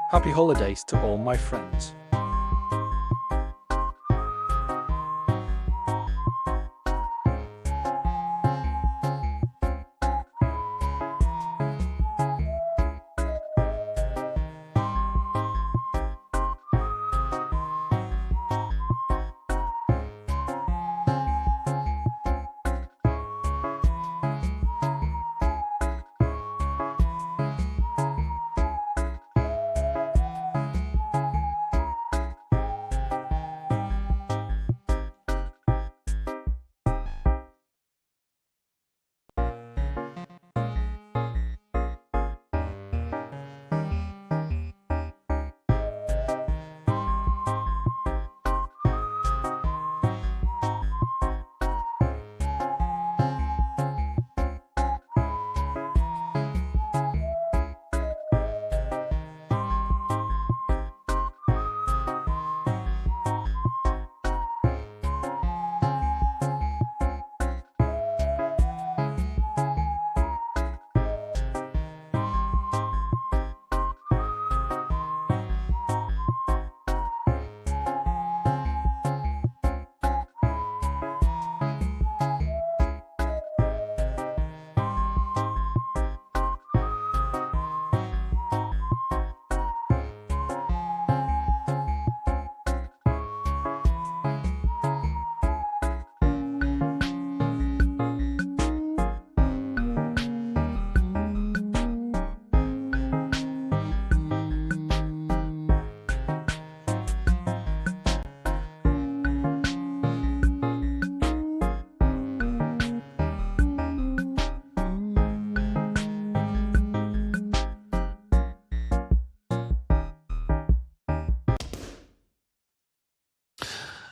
Happy holidays to all my friends.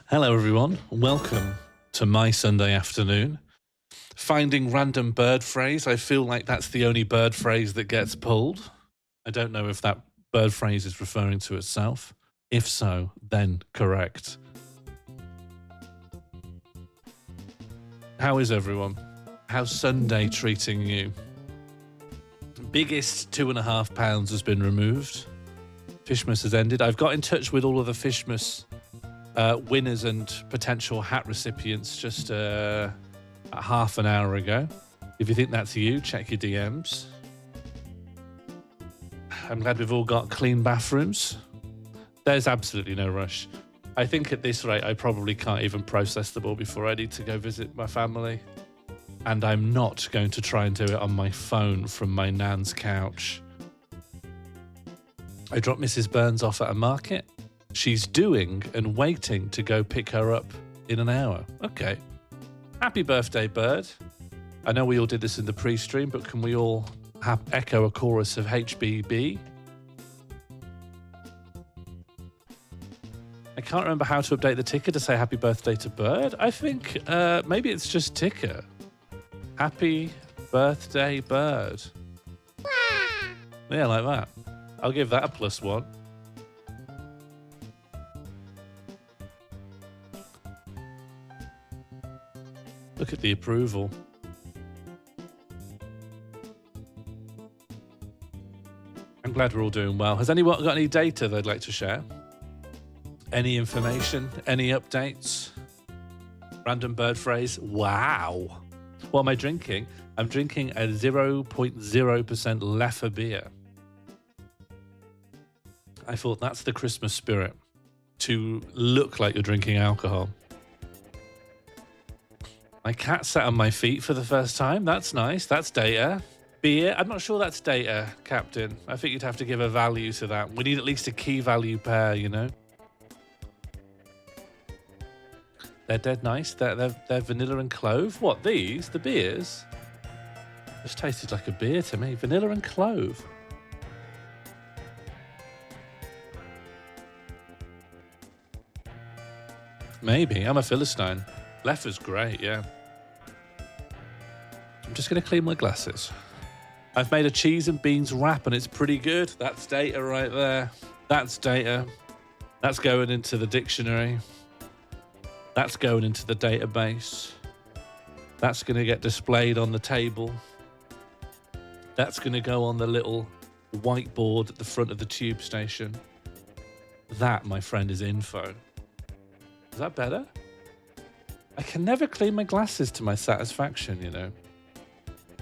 Hello everyone, welcome to my Sunday afternoon. Finding random bird phrase, I feel like that's the only bird phrase that gets pulled. I don't know if that bird phrase is referring to itself. If so, then correct. How is everyone? How's Sunday treating you? Biggest £2.5 has been removed. Fishmas has ended. I've got in touch with all of the Fishmas winners and potential hat recipients just half an hour ago. If you think that's you, check your DMs. I'm glad we've all got clean bathrooms. There's absolutely no rush. I think at this rate, I probably can't even process them all before I need to go visit my family. And I'm not going to try and do it on my phone from my nan's couch. I dropped Mrs. Burns off at a market. She's doing and waiting to go pick her up in an hour. Okay. Happy birthday, bird. I know we all did this in the pre-stream, but can we all echo a chorus of HBB? I can't remember how to update the ticker to say happy birthday to bird. I think maybe it's just ticker. Happy birthday, bird. Yeah, like that. I'll give that a +1. Look at the approval. I'm glad we're all doing well. Has anyone got any data they'd like to share? Any information? Any updates? Random bird phrase? Wow. What am I drinking? I'm drinking a 0.0% Leffe beer. I thought that's the Christmas spirit, to look like you're drinking alcohol. My cat sat on my feet for the first time. That's nice. That's data. Beer. I'm not sure that's data, Captain. I think you'd have to give a value to that. We need at least a key value pair, you know? They're dead nice. They're vanilla and clove. What, these? The beers? Just tasted like a beer to me. Vanilla and clove. Maybe. I'm a Philistine. Leffe's great, yeah. I'm just going to clean my glasses. I've made a cheese and beans wrap and it's pretty good. That's data right there. That's data. That's going into the dictionary. That's going into the database. That's going to get displayed on the table. That's going to go on the little whiteboard at the front of the tube station. That, my friend, is info. Is that better? I can never clean my glasses to my satisfaction, you know.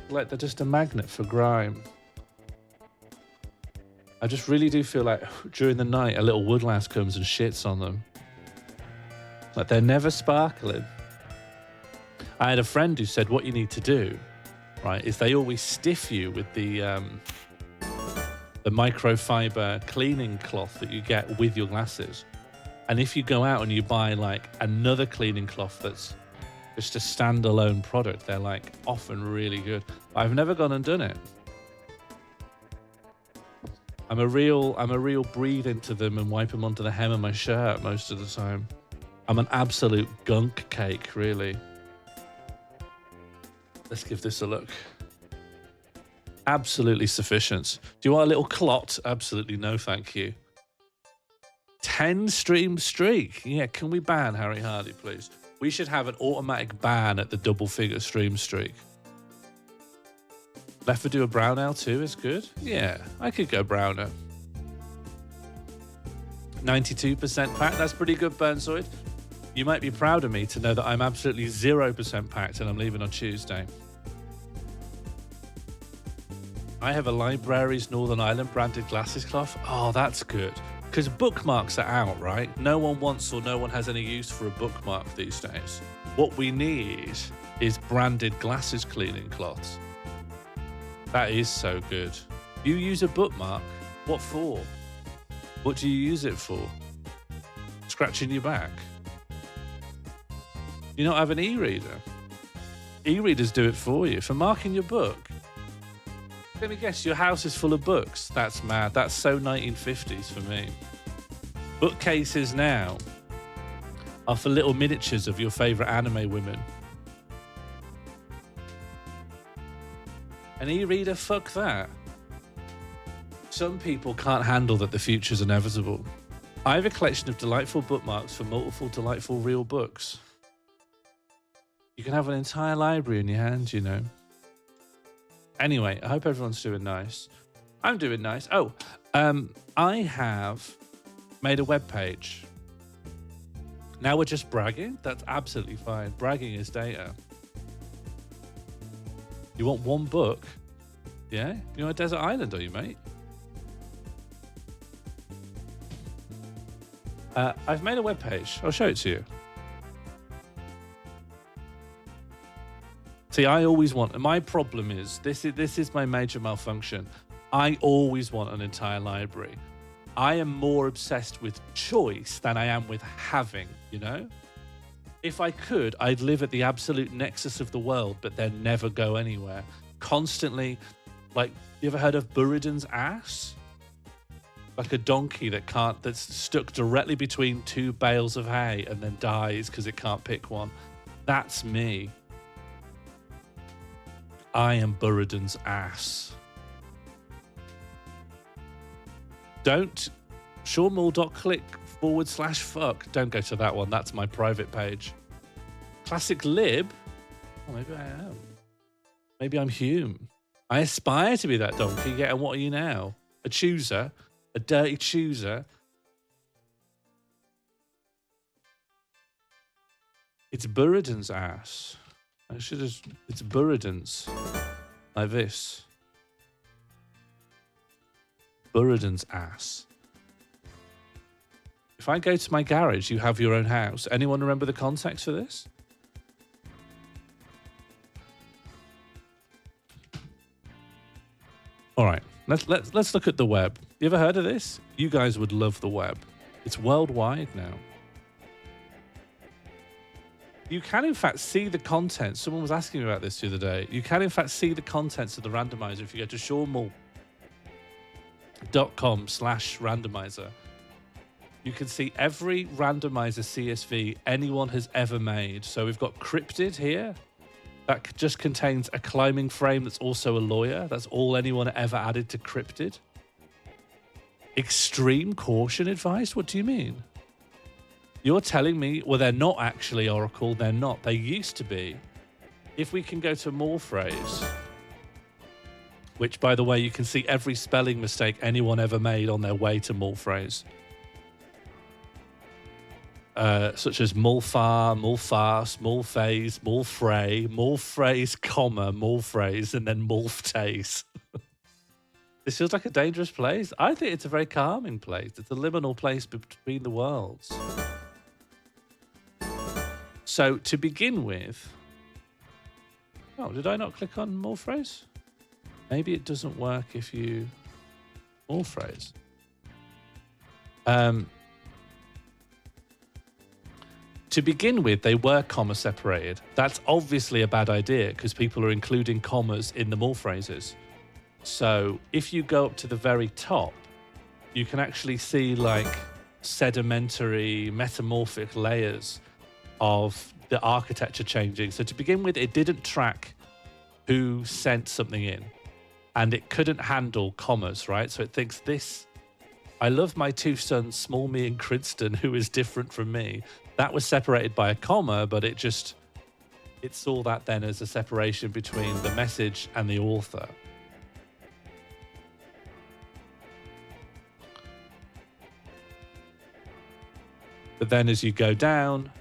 Like they're just a magnet for grime. I just really do feel like during the night a little woodlouse comes and shits on them. Like they're never sparkling. I had a friend who said what you need to do, right, is they always stiff you with the microfiber cleaning cloth that you get with your glasses. And if you go out and you buy like another cleaning cloth that's just a standalone product, they're like often really good. I've never gone and done it. I'm a real breathe into them and wipe them onto the hem of my shirt most of the time. I'm an absolute gunk cake, really. Let's give this a look. Absolutely sufficient. Do you want a little clot? Absolutely no, thank you. 10 stream streak. Yeah, can we ban Harry Hardy, please? We should have an automatic ban at the double figure stream streak. Left for do a brown ale too is good. Yeah, I could go browner. 92% packed. That's pretty good, Burnsoid. You might be proud of me to know that I'm absolutely 0% packed and I'm leaving on Tuesday. I have a Libraries Northern Ireland branded glasses cloth. Oh, that's good. Because bookmarks are out, right? No one wants or no one has any use for a bookmark these days. What we need is branded glasses cleaning cloths. That is so good. You use a bookmark? What for? What do you use it for? Scratching your back? You not have an e-reader? E-readers do it for you, for marking your book. Let me guess, your house is full of books. That's mad. That's so 1950s for me. Bookcases now are for little miniatures of your favourite anime women. An e-reader? Fuck that. Some people can't handle that the future's inevitable. I have a collection of delightful bookmarks for multiple delightful real books. You can have an entire library in your hand, you know. Anyway, I hope everyone's doing nice. I'm doing nice. Oh, I have made a webpage. Now we're just bragging? That's absolutely fine. Bragging is data. You want one book? Yeah? You're on a desert island, are you, mate? I've made a webpage. I'll show it to you. See, I always want, and my problem is, this is my major malfunction. I always want an entire library. I am more obsessed with choice than I am with having, you know? If I could, I'd live at the absolute nexus of the world, but then never go anywhere. Constantly, like, you ever heard of Buridan's ass? Like a donkey that's stuck directly between two bales of hay and then dies because it can't pick one. That's me. I am Buridan's ass. Don't, SeanMull.click/fuck. Don't go to that one. That's my private page. Classic lib? Oh, maybe I am. Maybe I'm Hume. I aspire to be that donkey. Yeah, and what are you now? A chooser? A dirty chooser? It's Buridan's ass. I should have... It's Buridan's. Like this. Buridan's ass. If I go to my garage, you have your own house. Anyone remember the context for this? All right, let's look at the web. You ever heard of this? You guys would love the web. It's worldwide now. You can in fact see the content. Someone was asking me about this the other day. You can in fact see the contents of the randomizer if you go to SeanMull.com/randomizer. You can see every randomizer CSV anyone has ever made. So we've got Cryptid here. That just contains a climbing frame that's also a lawyer. That's all anyone ever added to Cryptid. Extreme caution advice? What do you mean? You're telling me, well, they're not actually Oracle. They're not. They used to be. If we can go to more phrase. which, by the way, you can see every spelling mistake anyone ever made on their way to Mulphrase. Such as Mulfar, Mulfast, Mulphase, Mulfray, Mulphrase, comma, Mulphrase, and then Mulftase. This feels like a dangerous place. I think it's a very calming place. It's a liminal place between the worlds. So to begin with... Oh, did I not click on Mulphrase? Maybe it doesn't work if you... Mulphrase. To begin with, they were comma separated. That's obviously a bad idea because people are including commas in the Mulphrases. So if you go up to the very top, you can actually see like sedimentary, metamorphic layers of the architecture changing. So to begin with, it didn't track who sent something in and it couldn't handle commas, right? So it thinks this, I love my two sons, Small Me and Cridston, who is different from me. That was separated by a comma, but it saw that then as a separation between the message and the author. But then as you go down,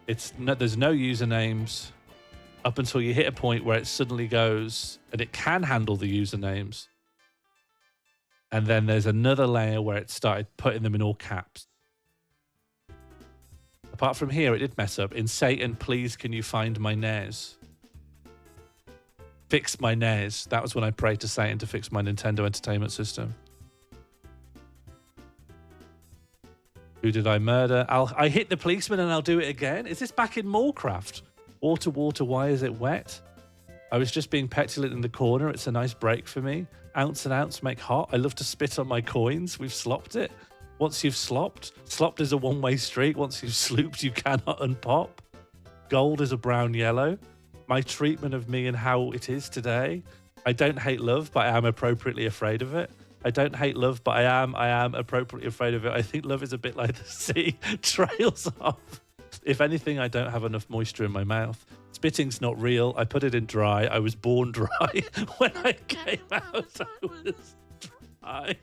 there's no usernames up until you hit a point where it suddenly goes and it can handle the usernames. And then there's another layer where it started putting them in all caps. Apart from here, it did mess up. In Satan, please can you find my NES? Fix my NES. That was when I prayed to Satan to fix my Nintendo Entertainment System. Who did I murder? I hit the policeman and I'll do it again. Is this back in Mallcraft? Water, water, why is it wet? I was just being petulant in the corner. It's a nice break for me. Ounce and ounce make hot. I love to spit on my coins. We've slopped it. Once you've slopped is a one-way street. Once you've slooped, you cannot unpop. Gold is a brown yellow. My treatment of me and how it is today. I don't hate love, but I am appropriately afraid of it. I don't hate love, but I am appropriately afraid of it. I think love is a bit like the sea. Trails off. If anything, I don't have enough moisture in my mouth. Spitting's not real. I put it in dry. I was born dry. When I came out, I was dry.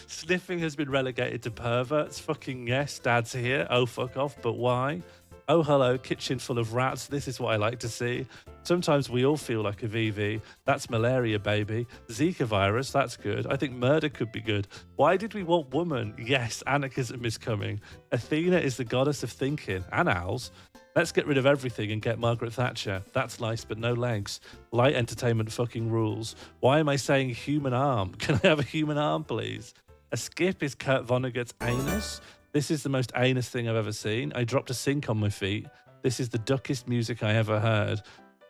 Sniffing has been relegated to perverts. Fucking yes, dad's here. Oh, fuck off, but why? Oh, hello, kitchen full of rats. This is what I like to see. Sometimes we all feel like a VV. That's malaria, baby. Zika virus, that's good. I think murder could be good. Why did we want woman? Yes, anarchism is coming. Athena is the goddess of thinking. And owls. Let's get rid of everything and get Margaret Thatcher. That's nice, but no legs. Light entertainment fucking rules. Why am I saying human arm? Can I have a human arm, please? A skip is Kurt Vonnegut's anus. This is the most anus thing I've ever seen. I dropped a sink on my feet. This is the duckest music I ever heard.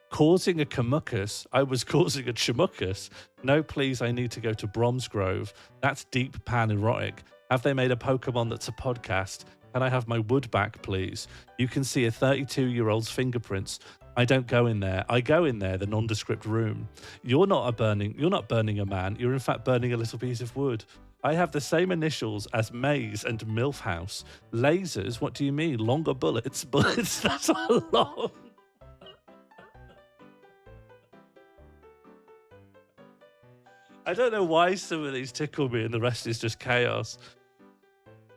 Causing a camuckus. I was causing a chamuckus. No, please, I need to go to Bromsgrove. That's deep pan erotic. Have they made a Pokemon that's a podcast? Can I have my wood back, please? You can see a 32-year-old's fingerprints. I don't go in there. I go in there, the nondescript room. You're not burning a man. You're in fact burning a little piece of wood. I have the same initials as Maze and Milfhouse. Lasers? What do you mean? Longer bullets? Bullets? That's a long. I don't know why some of these tickle me and the rest is just chaos.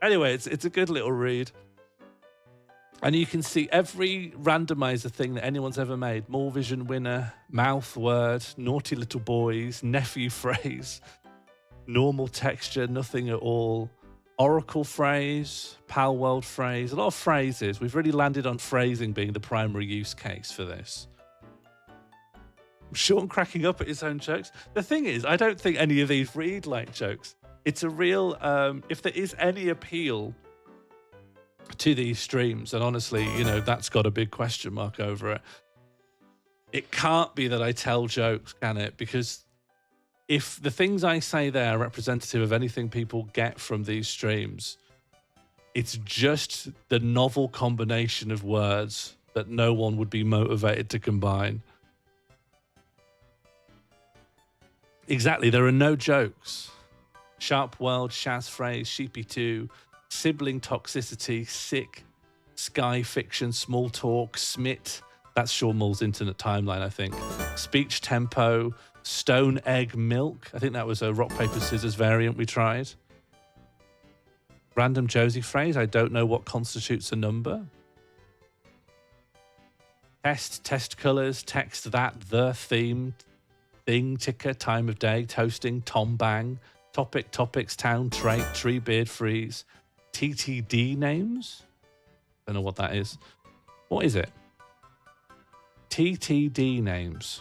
Anyway, it's a good little read. And you can see every randomizer thing that anyone's ever made. More Vision winner, mouth word, naughty little boys, nephew phrase, normal texture, nothing at all. Oracle phrase, pal world phrase, a lot of phrases. We've really landed on phrasing being the primary use case for this. Sean cracking up at his own jokes. The thing is, I don't think any of these read like jokes. It's a real, if there is any appeal to these streams, and honestly, you know, that's got a big question mark over it. It can't be that I tell jokes, can it? Because if the things I say there are representative of anything people get from these streams, it's just the novel combination of words that no one would be motivated to combine. Exactly, there are no jokes. Sharp world, Shaz phrase, sheepy 2, sibling toxicity, sick, sky fiction, small talk, smit. That's Sean Mull's internet timeline, I think. Speech Tempo, Stone Egg Milk. I think that was a rock, paper, scissors variant we tried. Random Josie phrase. I don't know what constitutes a number. Test colors, text that, the theme, thing, ticker, time of day, toasting, tom bang, topic, topics, town, trait, tree, beard, freeze, TTD names. Don't know what that is. What is it? TTD names.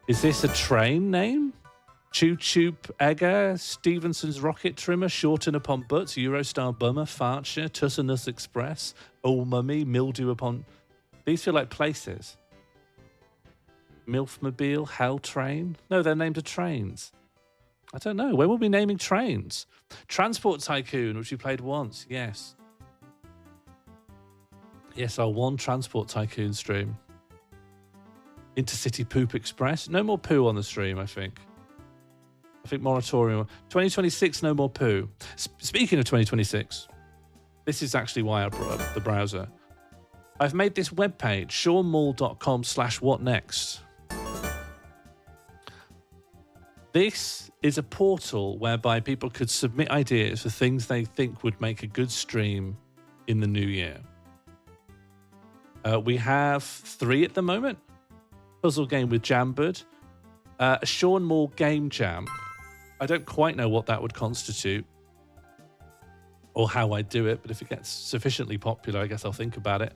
Is this a train name? Choo Choop Egger, Stevenson's Rocket Trimmer, Shorten Upon Butts, Eurostar Bummer, Fartshire, Tussinus Express, Old Mummy, Mildew Upon... These feel like places. Milfmobile, Hell Train. No, they're named as trains. I don't know. When will we be naming trains? Transport Tycoon, which we played once. Yes. Yes, our one Transport Tycoon stream. Intercity Poop Express. No more poo on the stream, I think. I think moratorium. 2026, no more poo. Speaking of 2026, this is actually why I brought up the browser. I've made this webpage, seanmall.com/whatnext. This is a portal whereby people could submit ideas for things they think would make a good stream in the new year. We have 3 at the moment. Puzzle game with Jambird. A Sean Moore game jam. I don't quite know what that would constitute or how I do it, but if it gets sufficiently popular, I guess I'll think about it.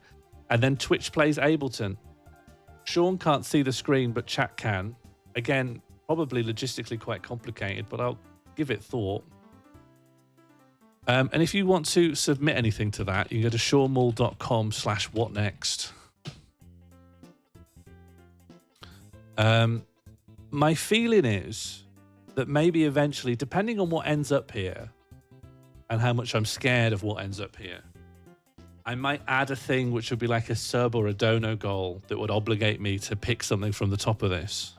And then Twitch Plays Ableton. Sean can't see the screen, but chat can. Again, probably logistically quite complicated, but I'll give it thought. And if you want to submit anything to that, you can go to seanmall.com/whatnext. My feeling is that maybe eventually, depending on what ends up here and how much I'm scared of what ends up here, I might add a thing which would be like a sub or a dono goal that would obligate me to pick something from the top of this.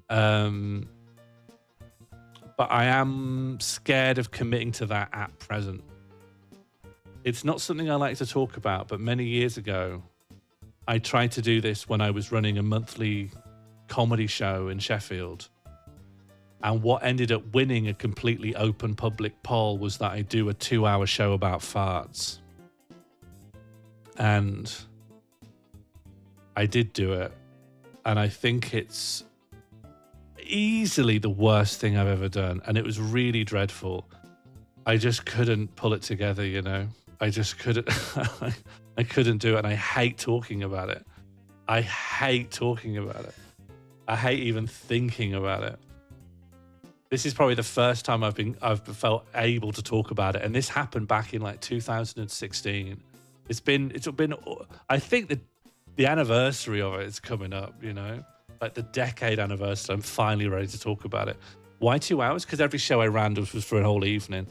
But I am scared of committing to that at present. It's not something I like to talk about, but many years ago, I tried to do this when I was running a monthly comedy show in Sheffield. And what ended up winning a completely open public poll was that I do a 2-hour show about farts. And I did do it. And I think it's easily the worst thing I've ever done. And it was really dreadful. I just couldn't pull it together, you know. I just couldn't. I couldn't do it. And I hate talking about it. I hate talking about it. I hate even thinking about it. This is probably the first time I've felt able to talk about it. And this happened back in like 2016. It's been, I think the anniversary of it is coming up, you know, like the decade anniversary. I'm finally ready to talk about it. Why 2 hours? Because every show I ran was for a whole evening.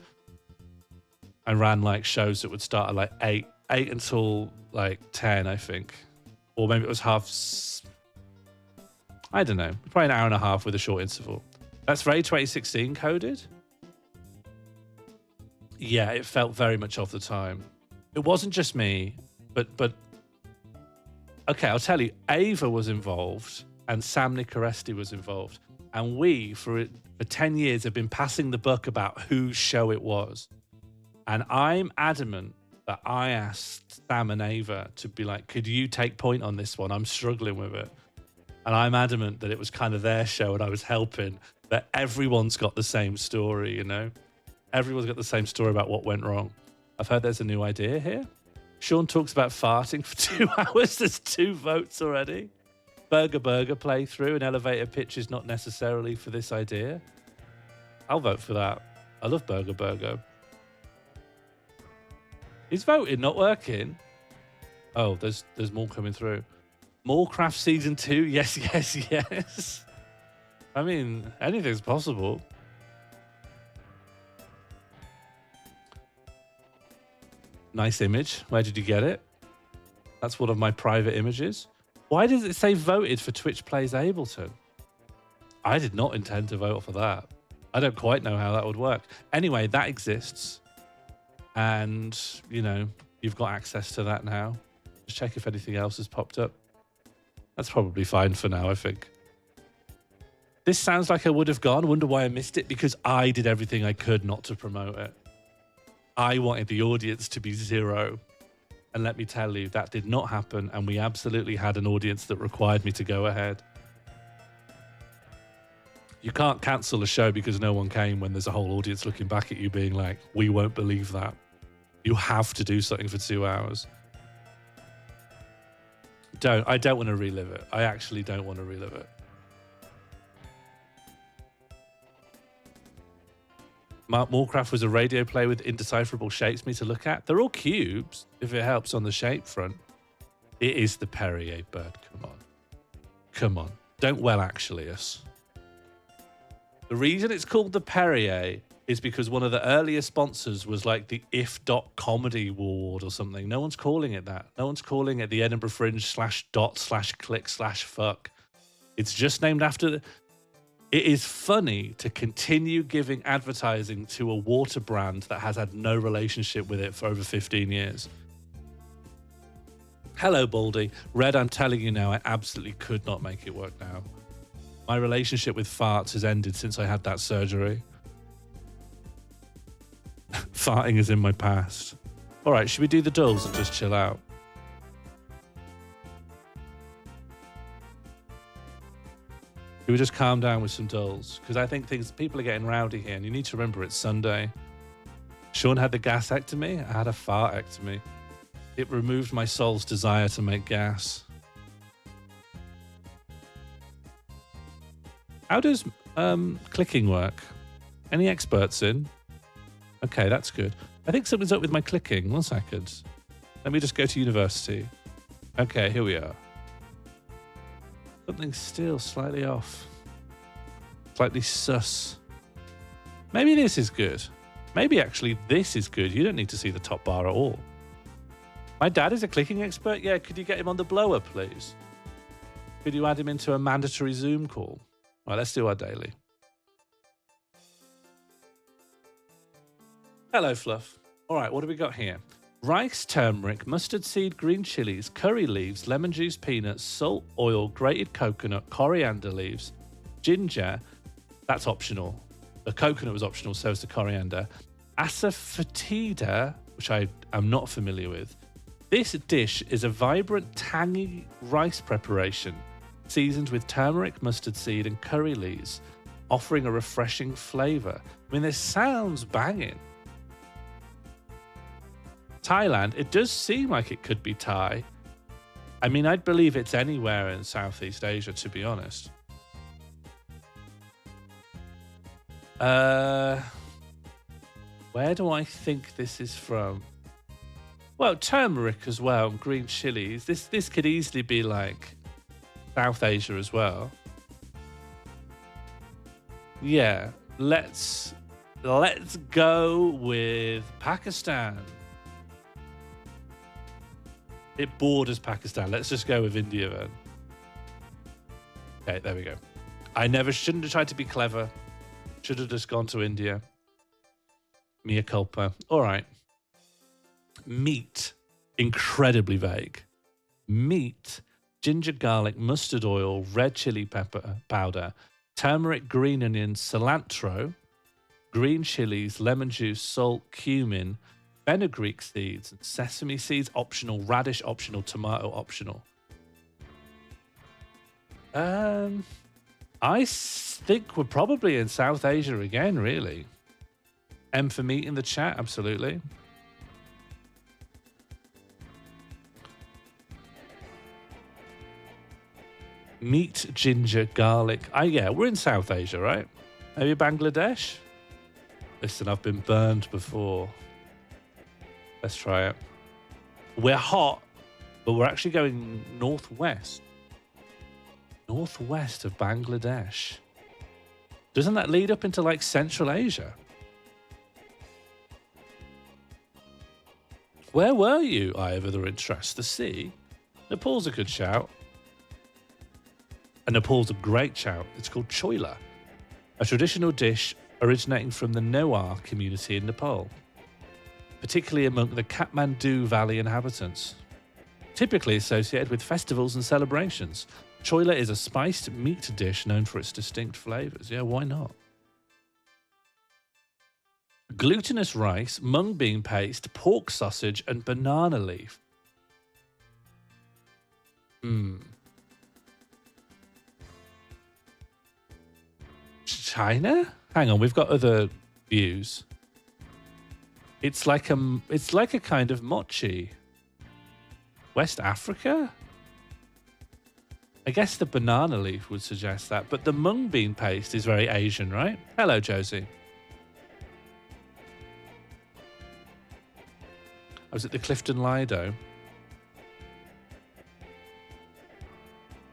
I ran like shows that would start at like 8 until like 10, I think. Or maybe it was I don't know, probably an hour and a half with a short interval. That's very 2016 coded. Yeah, it felt very much of the time. It wasn't just me, but okay, I'll tell you, Ava was involved and Sam Nicoresti was involved. And we, for 10 years, have been passing the buck about whose show it was. And I'm adamant that I asked Sam and Ava to be like, could you take point on this one? I'm struggling with it. And I'm adamant that it was kind of their show and I was helping, that everyone's got the same story, you know? Everyone's got the same story about what went wrong. I've heard there's a new idea here. Sean talks about farting for 2 hours. There's 2 votes already. Burger playthrough. An elevator pitch is not necessarily for this idea. I'll vote for that. I love Burger. Is voting not working? Oh, there's more coming through. Molecraft Season 2? Yes. I mean, anything's possible. Nice image. Where did you get it? That's one of my private images. Why does it say voted for Twitch Plays Ableton? I did not intend to vote for that. I don't quite know how that would work. Anyway, that exists. And, you know, you've got access to that now. Just check if anything else has popped up. That's probably fine for now, I think. This sounds like I would have gone. Wonder why I missed it, because I did everything I could not to promote it. I wanted the audience to be 0. And let me tell you, that did not happen. And we absolutely had an audience that required me to go ahead. You can't cancel a show because no one came when there's a whole audience looking back at you being like, we won't believe that. You have to do something for 2 hours. I don't want to relive it. I actually don't want to relive it. Mark Moorcraft was a radio play with indecipherable shapes for me to look at. They're all cubes, if it helps on the shape front. It is the Perrier bird. Come on. Come on. Don't well actually us. The reason it's called the Perrier is because one of the earlier sponsors was like the If Comedy Award or something. No one's calling it that. No one's calling it the Edinburgh Fringe /dot/click/fuck. It's just named after... It is funny to continue giving advertising to a water brand that has had no relationship with it for over 15 years. Hello, Baldy. Red, I'm telling you now, I absolutely could not make it work now. My relationship with farts has ended since I had that surgery. Farting is in my past. All right, should we do the dulls and just chill out? Should we just calm down with some dulls? Because I think people are getting rowdy here, and you need to remember it's Sunday. Sean had the gasectomy. I had a fartectomy. It removed my soul's desire to make gas. How does clicking work? Any experts in? Okay, that's good. I think something's up with my clicking. 1 second. Let me just go to university. Okay, here we are. Something's still slightly off. Slightly sus. Maybe this is good. Maybe actually this is good. You don't need to see the top bar at all. My dad is a clicking expert. Yeah, could you get him on the blower, please? Could you add him into a mandatory Zoom call? All right, let's do our daily. Hello, Fluff. All right, what do we got here? Rice, turmeric, mustard seed, green chilies, curry leaves, lemon juice, peanuts, salt, oil, grated coconut, coriander leaves, ginger. That's optional. The coconut was optional, so is the coriander. Asafoetida, which I am not familiar with. This dish is a vibrant, tangy rice preparation seasoned with turmeric, mustard seed, and curry leaves, offering a refreshing flavor. I mean, this sounds banging. Thailand, it does seem like it could be Thai. I mean, I'd believe it's anywhere in Southeast Asia, to be honest. Where do I think this is from? Well, turmeric as well, and green chilies. This could easily be like South Asia as well. Yeah, let's go with Pakistan. It borders Pakistan. Let's just go with India then. Okay, there we go. I shouldn't have tried to be clever. Should have just gone to India. Mea culpa. All right. Meat. Incredibly vague. Meat, ginger, garlic, mustard oil, red chili pepper powder, turmeric, green onion, cilantro, green chilies, lemon juice, salt, cumin, fenugreek seeds, and sesame seeds optional, radish optional, tomato optional. I think we're probably in South Asia again, really. M for meat in the chat, absolutely. Meat, ginger, garlic. Yeah, we're in South Asia, right? Maybe Bangladesh? Listen, I've been burned before. Let's try it. We're hot, but we're actually going northwest. Northwest of Bangladesh. Doesn't that lead up into like Central Asia? Where were you? I have other interests. The sea. Nepal's a good shout. And Nepal's a great shout. It's called choila, a traditional dish originating from the Newar community in Nepal, particularly among the Kathmandu Valley inhabitants. Typically associated with festivals and celebrations, Choila is a spiced meat dish known for its distinct flavors. Yeah, why not? Glutinous rice, mung bean paste, pork sausage, and banana leaf. China? Hang on, we've got other views. It's like a kind of mochi. West Africa? I guess the banana leaf would suggest that, but the mung bean paste is very Asian, right? Hello, Josie. I was at the Clifton Lido.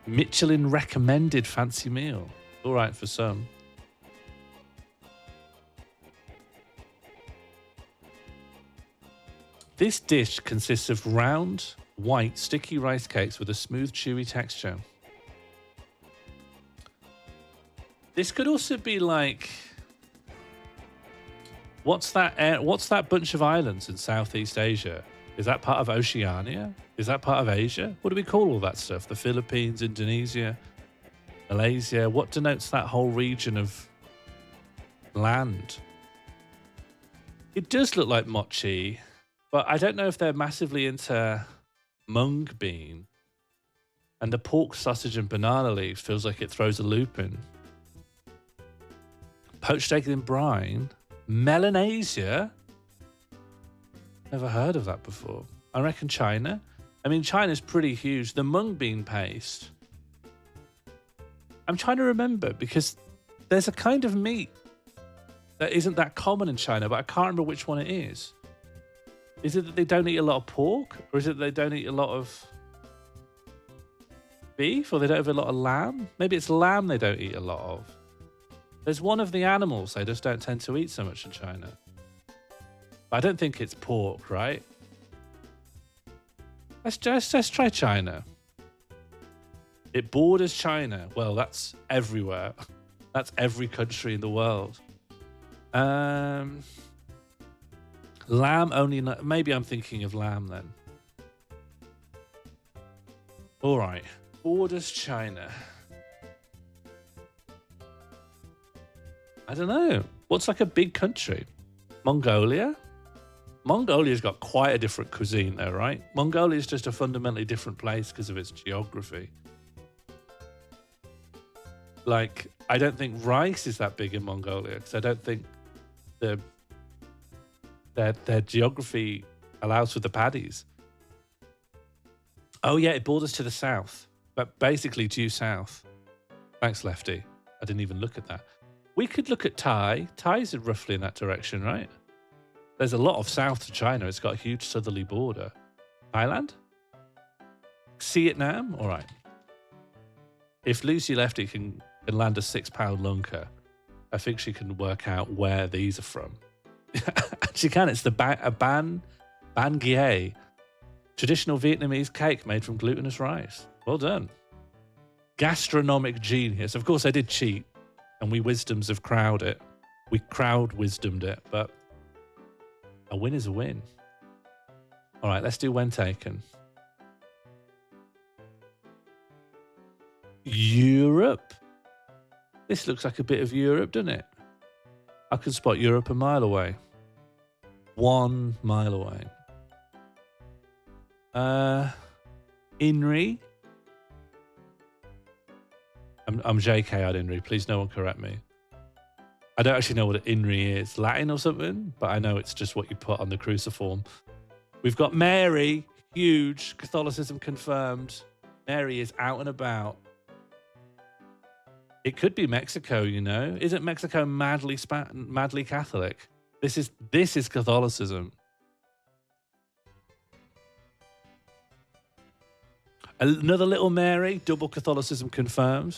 Michelin recommended fancy meal. All right for some. This dish consists of round, white, sticky rice cakes with a smooth, chewy texture. This could also be like, what's that bunch of islands in Southeast Asia? Is that part of Oceania? Is that part of Asia? What do we call all that stuff? The Philippines, Indonesia, Malaysia? What denotes that whole region of land? It does look like mochi, but I don't know if they're massively into mung bean. And the pork sausage and banana leaf feels like it throws a loop in. Poached egg in brine. Melanesia? Never heard of that before. I reckon China. I mean, China's pretty huge. The mung bean paste. I'm trying to remember because there's a kind of meat that isn't that common in China, but I can't remember which one it is. Is it that they don't eat a lot of pork? Or is it that they don't eat a lot of beef? Or they don't have a lot of lamb? Maybe it's lamb they don't eat a lot of. There's one of the animals they just don't tend to eat so much in China. But I don't think it's pork, right? Let's try China. It borders China. Well, that's everywhere. That's every country in the world. Lamb only. Maybe I'm thinking of lamb then. All right. Borders China. I don't know. What's like a big country? Mongolia? Mongolia's got quite a different cuisine though, right? Mongolia's just a fundamentally different place because of its geography. Like, I don't think rice is that big in Mongolia because I don't think their geography allows for the paddies. Oh yeah, it borders to the south, but basically due south. Thanks, Lefty. I didn't even look at that. We could look at Thai. Thai's roughly in that direction, right? There's a lot of south to China. It's got a huge southerly border. Thailand? Vietnam? All right. If Lucy Lefty can land a 6-pound lunker, I think she can work out where these are from. She can. It's the ban gie, traditional Vietnamese cake made from glutinous rice. Well done. Gastronomic genius. Of course, I did cheat, and we wisdoms have crowd it. We crowd wisdomed it, but a win is a win. All right, let's do when taken. Europe. This looks like a bit of Europe, doesn't it? I can spot Europe a mile away. 1 mile away. Inri. I'm JK at Inri. Please no one correct me. I don't actually know what an Inri is. Latin or something? But I know it's just what you put on the cruciform. We've got Mary. Huge. Catholicism confirmed. Mary is out and about. It could be Mexico, you know. Isn't Mexico madly Catholic? This is Catholicism. Another little Mary, double Catholicism confirmed.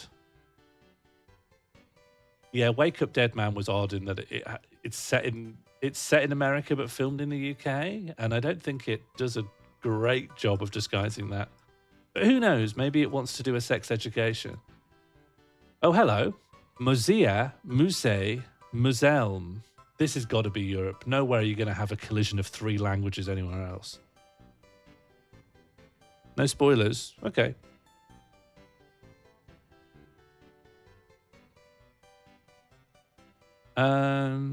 Yeah, Wake Up Dead Man was odd in that it's set in America but filmed in the UK, and I don't think it does a great job of disguising that. But who knows? Maybe it wants to do a sex education. Oh, hello. Musea, Musée, Muselm. This has got to be Europe. Nowhere are you going to have a collision of 3 languages anywhere else. No spoilers. Okay. I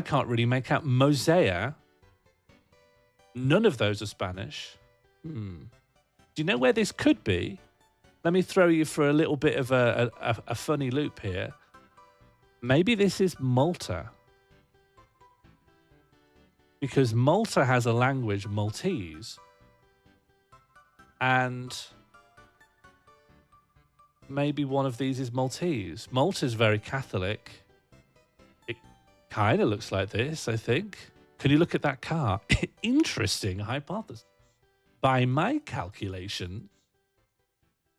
can't really make out Mosea. None of those are Spanish. Do you know where this could be? Let me throw you for a little bit of a funny loop here. Maybe this is Malta. Because Malta has a language, Maltese. And maybe one of these is Maltese. Malta's very Catholic. It kind of looks like this, I think. Can you look at that car? Interesting hypothesis. By my calculation,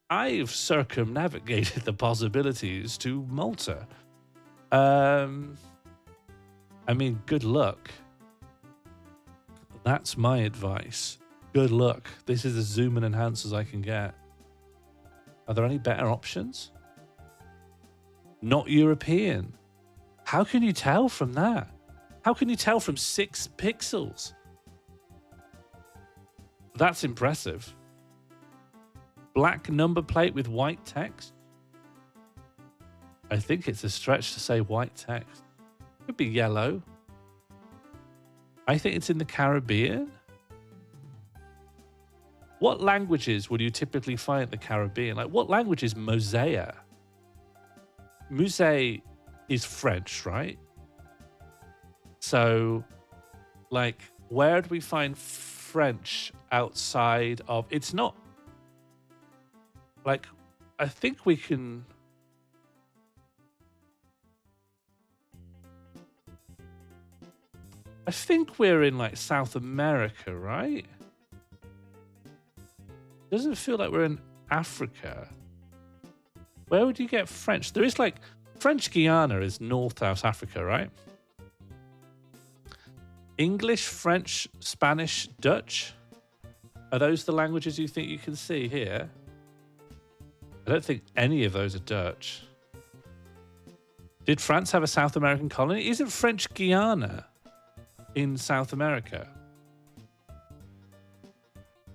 I've circumnavigated the possibilities to Malta. I mean, good luck. That's my advice. Good luck. This is as zoom and enhance as I can get. Are there any better options? Not European. How can you tell from that? How can you tell from 6 pixels? That's impressive. Black number plate with white text? I think it's a stretch to say white text. Could be yellow. I think it's in the Caribbean. What languages would you typically find in the Caribbean? Like, what language is Mosea? Musée is French, right? So, like, where do we find French outside of... It's not... Like, I think we can... I think we're in, like, South America, right? Doesn't feel like we're in Africa. Where would you get French? There is, like... French Guiana is North South Africa, right? English, French, Spanish, Dutch. Are those the languages you think you can see here? I don't think any of those are Dutch. Did France have a South American colony? Isn't French Guiana in South America?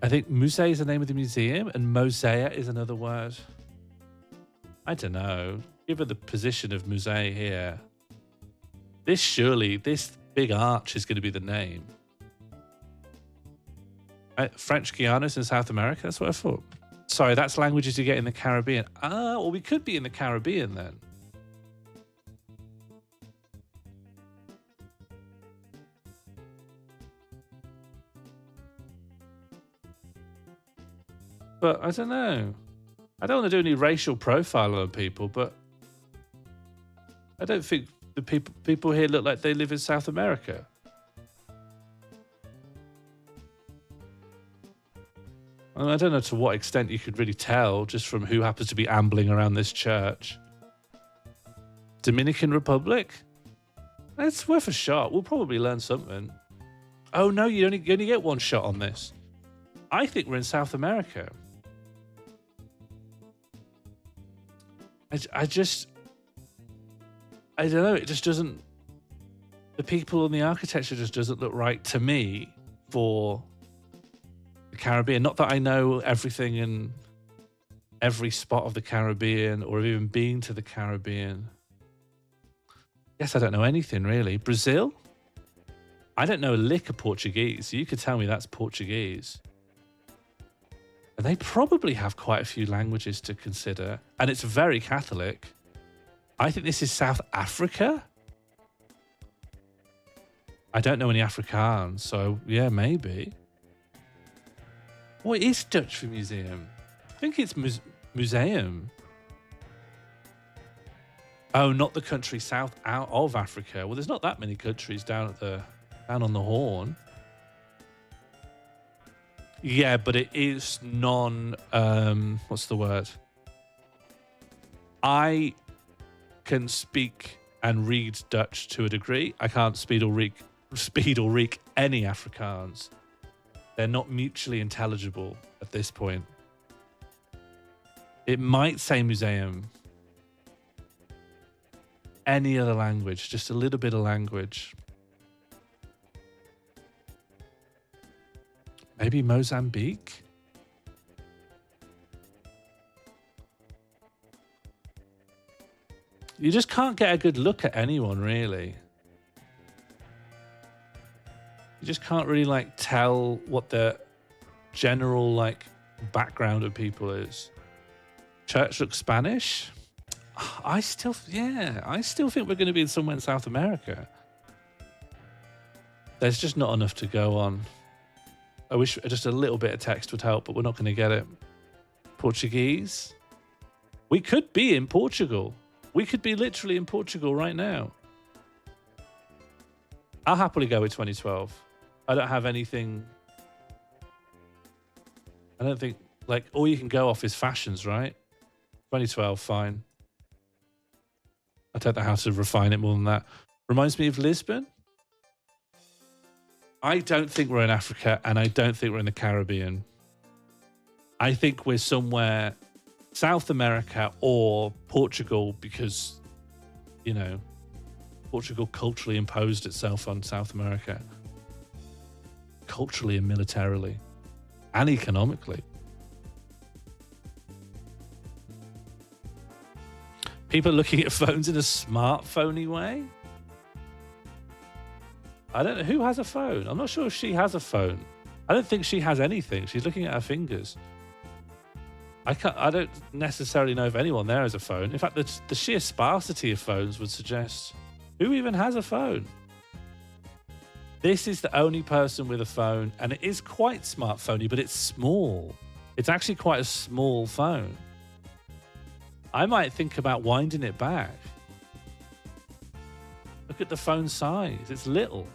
I think Musée is the name of the museum and Mosea is another word. I don't know. Given the position of Musée here, this big arch is going to be the name. French Guiana's in South America? That's what I thought. Sorry, that's languages you get in the Caribbean. Ah, well, we could be in the Caribbean then. But I don't know. I don't want to do any racial profiling on people, but I don't think the people here look like they live in South America. I don't know to what extent you could really tell just from who happens to be ambling around this church. Dominican Republic? It's worth a shot. We'll probably learn something. Oh no, you only get one shot on this. I think we're in South America. I don't know, it just doesn't... The people and the architecture just doesn't look right to me for the Caribbean. Not that I know everything in every spot of the Caribbean or have even been to the Caribbean. Yes, I don't know anything really. Brazil? I don't know a lick of Portuguese, so you could tell me that's Portuguese. And they probably have quite a few languages to consider. And it's very Catholic. I think this is South Africa. I don't know any Afrikaans, so yeah, maybe. What is Dutch for museum? I think it's museum. Oh, not the country south out of Africa. Well, there's not that many countries down on the Horn. Yeah, but it is what's the word? I can speak and read Dutch to a degree. I can't speak or read any Afrikaans. They're not mutually intelligible at this point. It might say museum. Any other language, just a little bit of language. Maybe Mozambique? You just can't get a good look at anyone, really. You just can't really like tell what the general like background of people is. Church looks Spanish. I still think we're going to be somewhere in South America. There's just not enough to go on. I wish just a little bit of text would help, but we're not going to get it. Portuguese. We could be in Portugal. We could be literally in Portugal right now. I'll happily go with 2012. I don't have anything. I don't think, like, all you can go off is fashions, right? 2012, fine. I don't know how to refine it more than that. Reminds me of Lisbon. I don't think we're in Africa, and I don't think we're in the Caribbean. I think we're somewhere South America or Portugal because, you know, Portugal culturally imposed itself on South America. Culturally and militarily and economically. People looking at phones in a smartphony way? I don't know. Who has a phone? I'm not sure if she has a phone. I don't think she has anything. She's looking at her fingers. I don't necessarily know if anyone there has a phone. In fact, the sheer sparsity of phones would suggest who even has a phone? This is the only person with a phone, and it is quite smartphony, but it's small. It's actually quite a small phone. I might think about winding it back. Look at the phone size. It's little.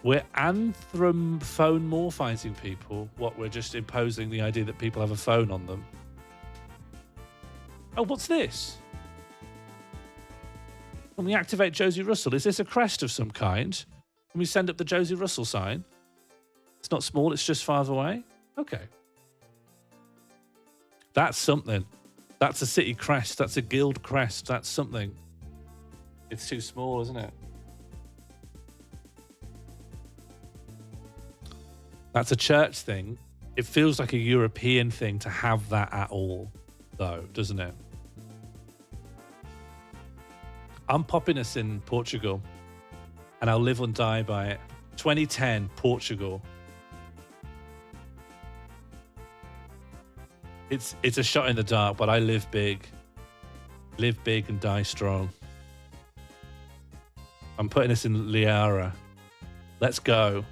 We're anthropomorphizing people. What, we're just imposing the idea that people have a phone on them. Oh, what's this? When we activate Josie Russell, is this a crest of some kind? Can we send up the Josie Russell sign? It's not small, it's just farther away? Okay. That's something. That's a city crest. That's a guild crest. That's something. It's too small, isn't it? That's a church thing. It feels like a European thing to have that at all, though, doesn't it? I'm popping us in Portugal, and I'll live and die by it. 2010, Portugal. It's a shot in the dark, but I live big. Live big and die strong. I'm putting us in Liara. Let's go.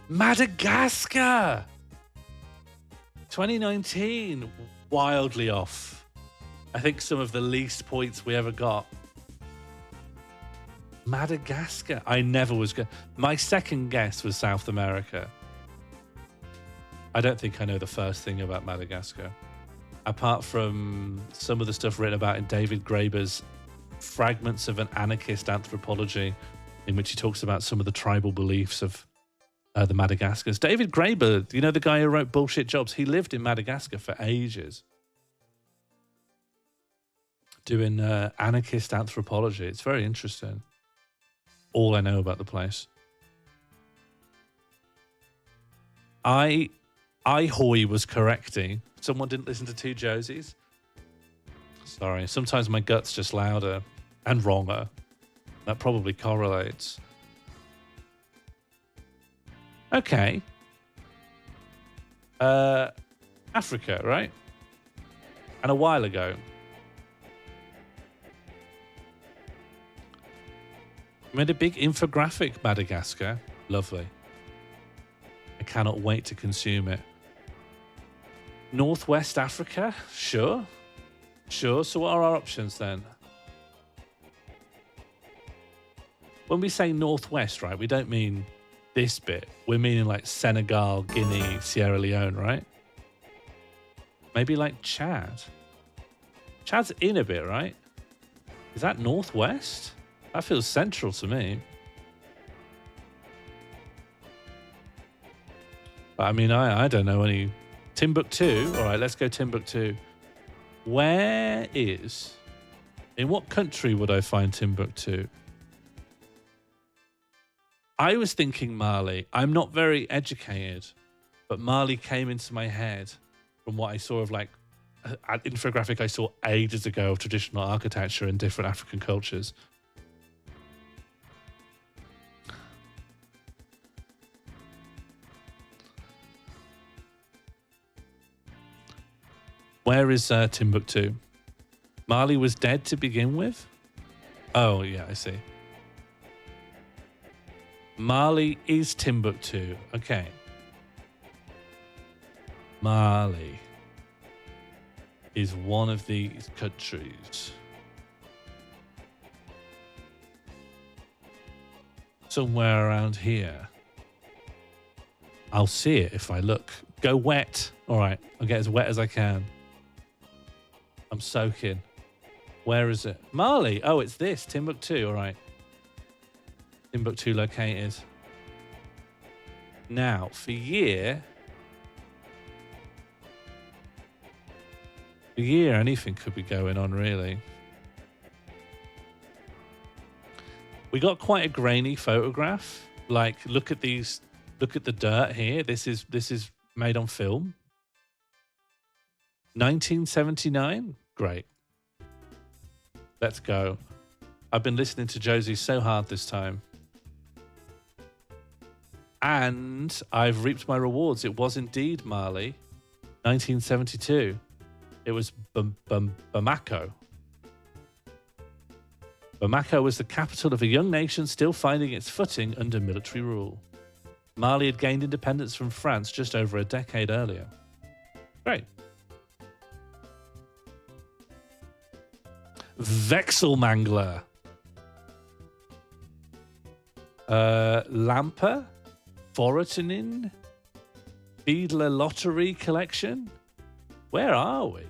Madagascar! 2019, wildly off. I think some of the least points we ever got. Madagascar. I never was good. My second guess was South America. I don't think I know the first thing about Madagascar, apart from some of the stuff written about in David Graeber's Fragments of an Anarchist Anthropology, in which he talks about some of the tribal beliefs of the Madagascars. David Graeber, you know, the guy who wrote Bullshit Jobs, he lived in Madagascar for ages, doing anarchist anthropology. It's very interesting. All I know about the place. Hoy was correcting. Someone didn't listen to two Josies. Sorry. Sometimes my gut's just louder and wronger. That probably correlates. Okay. Africa, right? And a while ago. Made a big infographic, Madagascar. Lovely. I cannot wait to consume it. Northwest Africa? Sure. Sure. So what are our options then? When we say Northwest, right, we don't mean this bit. We're meaning like Senegal, Guinea, Sierra Leone, right? Maybe like Chad. Chad's in a bit, right? Is that Northwest? That feels central to me. But I mean, I don't know any. Timbuktu? All right, let's go Timbuktu. Where is... In what country would I find Timbuktu? I was thinking Mali. I'm not very educated, but Mali came into my head. from what I saw of like an infographic I saw ages ago of traditional architecture in different African cultures. Where is Timbuktu? Mali was dead to begin with? Oh, yeah, I see. Mali is Timbuktu. Okay. Mali is one of these countries. Somewhere around here. I'll see it if I look. Go wet. All right, I'll get as wet as I can. I'm soaking. Where is it? Mali. Oh, it's this. Timbuktu. All right. Timbuktu located. Now, for year, anything could be going on, really. We got quite a grainy photograph. Like, look at these. Look at the dirt here. This is made on film. 1979? Great. Let's go. I've been listening to Josie so hard this time. And I've reaped my rewards. It was indeed Mali. 1972. It was Bamako. Bamako was the capital of a young nation still finding its footing under military rule. Mali had gained independence from France just over a decade earlier. Great. Vexelmangler. Lamper. Forotinin. Fiedler Lottery Collection. Where are we?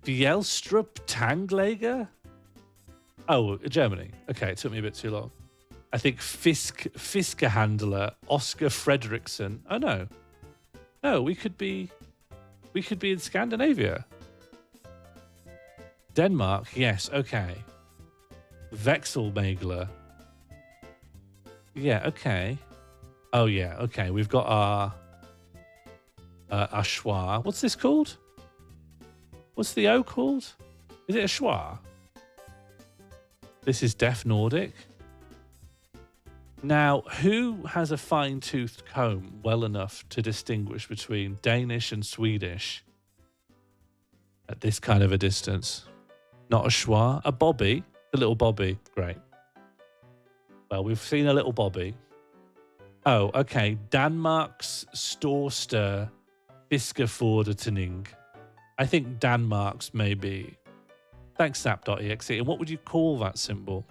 Fjellstrup Tanglager? Oh, Germany. Okay, it took me a bit too long. I think Fiskehandler, Oscar Fredriksson. Oh no. No, we could be in Scandinavia. Denmark, yes, okay. Vexelmagler. Yeah, okay. Oh yeah, okay. We've got our schwa. What's this called? What's the O called? Is it a schwa? This is Def Nordic. Now, who has a fine-toothed comb well enough to distinguish between Danish and Swedish at this kind of a distance? Not a schwa, a bobby, a little bobby. Great. Well, we've seen a little bobby. Oh, okay. Danmarks Storster Fiskerfordertening. I think Danmarks maybe. Thanks, sap.exe. And what would you call that symbol?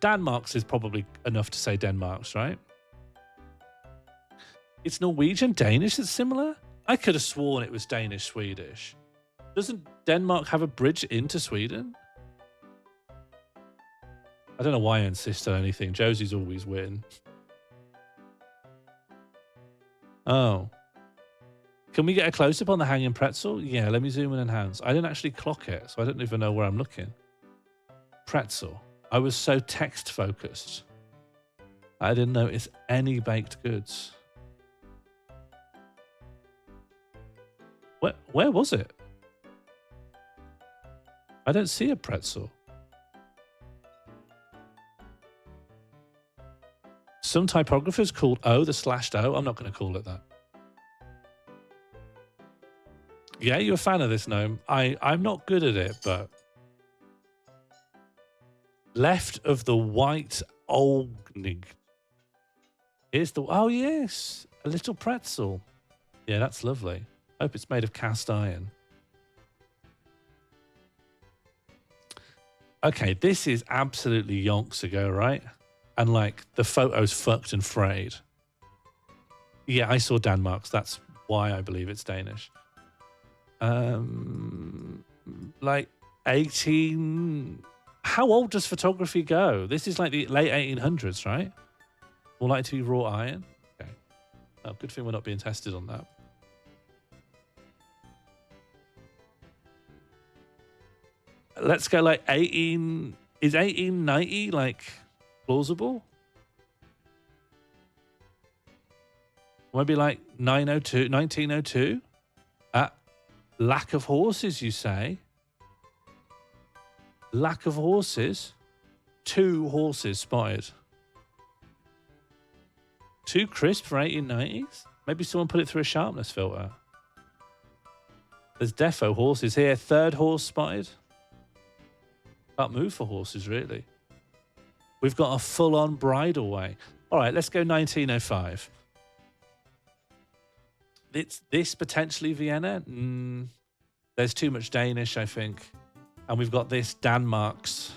Danmarks is probably enough to say Denmark's, right? It's Norwegian, Danish that's similar? I could have sworn it was Danish, Swedish. Doesn't Denmark have a bridge into Sweden? I don't know why I insist on anything. Josie's always win. Oh. Can we get a close-up on the hanging pretzel? Yeah, let me zoom in and hands. I didn't actually clock it, so I don't even know where I'm looking. Pretzel. I was so text-focused. I didn't notice any baked goods. Where was it? I don't see a pretzel. Some typographers called O the slashed O. I'm not going to call it that. Yeah, you're a fan of this gnome. I'm not good at it, but... Left of the white Olgnig. Here's the... Oh, yes. A little pretzel. Yeah, that's lovely. Hope it's made of cast iron. Okay, this is absolutely yonks ago, right? And like the photo's fucked and frayed. Yeah, I saw Danmarks. That's why I believe it's Danish. Like 18. How old does photography go? This is like the late 1800s, right? More likely to be wrought iron. Okay. Oh, good thing we're not being tested on that. Let's go like 18. Is 1890 like plausible? Maybe like 902, 1902? Lack of horses, you say? Lack of horses? 2 horses spotted. 2 crisp for 1890s? Maybe someone put it through a sharpness filter. There's defo horses here. 3rd horse spotted. Can't move for horses, really. We've got a full-on bridle way. All right, let's go 1905. It's this potentially Vienna? There's too much Danish, I think. And we've got this Danmarks.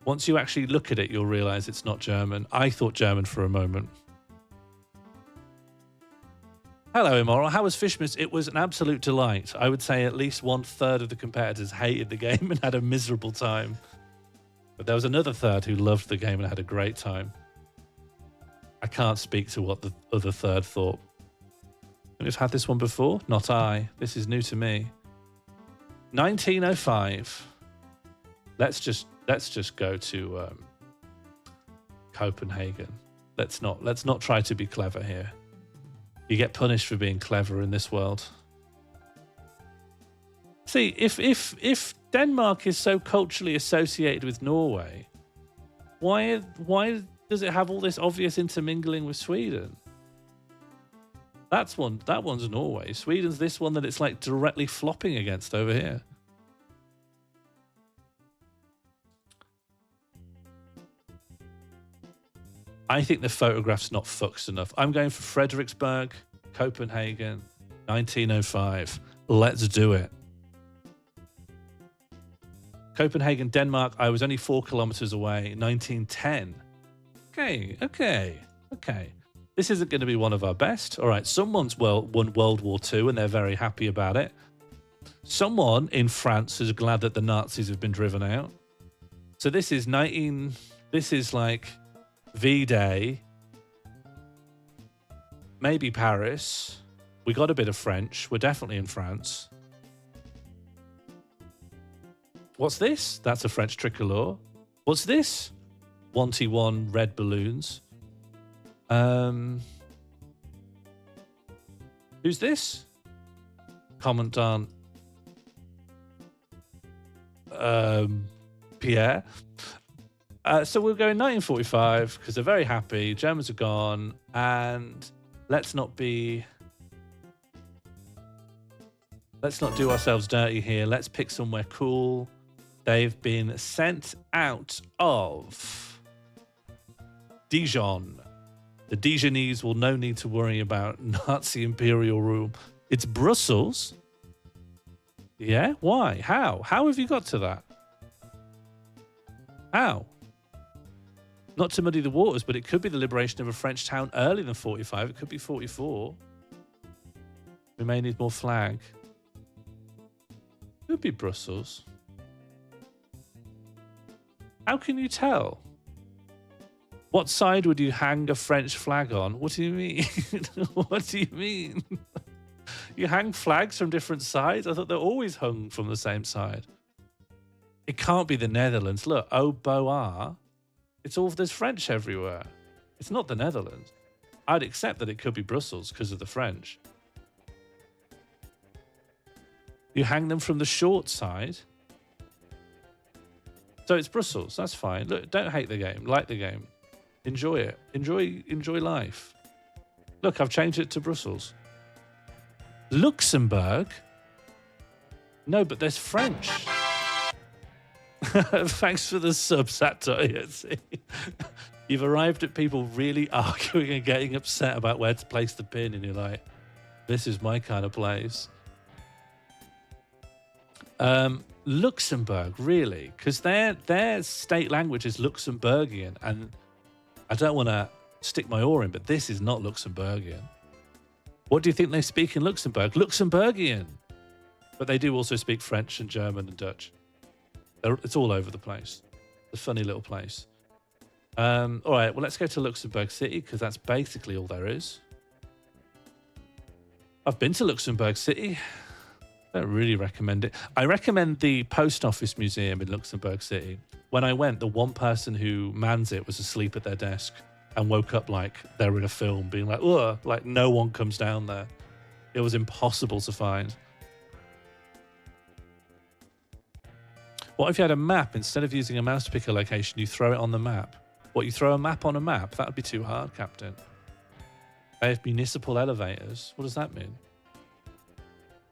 Once you actually look at it, you'll realize it's not German. I thought German for a moment. Hello, Immoral. How was Fishmas? It was an absolute delight. I would say at least 1/3 of the competitors hated the game and had a miserable time. But there was another third who loved the game and had a great time. I can't speak to what the other third thought. We've had this one before? Not I. This is new to me. 1905. Let's just go to Copenhagen. Let's not try to be clever here. You get punished for being clever in this world. See, if Denmark is so culturally associated with Norway, why does it have all this obvious intermingling with Sweden? That one's Norway. Sweden's this one that it's like directly flopping against over here. I think the photograph's not fucks enough. I'm going for Frederiksberg, Copenhagen, 1905. Let's do it. Copenhagen, Denmark. I was only 4 kilometers away. 1910. Okay. This isn't going to be one of our best. All right, someone's won World War II and they're very happy about it. Someone in France is glad that the Nazis have been driven out. So this is like V-Day, maybe Paris. We got a bit of French. We're definitely in France. What's this? That's a French tricolor. What's this? 1T1 red balloons. Who's this? Commandant Pierre. So we'll go in 1945 because they're very happy. Germans are gone, and let's not do ourselves dirty here. Let's pick somewhere cool. They've been sent out of Dijon. The Dijonese will no need to worry about Nazi imperial rule. It's Brussels. Yeah? Why? How? How have you got to that? How? Not to muddy the waters, but it could be the liberation of a French town earlier than 45. It could be 44. We may need more flag. Could be Brussels. How can you tell? What side would you hang a French flag on? What do you mean? What do you mean? You hang flags from different sides? I thought they're always hung from the same side. It can't be the Netherlands. Look, au revoir. There's French everywhere. It's not the Netherlands. I'd accept that it could be Brussels because of the French. You hang them from the short side. So it's Brussels. That's fine. Look, don't hate the game. Like the game. Enjoy it. Enjoy life. Look, I've changed it to Brussels. Luxembourg? No, but there's French. Thanks for the sub, Sato. You've arrived at people really arguing and getting upset about where to place the pin, and you're like, this is my kind of place. Luxembourg, really? Because their state language is Luxembourgian, and I don't want to stick my oar in, but this is not Luxembourgian. What do you think they speak in Luxembourg? Luxembourgian. But they do also speak French and German and Dutch. It's all over the place. It's a funny little place. All right, well, let's go to Luxembourg City because that's basically all there is. I've been to Luxembourg City. I don't really recommend it. I recommend the Post Office Museum in Luxembourg City. When I went, the one person who mans it was asleep at their desk. and woke up like they're in a film, being like, ugh, like no one comes down there. It was impossible to find. What if you had a map? Instead of using a mouse to pick a location, you throw it on the map? What, you throw a map on a map? That would be too hard, Captain. They have municipal elevators. What does that mean?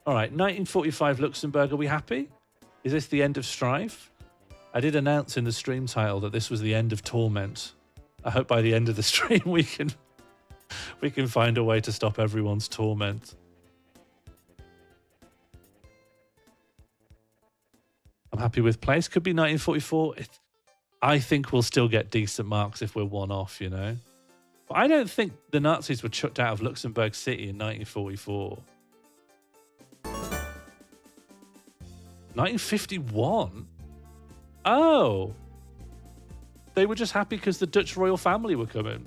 All right, 1945 Luxembourg, are we happy? Is this the end of strife? I did announce in the stream title that this was the end of torment. I hope by the end of the stream we can find a way to stop everyone's torment. I'm happy with place. Could be 1944. I think we'll still get decent marks if we're one off, you know. But I don't think the Nazis were chucked out of Luxembourg City in 1944. 1951? Oh. They were just happy because the Dutch royal family were coming.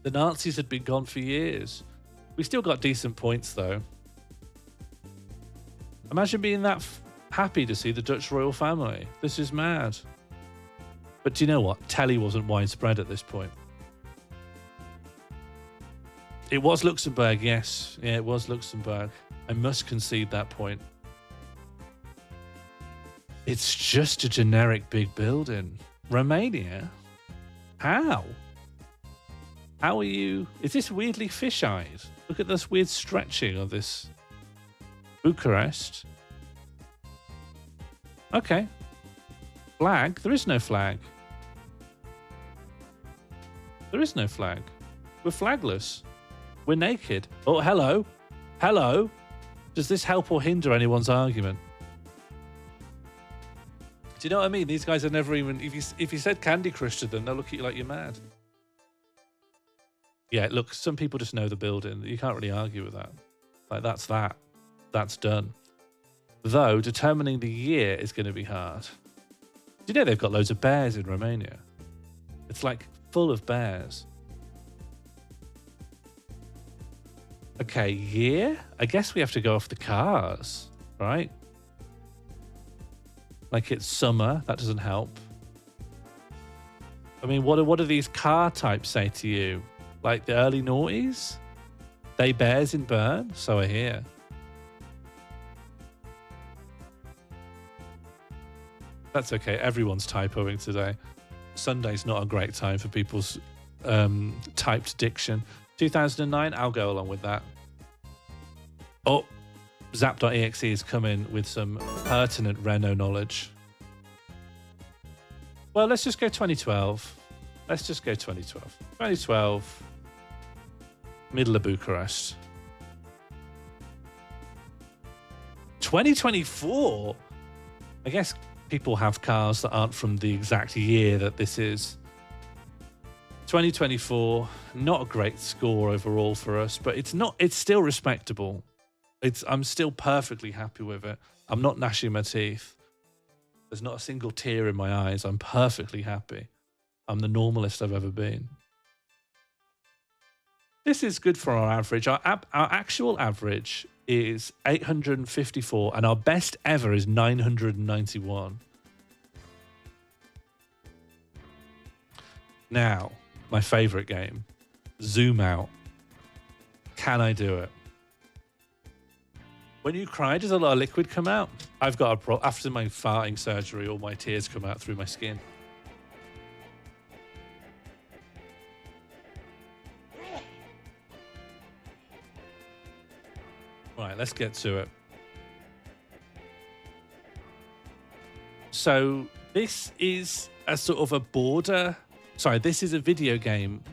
The Nazis had been gone for years. We still got decent points, though. Imagine being that happy to see the Dutch royal family. This is mad. But do you know what? Telly wasn't widespread at this point. It was Luxembourg, yes. Yeah, it was Luxembourg. I must concede that point. It's just a generic big building. Romania? How? How are you? Is this weirdly fish-eyed? Look at this weird stretching of this. Bucharest. Okay. Flag? There is no flag. There is no flag. We're flagless. We're naked. Oh, hello. Hello. Does this help or hinder anyone's argument? Do you know what I mean? These guys are never even... If you said Candy Crush to them, they'll look at you like you're mad. Yeah, look, some people just know the building. You can't really argue with that. Like, that's that. That's done. Though, determining the year is going to be hard. Do you know they've got loads of bears in Romania? It's like full of bears. Okay, year? I guess we have to go off the cars, right? Like it's summer. That doesn't help. I mean, what do these car types say to you? Like the early noughties? They bears in Bern? So I hear. That's okay. Everyone's typoing today. Sunday's not a great time for people's typed diction. 2009, I'll go along with that. Oh, Zap.exe is coming with some pertinent Renault knowledge. Well, let's just go 2012. Let's just go 2012. 2012, middle of Bucharest. 2024? I guess people have cars that aren't from the exact year that this is. 2024, not a great score overall for us, but it's still respectable. I'm still perfectly happy with it. I'm not gnashing my teeth. There's not a single tear in my eyes. I'm perfectly happy. I'm the normalest I've ever been. This is good for our average. Our actual average is 854, and our best ever is 991. Now, my favorite game, Zoom Out. Can I do it? When you cry, does a lot of liquid come out? I've got after my farting surgery, all my tears come out through my skin. Right, let's get to it. So this is a sort of a border. Sorry, this is a video game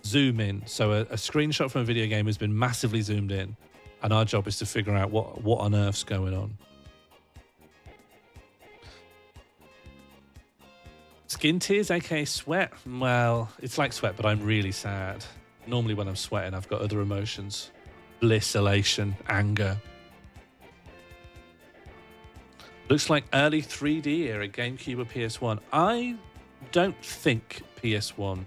zoom in. So a screenshot from a video game has been massively zoomed in. And our job is to figure out what on earth's going on. Skin tears, aka sweat. Well, it's like sweat, but I'm really sad. Normally when I'm sweating, I've got other emotions. Bliss, elation, anger. Looks like early 3D era, GameCube or PS1. I don't think PS1.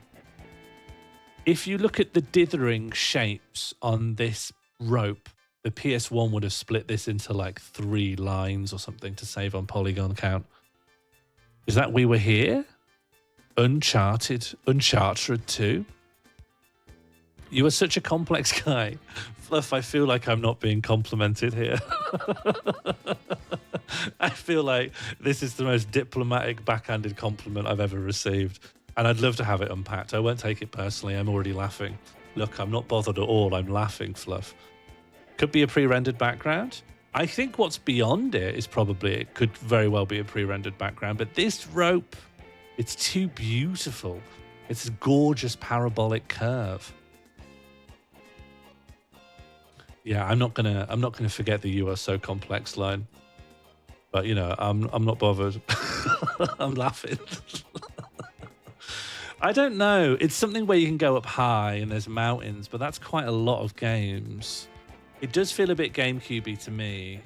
If you look at the dithering shapes on this rope, the PS1 would have split this into like 3 lines or something to save on polygon count. Is that We Were Here? Uncharted 2. You are such a complex guy. Fluff, I feel like I'm not being complimented here. I feel like this is the most diplomatic, backhanded compliment I've ever received. And I'd love to have it unpacked. I won't take it personally. I'm already laughing. Look, I'm not bothered at all. I'm laughing, Fluff. Could be a pre-rendered background. I think what's beyond it is probably, it could very well be a pre-rendered background. But this rope, it's too beautiful. It's a gorgeous parabolic curve. Yeah, I'm not gonna forget the "you are so complex" line. But you know, I'm not bothered. I'm laughing. I don't know. It's something where you can go up high and there's mountains, but that's quite a lot of games. It does feel a bit GameCube-y to me.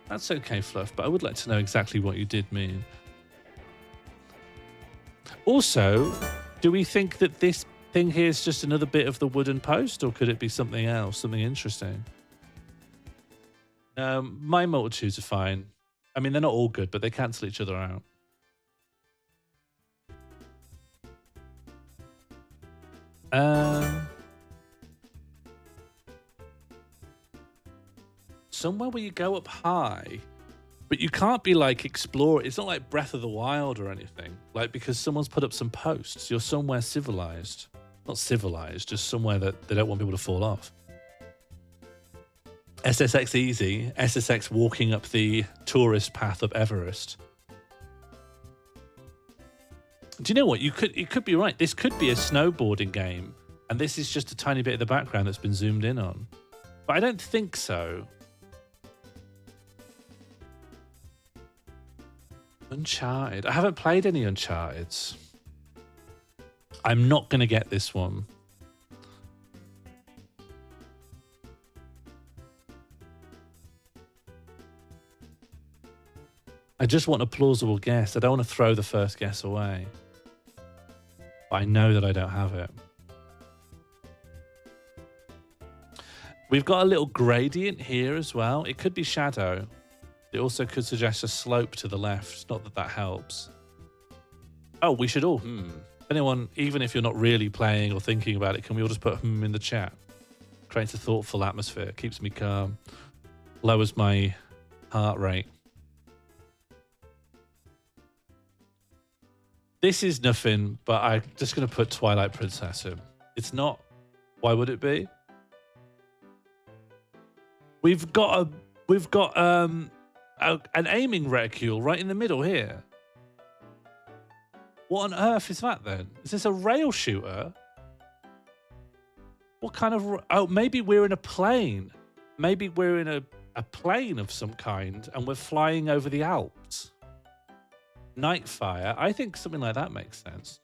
That's okay, Fluff, but I would like to know exactly what you did mean. Also, do we think that this thing here is just another bit of the wooden post, or could it be something else, something interesting? My multitudes are fine. I mean, they're not all good, but they cancel each other out. Somewhere where you go up high, but you can't be like explore. It's not like Breath of the Wild or anything. Like, because someone's put up some posts. You're somewhere civilized. Not civilized, just somewhere that they don't want people to fall off. SSX easy. SSX walking up the tourist path up Everest. Do you know what? You could be right. This could be a snowboarding game, and this is just a tiny bit of the background that's been zoomed in on. But I don't think so. Uncharted. I haven't played any Uncharteds. I'm not going to get this one. I just want a plausible guess. I don't want to throw the first guess away. But I know that I don't have it. We've got a little gradient here as well. It could be shadow. It also could suggest a slope to the left. Not that that helps. Oh, we should all, Anyone, even if you're not really playing or thinking about it, can we all just put in the chat? Creates a thoughtful atmosphere. Keeps me calm. Lowers my heart rate. This is nothing, but I'm just going to put Twilight Princess in. It's not. Why would it be? We've got an aiming reticule right in the middle here. What on earth is that then? Is this a rail shooter? What kind of... Oh, maybe we're in a plane. Maybe we're in a plane of some kind and we're flying over the Alps. Nightfire. I think something like that makes sense.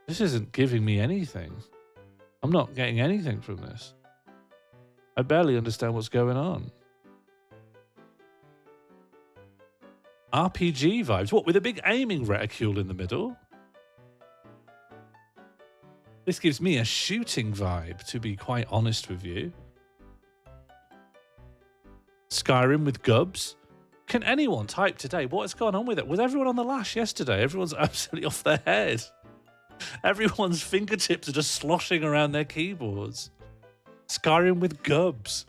This isn't giving me anything. I'm not getting anything from this. I barely understand what's going on. RPG vibes. What, with a big aiming reticule in the middle? This gives me a shooting vibe, to be quite honest with you. Skyrim with gubs. Can anyone type today? What's going on with it? Was everyone on the lash yesterday? Everyone's absolutely off their head. Everyone's fingertips are just sloshing around their keyboards. Skyrim with gubs.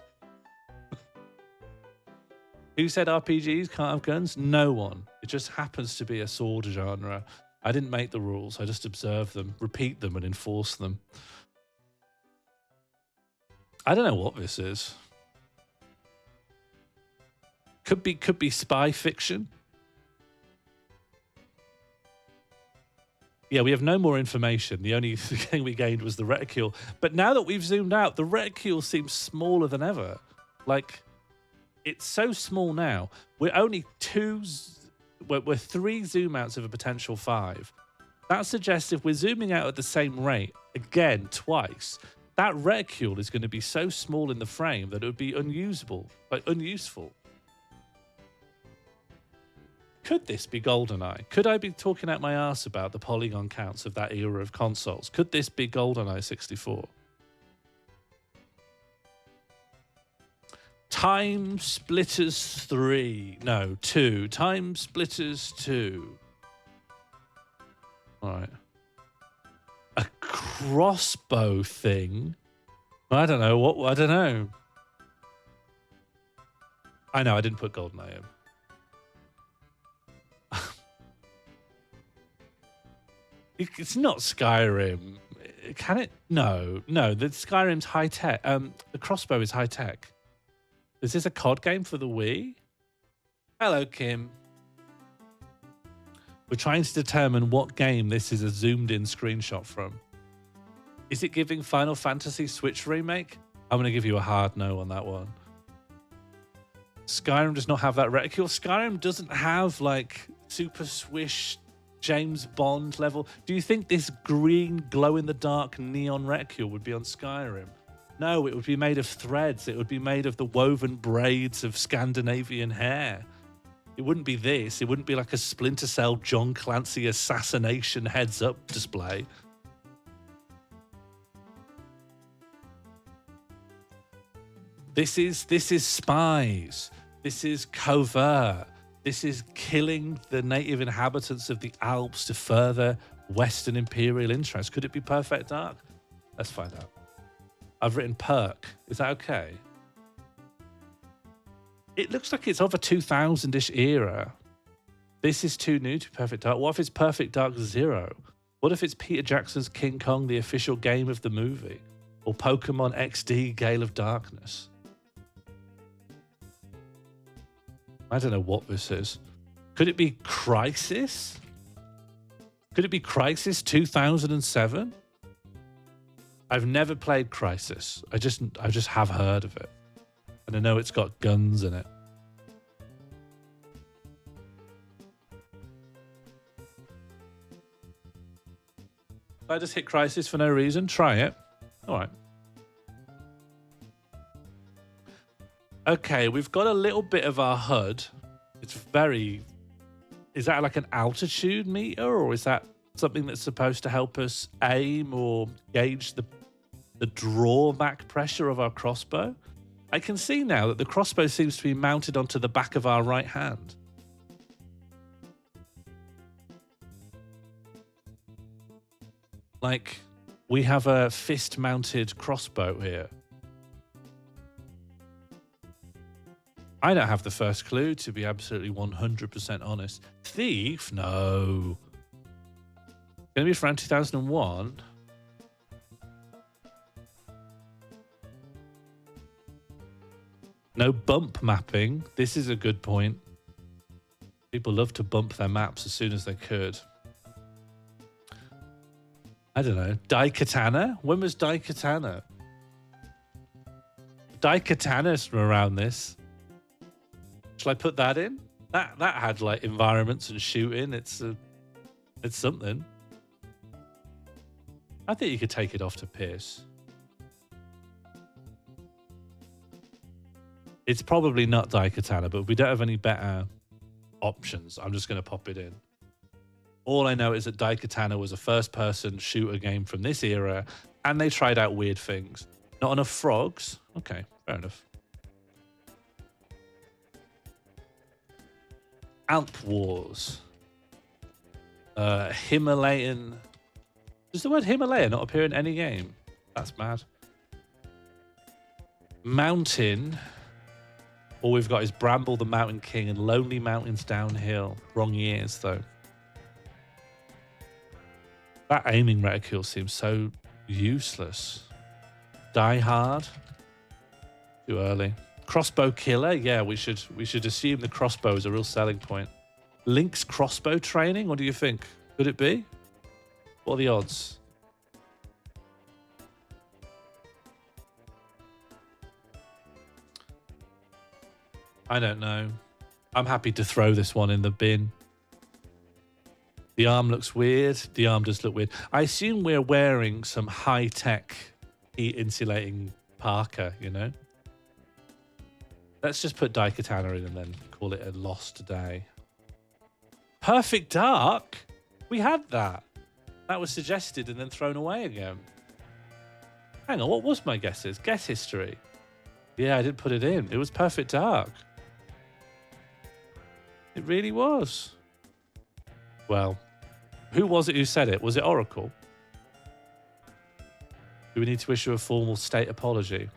Who said RPGs can't have guns? No one. It just happens to be a sword genre. I didn't make the rules. I just observe them, repeat them, and enforce them. I don't know what this is. Could be spy fiction. Yeah, we have no more information. The only thing we gained was the reticule. But now that we've zoomed out, the reticule seems smaller than ever. Like, it's so small now. We're only we're 3 zoom outs of a potential 5. That suggests if we're zooming out at the same rate, again, twice, that reticule is going to be so small in the frame that it would be unusable, like unuseful. Could this be GoldenEye? Could I be talking out my arse about the polygon counts of that era of consoles? Could this be GoldenEye 64? Time Splitters 3. No, 2. Time Splitters 2. All right. A crossbow thing. I don't know. I don't know. I know, I didn't put GoldenEye in. It's not Skyrim. Can it? No. The Skyrim's high tech. The crossbow is high tech. Is this a COD game for the Wii? Hello, Kim. We're trying to determine what game this is a zoomed-in screenshot from. Is it giving Final Fantasy Switch remake? I'm going to give you a hard no on that one. Skyrim does not have that reticule. Skyrim doesn't have, like, super swish James Bond level. Do you think this green glow-in-the-dark neon reticule would be on Skyrim? No, it would be made of threads. It would be made of the woven braids of Scandinavian hair. It wouldn't be this. It wouldn't be like a Splinter Cell John Clancy assassination heads-up display. This is spies. This is covert. This is killing the native inhabitants of the Alps to further Western imperial interests. Could it be Perfect Dark? Let's find out. I've written perk. Is that okay? It looks like it's of a 2000-ish era. This is too new to Perfect Dark. What if it's Perfect Dark Zero? What if it's Peter Jackson's King Kong, the official game of the movie? Or Pokemon XD Gale of Darkness? I don't know what this is. Could it be Crisis? Could it be Crisis 2007? I've never played Crisis. I just have heard of it. And I know it's got guns in it. I just hit Crisis for no reason. Try it. All right. Okay, we've got a little bit of our HUD. It's very... Is that like an altitude meter, or is that something that's supposed to help us aim or gauge the drawback pressure of our crossbow? I can see now that the crossbow seems to be mounted onto the back of our right hand. Like, we have a fist-mounted crossbow here. I don't have the first clue, to be absolutely 100% honest. Thief? No. Going to be around 2001. No bump mapping. This is a good point. People love to bump their maps as soon as they could. I don't know. Daikatana? When was Daikatana? Daikatana's from around this. Shall I put that in? That had like environments and shooting. It's something. I think you could take it off to Pierce. It's probably not Daikatana, but we don't have any better options. I'm just going to pop it in. All I know is that Daikatana was a first-person shooter game from this era, and they tried out weird things. Not enough frogs? Okay, fair enough. Alp Wars. Himalayan. Does the word Himalaya not appear in any game? That's mad. Mountain. All we've got is Bramble the Mountain King and Lonely Mountains Downhill. Wrong years, though. That aiming reticule seems so useless. Die Hard. Too early. Crossbow Killer. Yeah, we should assume the crossbow is a real selling point. Link's crossbow training. What do you think? Could it be? What are the odds? I don't know. I'm happy to throw this one in the bin. The arm looks weird. The arm does look weird. I assume we're wearing some high-tech heat insulating parka, you know? Let's just put Daikatana in and then call it a lost day. Perfect Dark? We had that. That was suggested and then thrown away again. Hang on, what was my guesses? Guess history. Yeah, I didn't put it in. It was Perfect Dark. It really was. Well, who was it who said it? Was it Oracle? Do we need to issue a formal state apology?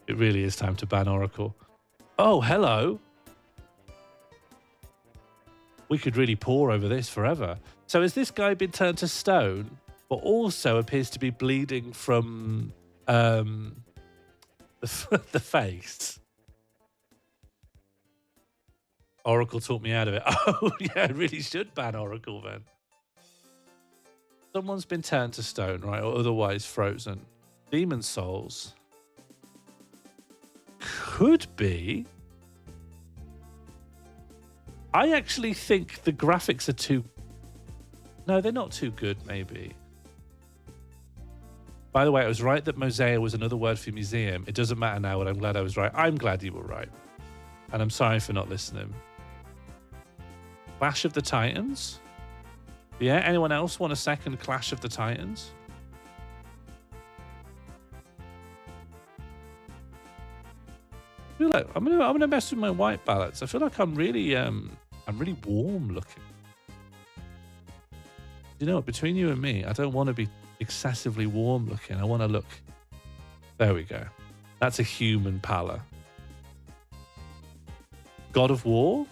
It really is time to ban Oracle. Oh, hello. We could really pore over this forever. So has this guy been turned to stone, but also appears to be bleeding from the face? Oracle talked me out of it. Oh, yeah, I really should ban Oracle then. Someone's been turned to stone, right, or otherwise frozen. Demon Souls. Could be. I actually think the graphics are too... No, they're not too good, maybe. By the way, I was right that mosaic was another word for museum. It doesn't matter now, but I'm glad I was right. I'm glad you were right. And I'm sorry for not listening. Clash of the Titans? Yeah, anyone else want a second Clash of the Titans? I feel like I'm gonna mess with my white balance. I feel like I'm really warm looking. You know what? Between you and me, I don't want to be excessively warm looking. I want to look. There we go. That's a human pallor. God of War?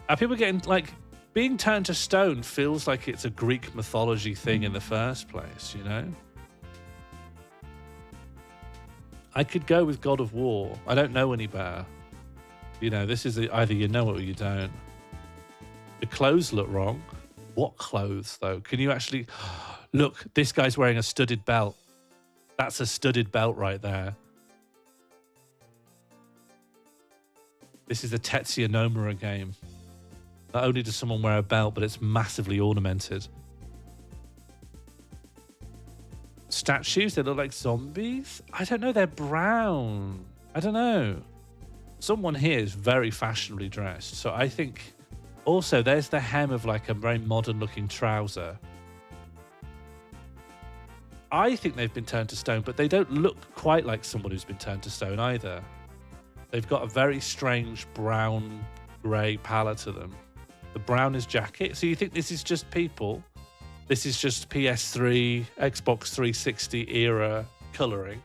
Are people getting like being turned to stone feels like it's a Greek mythology thing in the first place, you know? I could go with God of War. I don't know any better. You know, this is either you know it or you don't. The clothes look wrong. What clothes, though? Can you actually... Look, this guy's wearing a studded belt. That's a studded belt right there. This is a Tetsuya Nomura game. Not only does someone wear a belt, but it's massively ornamented. Statues, they look like zombies? I don't know, they're brown. I don't know. Someone here is very fashionably dressed. So I think... Also, there's the hem of like a very modern looking trouser. I think they've been turned to stone, but they don't look quite like someone who's been turned to stone either. They've got a very strange brown, grey pallor to them. The brown is jacket. So you think this is just people? This is just PS3, Xbox 360 era colouring.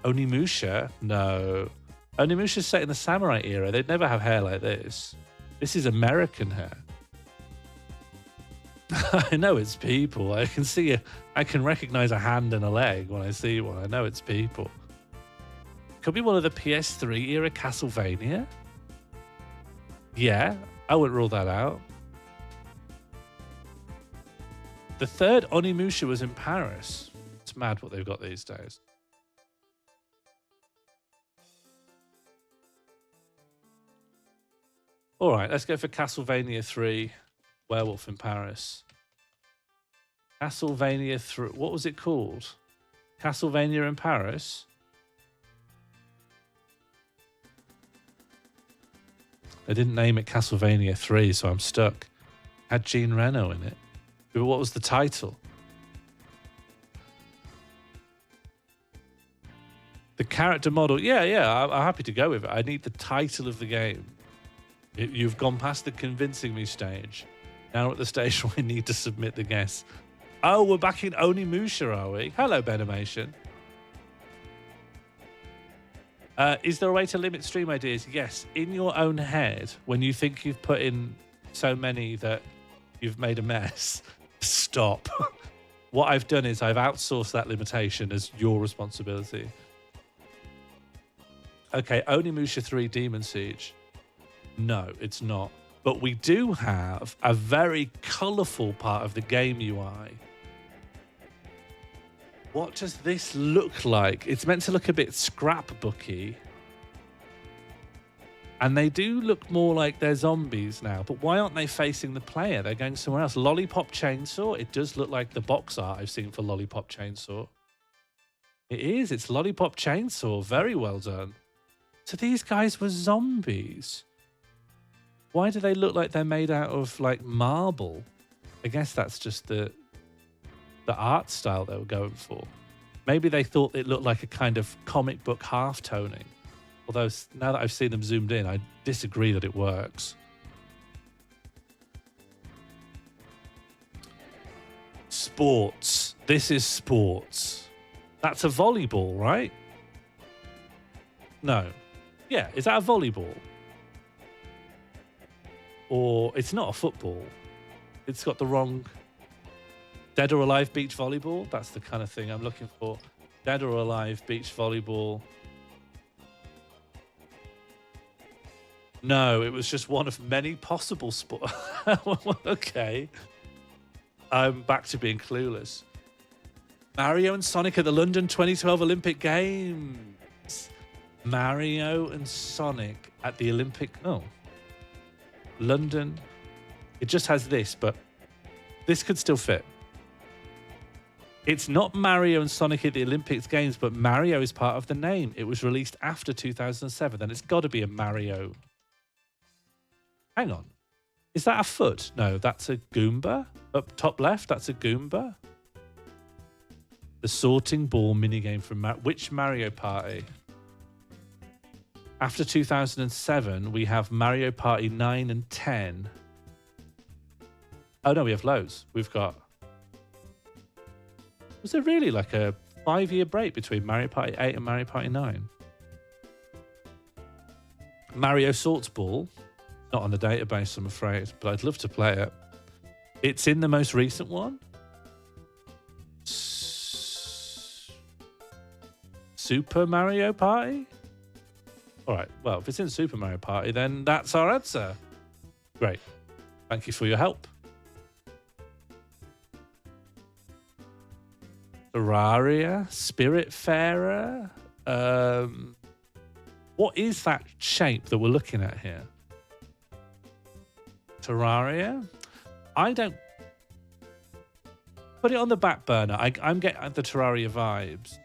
Onimusha? No. Onimusha's set in the samurai era. They'd never have hair like this. This is American hair. I know it's people. I can see it. I can recognize a hand and a leg when I see one. I know it's people. Could be one of the PS3 era Castlevania. Yeah, I wouldn't rule that out. The third Onimusha was in Paris. It's mad what they've got these days. All right, let's go for Castlevania 3, Werewolf in Paris. Castlevania 3, what was it called? Castlevania in Paris? They didn't name it Castlevania 3, so I'm stuck. Had Jean Reno in it. But what was the title? The character model. Yeah, I'm happy to go with it. I need the title of the game. You've gone past the convincing me stage. Now we're at the stage where we need to submit the guess. Oh, we're back in Onimusha, are we? Hello, Benimation. Is there a way to limit stream ideas? Yes. In your own head, when you think you've put in so many that you've made a mess, stop. What I've done is I've outsourced that limitation as your responsibility. Okay, Onimusha 3 Demon Siege. No, it's not. But we do have a very colourful part of the game UI. What does this look like? It's meant to look a bit scrapbooky. And they do look more like they're zombies now. But why aren't they facing the player? They're going somewhere else. Lollipop Chainsaw? It does look like the box art I've seen for Lollipop Chainsaw. It is. It's Lollipop Chainsaw. Very well done. So these guys were zombies. Why do they look like they're made out of, like, marble? I guess that's just the... the art style they were going for. Maybe they thought it looked like a kind of comic book half-toning. Although now that I've seen them zoomed in, I disagree that it works. Sports. This is sports. That's a volleyball, right? No. Yeah, is that a volleyball? Or it's not a football. It's got the wrong... Dead or Alive beach volleyball? That's the kind of thing I'm looking for. Dead or Alive beach volleyball. No, it was just one of many possible sports. Okay. I'm back to being clueless. Mario and Sonic at the London 2012 Olympic Games. Mario and Sonic at the Olympic... Oh. London. It just has this, but this could still fit. It's not Mario and Sonic at the Olympics Games, but Mario is part of the name. It was released after 2007, then it's got to be a Mario. Hang on. Is that a foot? No, that's a Goomba. Up top left, that's a Goomba. The sorting ball minigame from which Mario Party? After 2007, we have Mario Party 9 and 10. Oh, no, we have loads. We've got... Was there really like a 5-year break between Mario Party 8 and Mario Party 9? Mario Sorts Ball. Not on the database, I'm afraid, but I'd love to play it. It's in the most recent one. Super Mario Party? All right, well, if it's in Super Mario Party, then that's our answer. Great. Thank you for your help. Terraria, Spiritfarer. What is that shape that we're looking at here? Terraria? I don't... Put it on the back burner. I'm getting the Terraria vibes.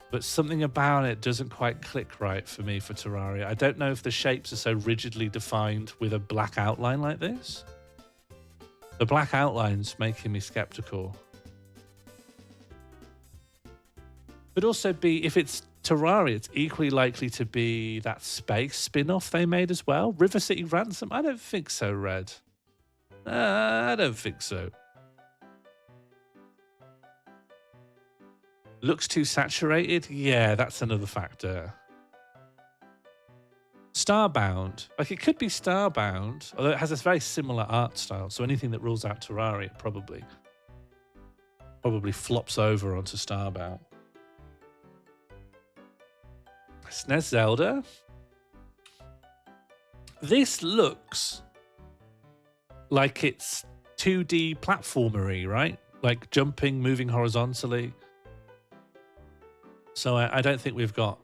But something about it doesn't quite click right for me for Terraria. I don't know if the shapes are so rigidly defined with a black outline like this. The black outline's making me skeptical. Could also be, if it's Terraria, it's equally likely to be that space spin-off they made as well. River City Ransom? I don't think so, Red. I don't think so. Looks too saturated? Yeah, that's another factor. Starbound. Like, it could be Starbound, although it has a very similar art style, so anything that rules out Terraria probably flops over onto Starbound. SNES Zelda. This looks like it's 2D platformery, right? Like jumping, moving horizontally. So I don't think we've got...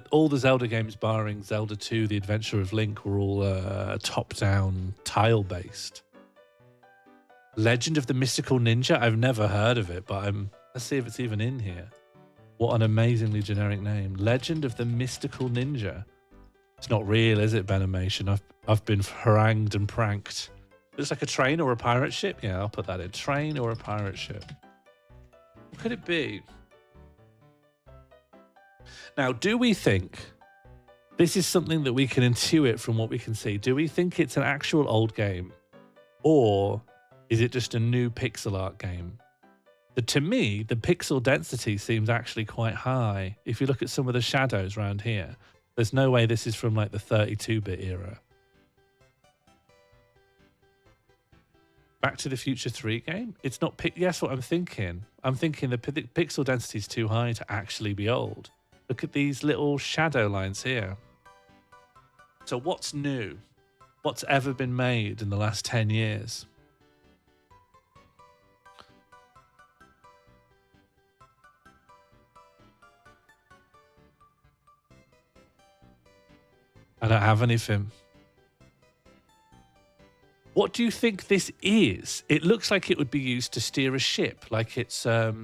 all the Zelda games, barring Zelda 2, The Adventure of Link, were all top-down, tile-based. Legend of the Mystical Ninja? I've never heard of it, but let's see if it's even in here. What an amazingly generic name. Legend of the Mystical Ninja. It's not real, is it, Benimation? I've been harangued and pranked. Looks like a train or a pirate ship? Yeah, I'll put that in. Train or a pirate ship. What could it be? Now, do we think this is something that we can intuit from what we can see? Do we think it's an actual old game? Or is it just a new pixel art game? To me, the pixel density seems actually quite high. If you look at some of the shadows around here, there's no way this is from like the 32-bit era. Back to the Future 3 game? It's not... Yes, what I'm thinking. I'm thinking the pixel density is too high to actually be old. Look at these little shadow lines here. So what's new? What's ever been made in the last 10 years? I don't have anything. What do you think this is? It looks like it would be used to steer a ship, like it's a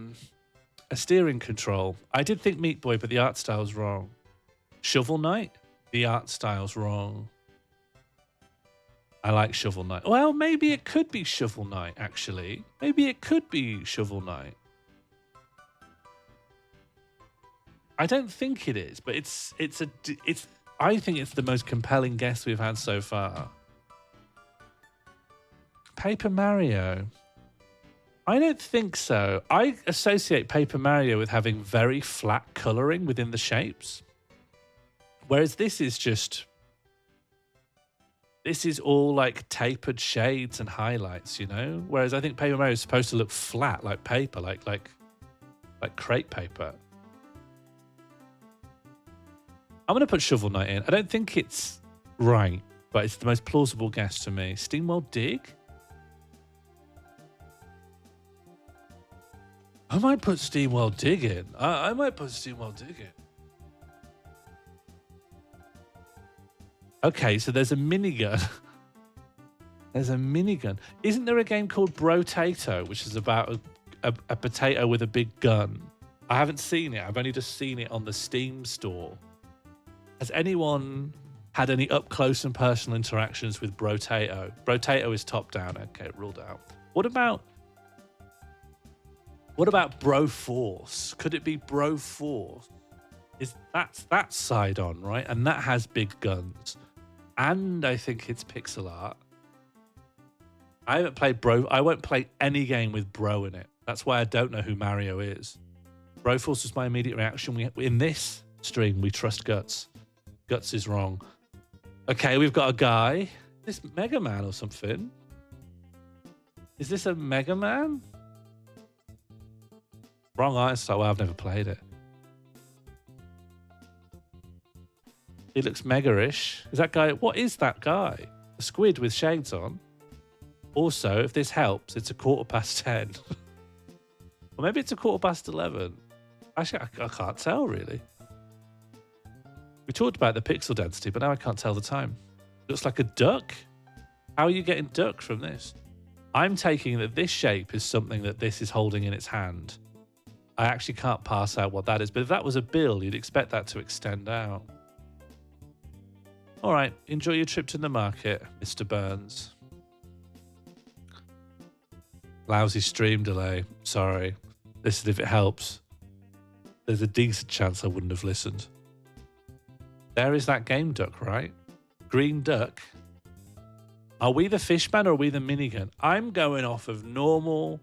steering control. I did think Meat Boy, but the art style's wrong. Shovel Knight? The art style's wrong. I like Shovel Knight. Well, maybe it could be Shovel Knight, actually. Maybe it could be Shovel Knight. I don't think it is, but I think it's the most compelling guess we've had so far. Paper Mario. I don't think so. I associate Paper Mario with having very flat coloring within the shapes. Whereas this is all like tapered shades and highlights, you know? Whereas I think Paper Mario is supposed to look flat, like paper, like crepe paper. I'm going to put Shovel Knight in. I don't think it's right, but it's the most plausible guess to me. Steamworld Dig? I might put Steamworld Dig in. I might put Steamworld Dig in. Okay, so there's a minigun. There's a minigun. Isn't there a game called Brotato, which is about a potato with a big gun? I haven't seen it. I've only just seen it on the Steam store. Has anyone had any up-close and personal interactions with Brotato? Brotato is top-down. Okay, ruled out. What about Broforce? Could it be Broforce? That's side on, right? And that has big guns. And I think it's pixel art. I haven't played I won't play any game with Bro in it. That's why I don't know who Mario is. Broforce was my immediate reaction. In this stream, we trust Guts. Guts is wrong. Okay, we've got a guy. Is this Mega Man or something? Is this a Mega Man? Wrong art style. Well, I've never played it. He looks mega-ish. Is that guy? What is that guy? A squid with shades on. Also, if this helps, it's 10:15. Or maybe it's 11:15. Actually, I can't tell really. We talked about the pixel density, but now I can't tell the time. Looks like a duck. How are you getting duck from this? I'm taking that this shape is something that this is holding in its hand. I actually can't parse out what that is, but if that was a bill, you'd expect that to extend out. All right, enjoy your trip to the market, Mr. Burns. Lousy stream delay. Sorry. Listen if it helps. There's a decent chance I wouldn't have listened. There is that game duck, right? Green duck. Are we the fishman or are we the minigun? I'm going off of normal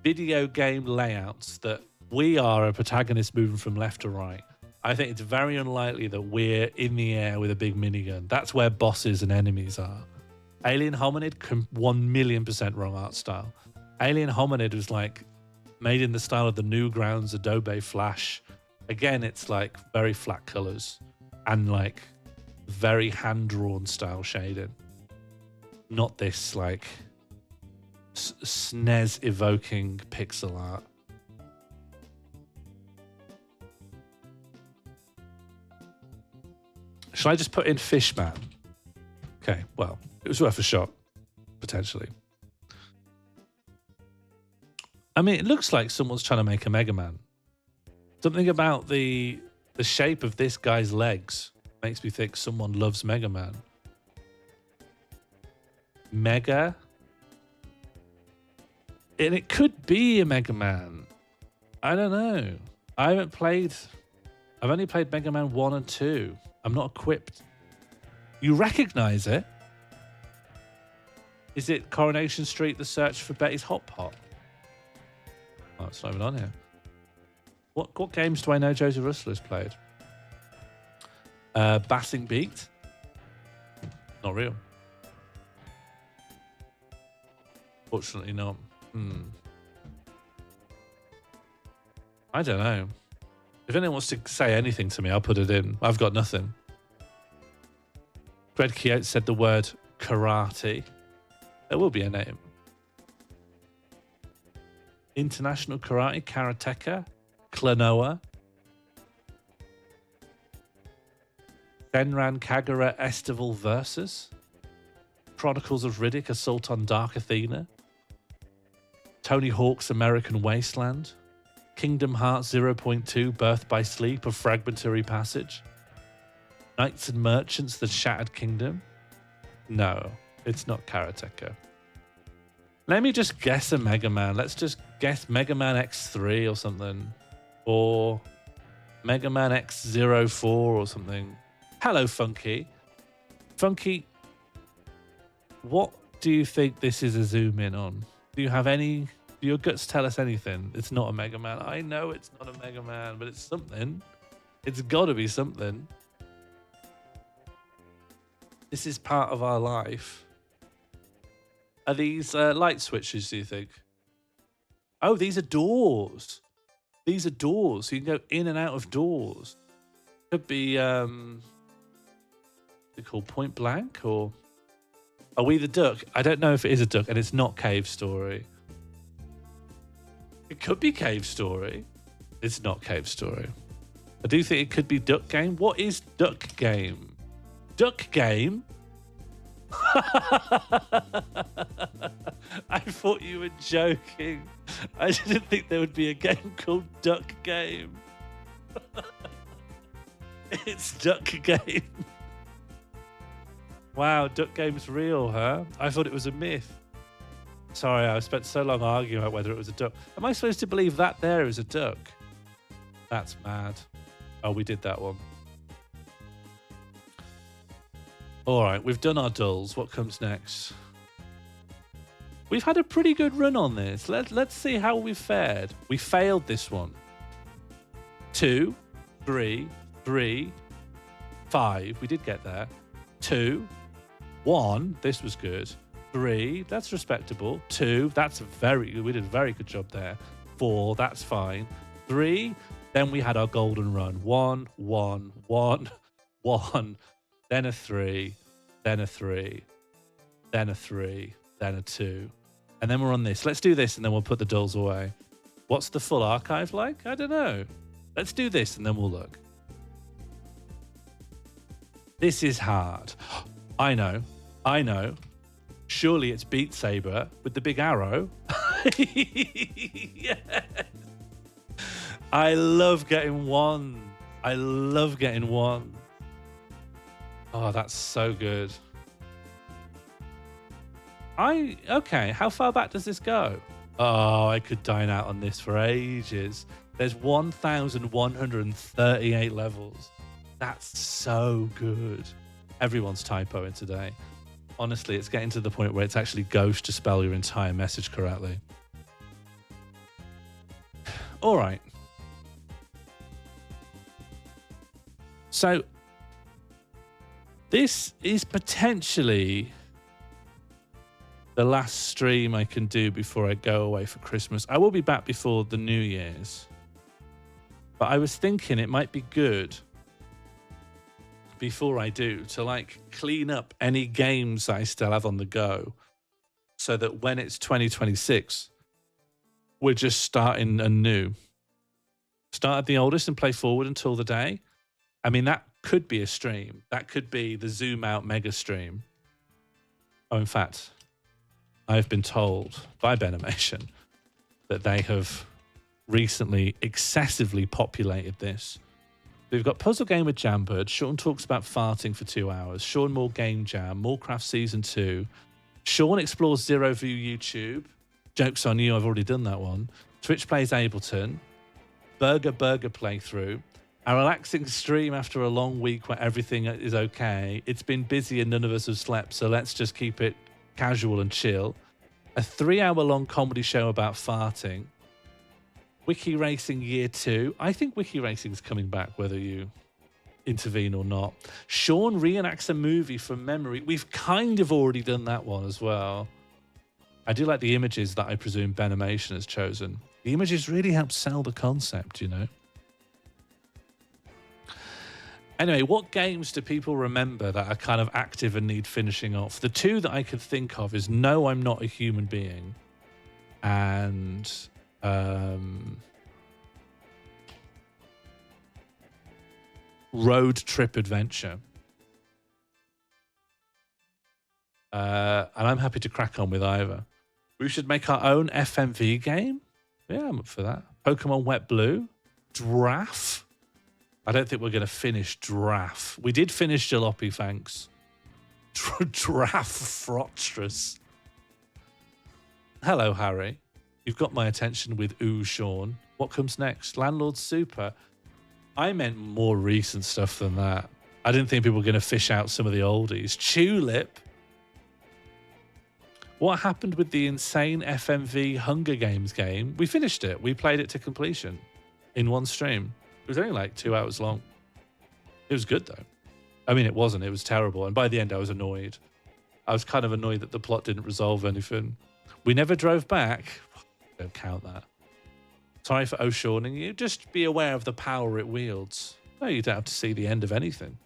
video game layouts that we are a protagonist moving from left to right. I think it's very unlikely that we're in the air with a big minigun. That's where bosses and enemies are. Alien Hominid, 1,000,000% wrong art style. Alien Hominid was like made in the style of the Newgrounds Adobe Flash. Again, it's like very flat colors and like very hand-drawn style shading. Not this like SNES evoking pixel art. Should I just put in Fishman? Okay, well, it was worth a shot, potentially. I mean, it looks like someone's trying to make a Mega Man. Something about the shape of this guy's legs makes me think someone loves Mega Man. Mega? And it could be a Mega Man. I don't know. I've only played Mega Man 1 and 2. I'm not equipped. You recognize it? Is it Coronation Street, The Search for Betty's Hot Pot? Oh, it's not even on here. What games do I know Josie Russell has played? Bassing Beat? Not real. Fortunately not. I don't know. If anyone wants to say anything to me, I'll put it in. I've got nothing. Fred Kiote said the word karate. There will be a name. International Karate, Karateka, Klonoa, Senran Kagura Estival Versus, Chronicles of Riddick, Assault on Dark Athena, Tony Hawk's American Wasteland, Kingdom Hearts 0.2 Birth by Sleep, A Fragmentary Passage, Knights and Merchants, The Shattered Kingdom. No. It's not Karateka. Let me just guess a Mega Man. Let's just guess Mega Man X3 or something. Or Mega Man X04 or something. Hello, Funky. Funky, what do you think this is a zoom in on? Do you have any... Do your guts tell us anything? It's not a Mega Man. I know it's not a Mega Man, but it's something. It's got to be something. This is part of our life. Are these light switches, do you think? Oh, these are doors. These are doors. So you can go in and out of doors. Could be, they're called Point Blank, or... Are we the duck? I don't know if it is a duck, and it's not Cave Story. It could be Cave Story. It's not Cave Story. I do think it could be Duck Game. What is Duck Game? Duck Game? I thought you were joking. I didn't think there would be a game called Duck Game. It's Duck Game. Wow, Duck Game's real, huh? I thought it was a myth. Sorry, I spent so long arguing about whether it was a duck. Am I supposed to believe that there is a duck? That's mad. Oh, we did that one. All right, we've done our dulls. What comes next? We've had a pretty good run on this. Let's see how we've fared. We failed this one. 2, 3, 3, 5. We did get there. 2, 1. This was good. 3, that's respectable. 2, that's we did a very good job there. 4, that's fine. 3, then we had our golden run. 1, 1, 1, 1, then a 3, then a 3, then a 3, then a 2. And then we're on this. Let's do this and then we'll put the dulls away. What's the full archive like? I don't know. Let's do this and then we'll look. This is hard. I know. Surely it's Beat Saber with the big arrow. Yes. I love getting one. I love getting one. Oh, that's so good. Okay, how far back does this go? Oh, I could dine out on this for ages. There's 1,138 levels. That's so good. Everyone's typoing today. Honestly, it's getting to the point where it's actually gauche to spell your entire message correctly. All right. So, this is potentially the last stream I can do before I go away for Christmas. I will be back before the New Year's. But I was thinking it might be good before I do to clean up any games that I still have on the go so that when it's 2026, we're just starting anew. Start at the oldest and play forward until the day. I mean, that could be a stream. That could be the Zoom Out mega stream. Oh, in fact, I've been told by Benimation that they have recently excessively populated this. We've got Puzzle Game with Jambird. Sean talks about farting for 2 hours. Sean Moore Game Jam. Morecraft Season 2. Sean explores Zero View YouTube. Joke's on you, I've already done that one. Twitch Plays Ableton. Burger playthrough. A relaxing stream after a long week where everything is okay. It's been busy and none of us have slept, so let's just keep it casual and chill. A 3-hour-long comedy show about farting. Wiki Racing Year 2. I think Wiki Racing's coming back, whether you intervene or not. Sean reenacts a movie from memory. We've kind of already done that one as well. I do like the images that I presume Benimation has chosen. The images really help sell the concept, you know. Anyway, what games do people remember that are kind of active and need finishing off? The two that I could think of is No, I'm Not a Human Being and Road Trip Adventure. And I'm happy to crack on with either. We should make our own FMV game. Yeah, I'm up for that. Pokemon Wet Blue. Draft. I don't think we're going to finish Draft. We did finish Jalopy, thanks. Draft Hello, Harry. You've got my attention with Ooh, Sean. What comes next? Landlord Super. I meant more recent stuff than that. I didn't think people were going to fish out some of the oldies. Tulip. What happened with the insane FMV Hunger Games game? We finished it. We played it to completion in one stream. It was only like 2 hours long. It was good, though. I mean, it wasn't. It was terrible. And by the end, I was annoyed. I was kind of annoyed that the plot didn't resolve anything. We never drove back. Don't count that. Sorry for O'Shawning you. Just be aware of the power it wields. No, you don't have to see the end of anything.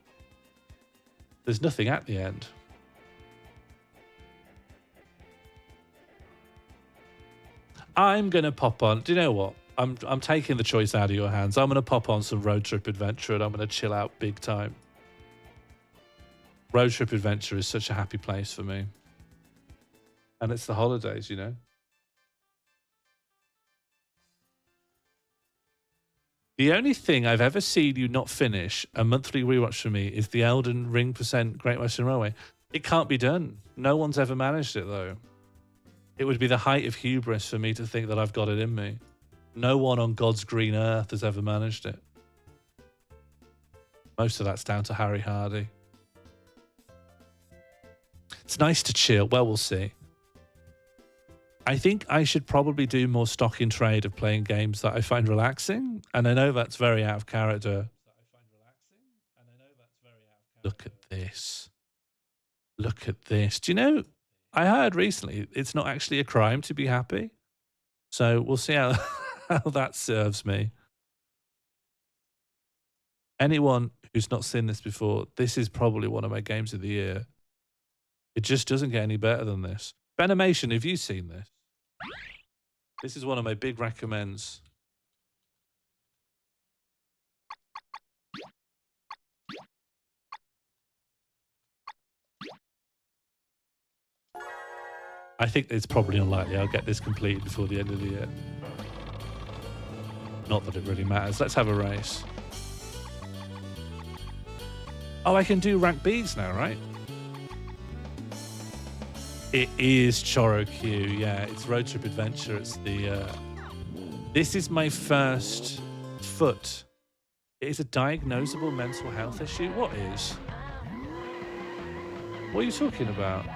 There's nothing at the end. I'm going to pop on. Do you know what? I'm taking the choice out of your hands. I'm going to pop on some Road Trip Adventure and I'm going to chill out big time. Road Trip Adventure is such a happy place for me. And it's the holidays, you know. The only thing I've ever seen you not finish a monthly rewatch for me is the Elden Ring % Great Western Railway. It can't be done. No one's ever managed it, though. It would be the height of hubris for me to think that I've got it in me. No one on God's green earth has ever managed it. Most of that's down to Harry Hardy. It's nice to chill. Well, we'll see. I think I should probably do more stock in trade of playing games that I find relaxing. And I know that's very out of character. Look at this. Look at this. Do you know, I heard recently it's not actually a crime to be happy. So we'll see how that serves me. Anyone who's not seen this before, this is probably one of my games of the year. It just doesn't get any better than this. Benimation, have you seen this? This is one of my big recommends. I think it's probably unlikely I'll get this completed before the end of the year. Not that it really matters. Let's have a race. Oh, I can do rank Bs now, right? It is Choro Q, yeah. It's Road Trip Adventure. It's the... This is my first foot. It is a diagnosable mental health issue. What is? What are you talking about?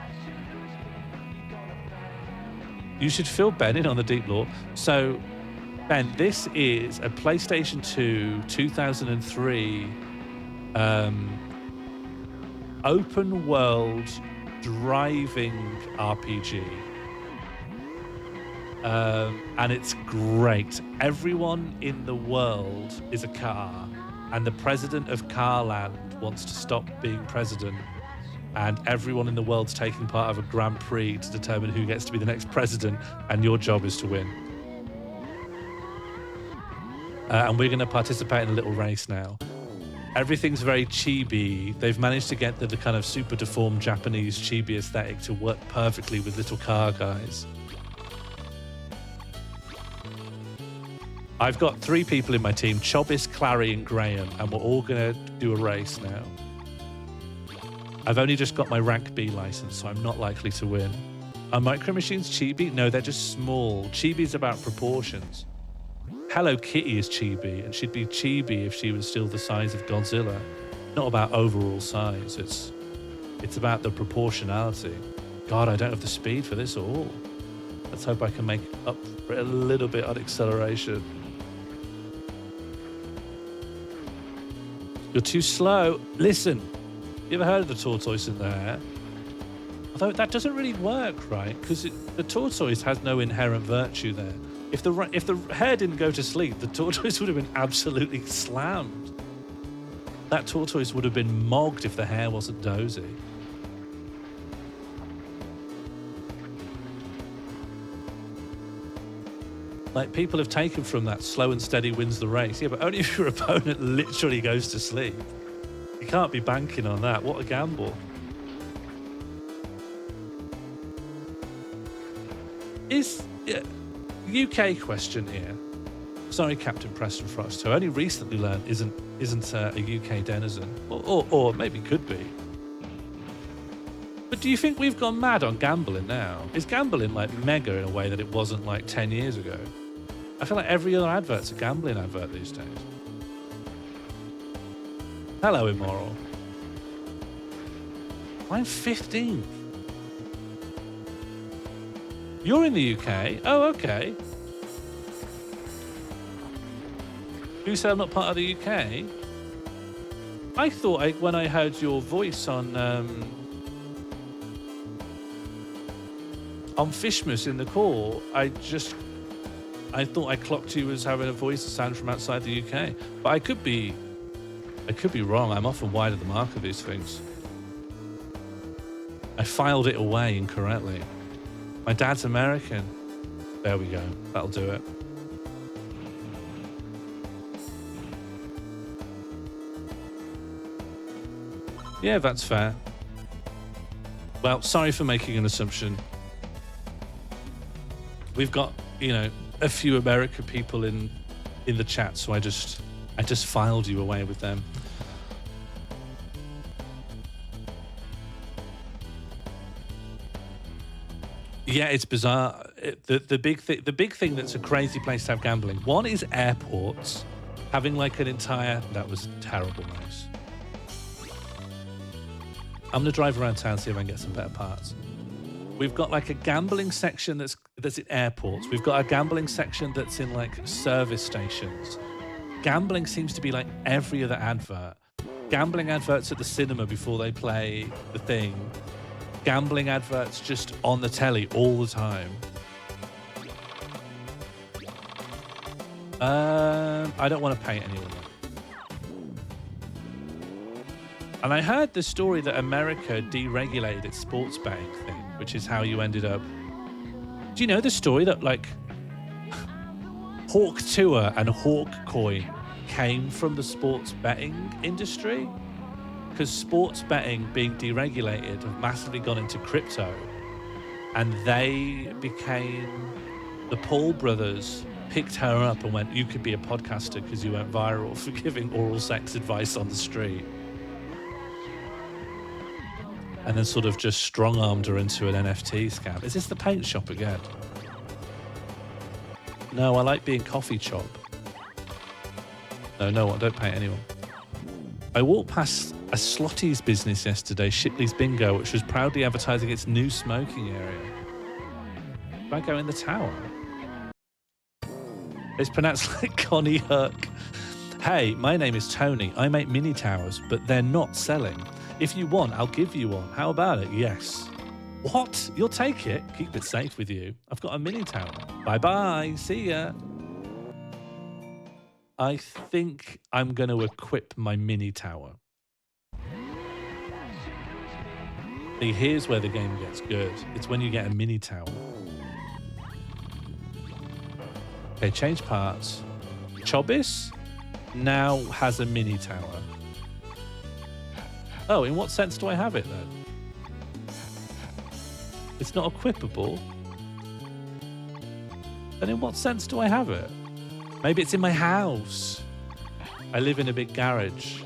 You should fill Ben in on the deep lore. So, Ben, this is a PlayStation 2 2003 open world driving RPG. And it's great. Everyone in the world is a car, and the president of Carland wants to stop being president, and everyone in the world's taking part of a Grand Prix to determine who gets to be the next president, and your job is to win. And we're going to participate in a little race now. Everything's very chibi. They've managed to get the kind of super deformed Japanese chibi aesthetic to work perfectly with little car guys. I've got 3 people in my team, Chobis, Clary and Graham, and we're all going to do a race now. I've only just got my rank B license, so I'm not likely to win. Are Micro Machines chibi? No, they're just small. Chibi's about proportions. Hello Kitty is chibi, and she'd be chibi if she was still the size of Godzilla. Not about overall size, it's about the proportionality. God, I don't have the speed for this at all. Let's hope I can make up for it a little bit on acceleration. You're too slow. Listen, you ever heard of the tortoise in the hare? Although that doesn't really work, right? Because the tortoise has no inherent virtue there. If the hare didn't go to sleep, the tortoise would have been absolutely slammed. That tortoise would have been mogged if the hare wasn't dozy. Like, people have taken from that slow and steady wins the race. Yeah, but only if your opponent literally goes to sleep. You can't be banking on that. What a gamble. UK question here. Sorry, Captain Preston Frost, who I only recently learned isn't a UK denizen, or maybe could be. But do you think we've gone mad on gambling now? Is gambling like mega in a way that it wasn't like 10 years ago? I feel like every other advert's a gambling advert these days. Hello, Immoral. I'm 15th. You're in the UK? Oh, okay. Who said I'm not part of the UK? I thought when I heard your voice on Fishmas in the call, I thought I clocked you as having a voice that sounded from outside the UK. But I could be wrong. I'm often wide of the mark of these things. I filed it away incorrectly. My dad's American. There we go. That'll do it. Yeah, that's fair. Well, sorry for making an assumption. We've got, a few American people in the chat, so I just filed you away with them. Yeah, it's bizarre. The big thing that's a crazy place to have gambling. One is airports having like an entire. That was terrible noise. I'm gonna drive around town, see if I can get some better parts. We've got like a gambling section that's in airports. We've got a gambling section that's in like service stations. Gambling seems to be like every other advert. Gambling adverts at the cinema before they play the thing. Gambling adverts just on the telly all the time. I don't want to pay anyone. And I heard the story that America deregulated its sports betting thing, which is how you ended up. Do you know the story that like Hawk Tour and Hawk Coin came from the sports betting industry? Because sports betting being deregulated have massively gone into crypto, and they became, the Paul brothers picked her up and went, you could be a podcaster because you went viral for giving oral sex advice on the street. And then sort of just strong-armed her into an NFT scam. Is this the paint shop again? No, I like being coffee chop. No, I don't pay anyone. I walked past a Slotty's business yesterday, Shipley's Bingo, which was proudly advertising its new smoking area. Do I go in the tower? It's pronounced like Connie Hook. Hey, my name is Tony. I make mini towers, but they're not selling. If you want, I'll give you one. How about it? Yes. What? You'll take it? Keep it safe with you. I've got a mini tower. Bye-bye. See ya. I think I'm going to equip my mini tower. See, here's where the game gets good. It's when you get a mini tower. Okay, change parts. Chobis now has a mini tower. Oh, in what sense do I have it then? It's not equipable. Then in what sense do I have it? Maybe it's in my house. I live in a big garage.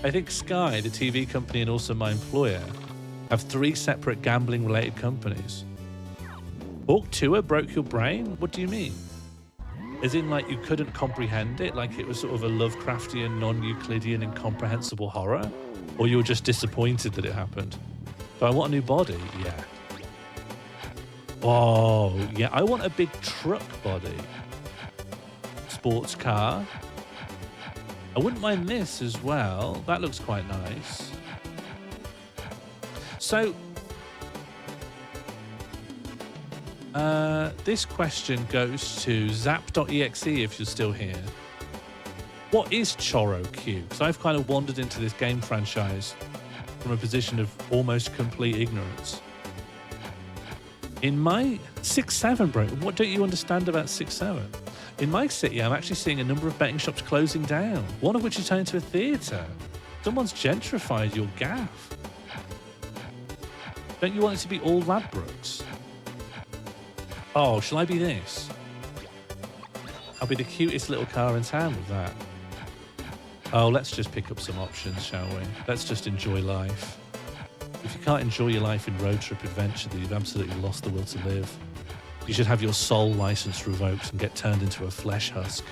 I think Sky, the TV company and also my employer, have 3 separate gambling-related companies. Hawk Tour broke your brain? What do you mean? As in, like, you couldn't comprehend it? Like it was sort of a Lovecraftian, non-Euclidean, incomprehensible horror? Or you were just disappointed that it happened? Do I want a new body? Yeah. Oh, yeah, I want a big truck body. Sports car. I wouldn't mind this as well. That looks quite nice. So, this question goes to zap.exe if you're still here. What is Choro Q? Because I've kind of wandered into this game franchise from a position of almost complete ignorance. In my 6-7, bro, what don't you understand about 6-7? In my city, I'm actually seeing a number of betting shops closing down, one of which is turned into a theatre. Someone's gentrified your gaff. Don't you want it to be all Ladbrokes? Oh, shall I be this? I'll be the cutest little car in town with that. Oh, let's just pick up some options, shall we? Let's just enjoy life. If you can't enjoy your life in road trip adventure, then you've absolutely lost the will to live. You should have your soul license revoked and get turned into a flesh husk.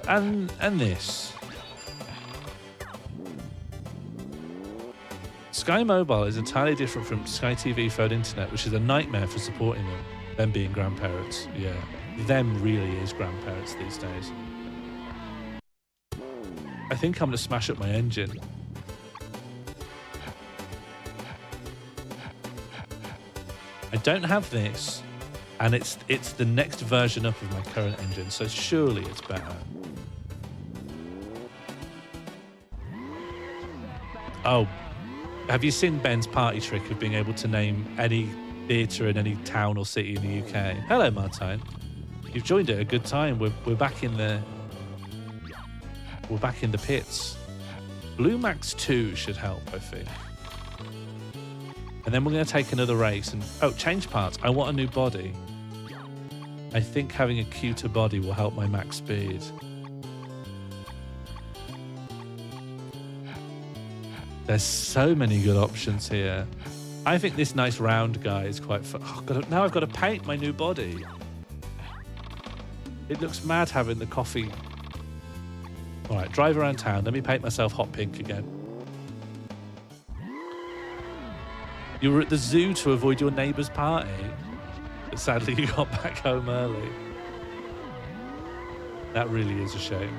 And this. Sky Mobile is entirely different from Sky TV Phone Internet, which is a nightmare for supporting them being grandparents. Yeah, them really is grandparents these days. I think I'm going to smash up my engine. I don't have this, and it's the next version up of my current engine, so surely it's better. Oh, have you seen Ben's party trick of being able to name any theatre in any town or city in the UK? Hello, Martine. You've joined at a good time. We're back in the pits. Blue Max 2 should help, I think. And then we're going to take another race and change parts. I want a new body. I think having a cuter body will help my max speed. There's so many good options here. I think this nice round guy is quite fun. Oh, now I've got to paint my new body. It looks mad having the coffee. All right, drive around town. Let me paint myself hot pink again. You were at the zoo to avoid your neighbour's party, but sadly you got back home early. That really is a shame.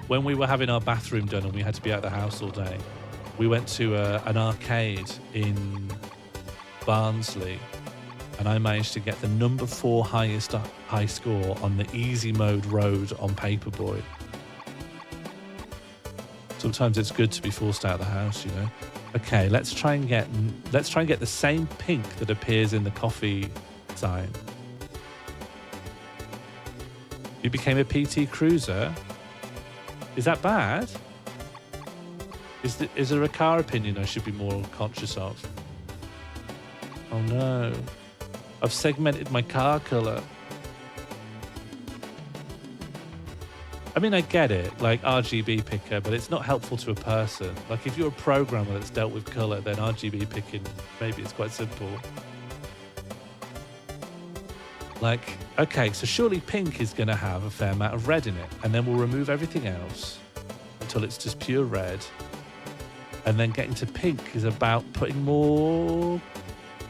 When we were having our bathroom done and we had to be out of the house all day, we went to an arcade in Barnsley, and I managed to get the number 4 highest high score on the easy mode road on Paperboy. Sometimes it's good to be forced out of the house, you know. Okay, let's try and get the same pink that appears in the coffee sign. You became a PT Cruiser. Is that bad? Is there a car opinion I should be more conscious of? Oh no. I've segmented my car colour. I mean, I get it, like RGB picker, but it's not helpful to a person. Like if you're a programmer that's dealt with colour, then RGB picking, maybe it's quite simple. Like, okay, so surely pink is going to have a fair amount of red in it, and then we'll remove everything else until it's just pure red. And then getting to pink is about putting more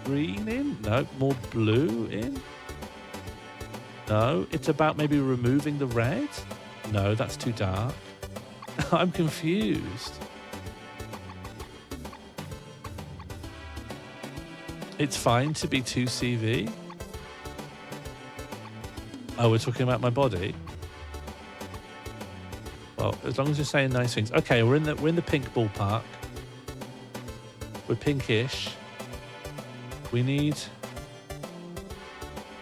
green in? No, more blue in? No, it's about maybe removing the red? No, that's too dark. I'm confused. It's fine to be 2CV. Oh, we're talking about my body? Well, as long as you're saying nice things. Okay, we're in the pink ballpark. We're pinkish. We need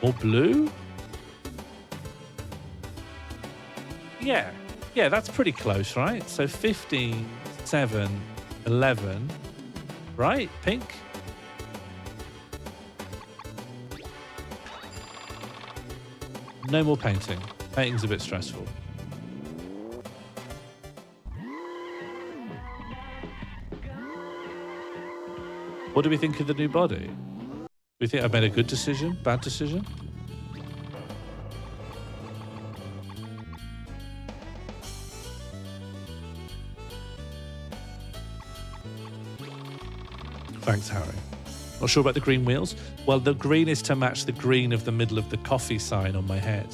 more blue? Yeah, that's pretty close, right? So 15, 7, 11, right? Pink? No more painting. Painting's a bit stressful. What do we think of the new body? Do we think I've made a good decision? Bad decision? Thanks, Harry. Not sure about the green wheels? Well, the green is to match the green of the middle of the coffee sign on my head.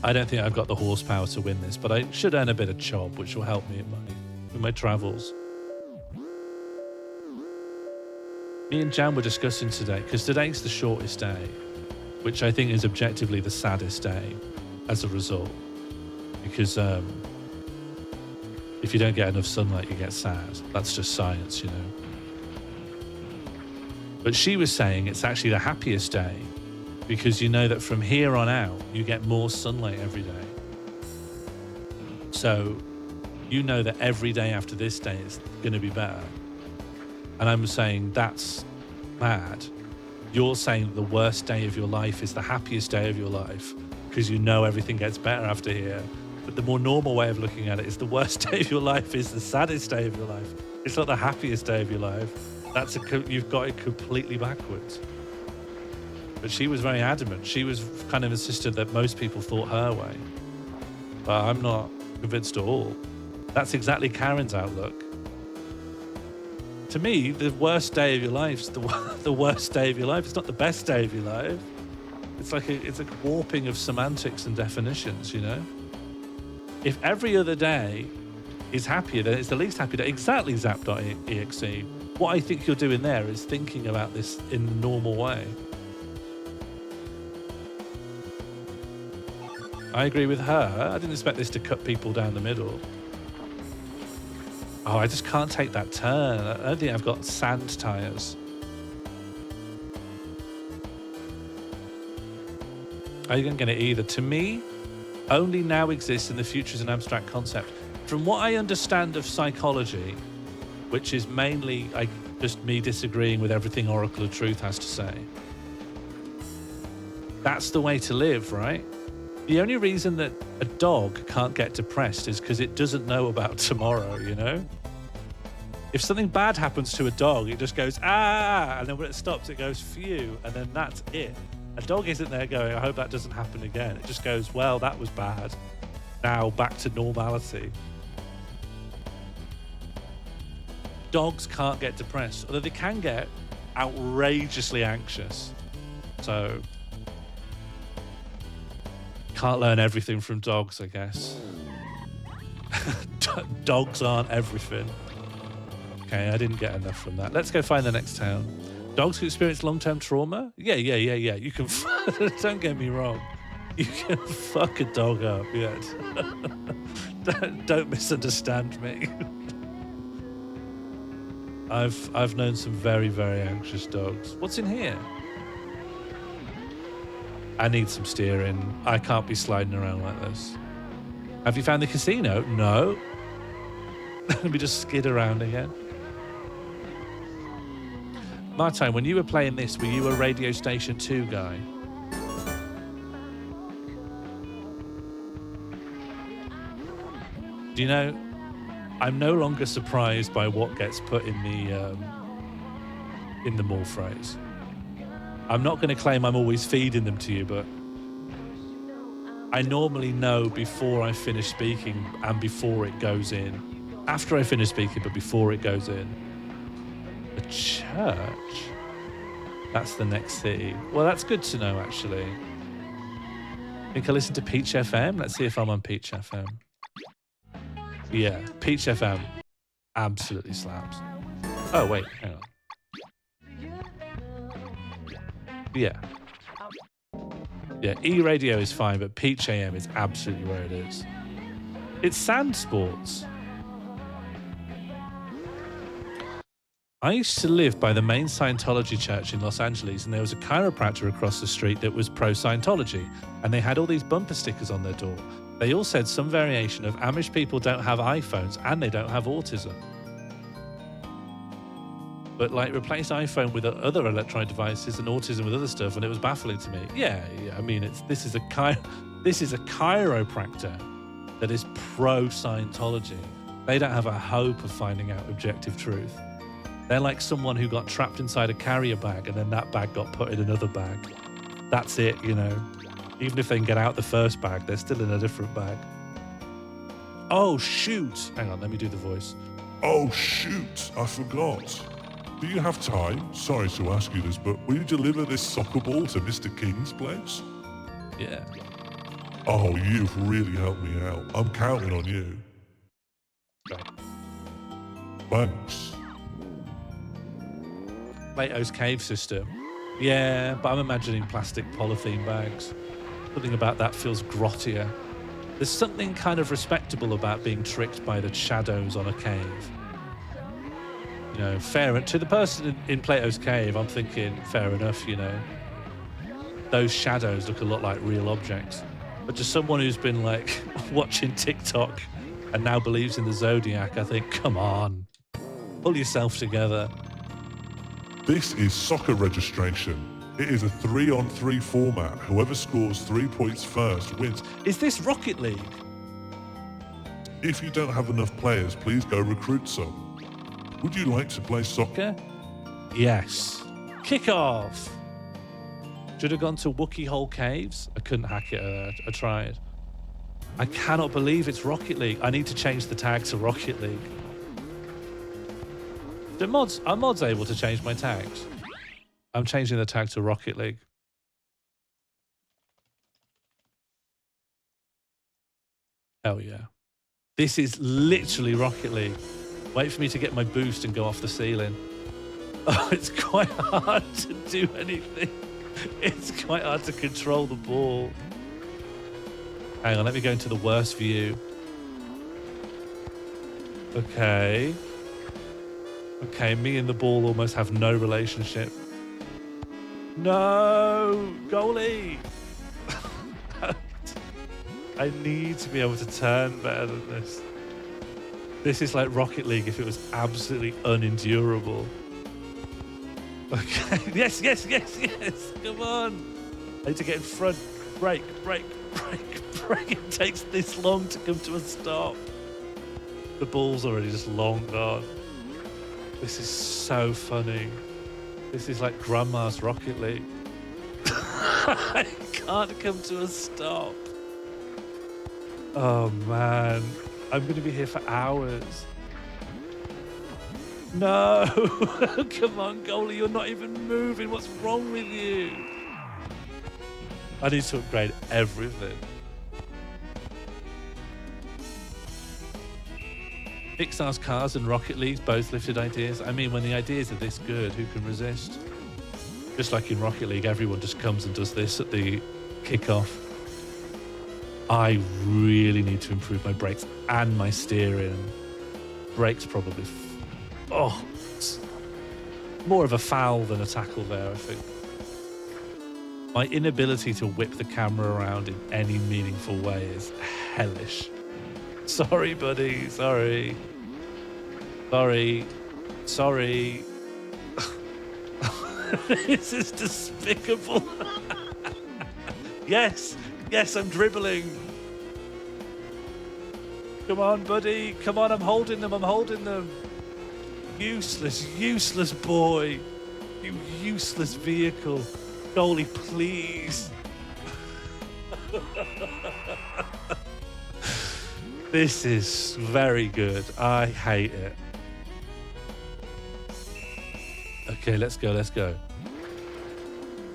I don't think I've got the horsepower to win this, but I should earn a bit of chob, which will help me in my travels. Me and Jan were discussing today, because today's the shortest day, which I think is objectively the saddest day as a result. Because if you don't get enough sunlight, you get sad. That's just science, you know. But she was saying it's actually the happiest day because you know that from here on out, you get more sunlight every day. So you know that every day after this day is going to be better. And I'm saying that's mad You're saying that the worst day of your life is the happiest day of your life because you know everything gets better after here. But the more normal way of looking at it is the worst day of your life is the saddest day of your life. It's not the happiest day of your life. You've got it completely backwards. But she was very adamant. She was kind of insisted that most people thought her way. But I'm not convinced at all. That's exactly Karen's outlook. To me, the worst day of your life is the worst day of your life. It's not the best day of your life. It's like a warping of semantics and definitions, you know? If every other day is happier, then it's the least happy day. Exactly, zap.exe. What I think you're doing there is thinking about this in a normal way. I agree with her. I didn't expect this to cut people down the middle. Oh, I just can't take that turn. I don't think I've got sand tires. I didn't get it either. To me, only now exists and the future is an abstract concept. From what I understand of psychology, which is mainly just me disagreeing with everything Oracle of Truth has to say, that's the way to live, right? The only reason that a dog can't get depressed is because it doesn't know about tomorrow, you know? If something bad happens to a dog, it just goes, ah, and then when it stops, it goes, phew, and then that's it. A dog isn't there going, I hope that doesn't happen again. It just goes, well, that was bad. Now back to normality. Dogs can't get depressed, although they can get outrageously anxious. So can't learn everything from dogs, I guess. Dogs aren't everything. Okay, I didn't get enough from that. Let's go find the next town. Dogs who experience long-term trauma? Yeah. You can, don't get me wrong. You can fuck a dog up, yeah. Don't misunderstand me. I've known some very, very anxious dogs. What's in here? I need some steering. I can't be sliding around like this. Have you found the casino? No. Let me just skid around again. Martijn, when you were playing this, were you a Radio Station 2 guy? Do you know, I'm no longer surprised by what gets put in the mall phrase. I'm not going to claim I'm always feeding them to you, but I normally know before I finish speaking and before it goes in. After I finish speaking, but before it goes in. A church? That's the next city. Well, that's good to know, actually. I think I listen to Peach FM. Let's see if I'm on Peach FM. Yeah, Peach FM absolutely slaps. Oh, wait, hang on. Yeah. Yeah, E-radio is fine, but Peach AM is absolutely where it is. It's sand sports. I used to live by the main Scientology church in Los Angeles, and there was a chiropractor across the street that was pro-Scientology, and they had all these bumper stickers on their door. They all said some variation of Amish people don't have iPhones and they don't have autism. But like replace iPhone with other electronic devices and autism with other stuff, and it was baffling to me. Yeah, I mean, this is a chiropractor that is pro-Scientology. They don't have a hope of finding out objective truth. They're like someone who got trapped inside a carrier bag and then that bag got put in another bag. That's it, you know. Even if they can get out the first bag, they're still in a different bag. Oh, shoot. Hang on, let me do the voice. Oh, shoot, I forgot. Do you have time? Sorry to ask you this, but will you deliver this soccer ball to Mr. King's place? Yeah. Oh, you've really helped me out. I'm counting on you. Right. Thanks. Plato's cave system. Yeah, but I'm imagining plastic polythene bags. Something about that feels grottier. There's something kind of respectable about being tricked by the shadows on a cave. You know, to the person in Plato's cave, I'm thinking, fair enough, you know. Those shadows look a lot like real objects. But to someone who's been like watching TikTok and now believes in the Zodiac, I think, come on, pull yourself together. This is soccer registration. It is a 3-on-3 format. Whoever scores 3 points first wins. Is this Rocket League? If you don't have enough players, please go recruit some. Would you like to play soccer? Yes. Kick off. Should have gone to Wookiee Hole Caves. I couldn't hack it. I tried. I cannot believe it's Rocket League. I need to change the tag to Rocket League. Are mods able to change my tags? I'm changing the tag to Rocket League. Hell yeah. This is literally Rocket League. Wait for me to get my boost and go off the ceiling. Oh, it's quite hard to do anything. It's quite hard to control the ball. Hang on, let me go into the worst view. Okay. Okay, me and the ball almost have no relationship. No! Goalie! I need to be able to turn better than this. This is like Rocket League if it was absolutely unendurable. Okay, yes, yes, yes, yes! Come on! I need to get in front. Brake, brake, brake, brake. It takes this long to come to a stop. The ball's already just long gone. This is so funny. This is like Grandma's Rocket League. I can't come to a stop. Oh man, I'm going to be here for hours. No, come on, goalie, you're not even moving. What's wrong with you? I need to upgrade everything. Pixar's Cars and Rocket League both lifted ideas. I mean, when the ideas are this good, who can resist? Just like in Rocket League, everyone just comes and does this at the kickoff. I really need to improve my brakes and my steering. Brakes probably, it's more of a foul than a tackle there, I think. My inability to whip the camera around in any meaningful way is hellish. Sorry, buddy. Sorry. Sorry. Sorry. This is despicable. Yes. Yes, I'm dribbling. Come on, buddy. Come on, I'm holding them. I'm holding them. Useless, useless boy. You useless vehicle. Goalie, please. This is very good. I hate it. Okay, let's go, let's go.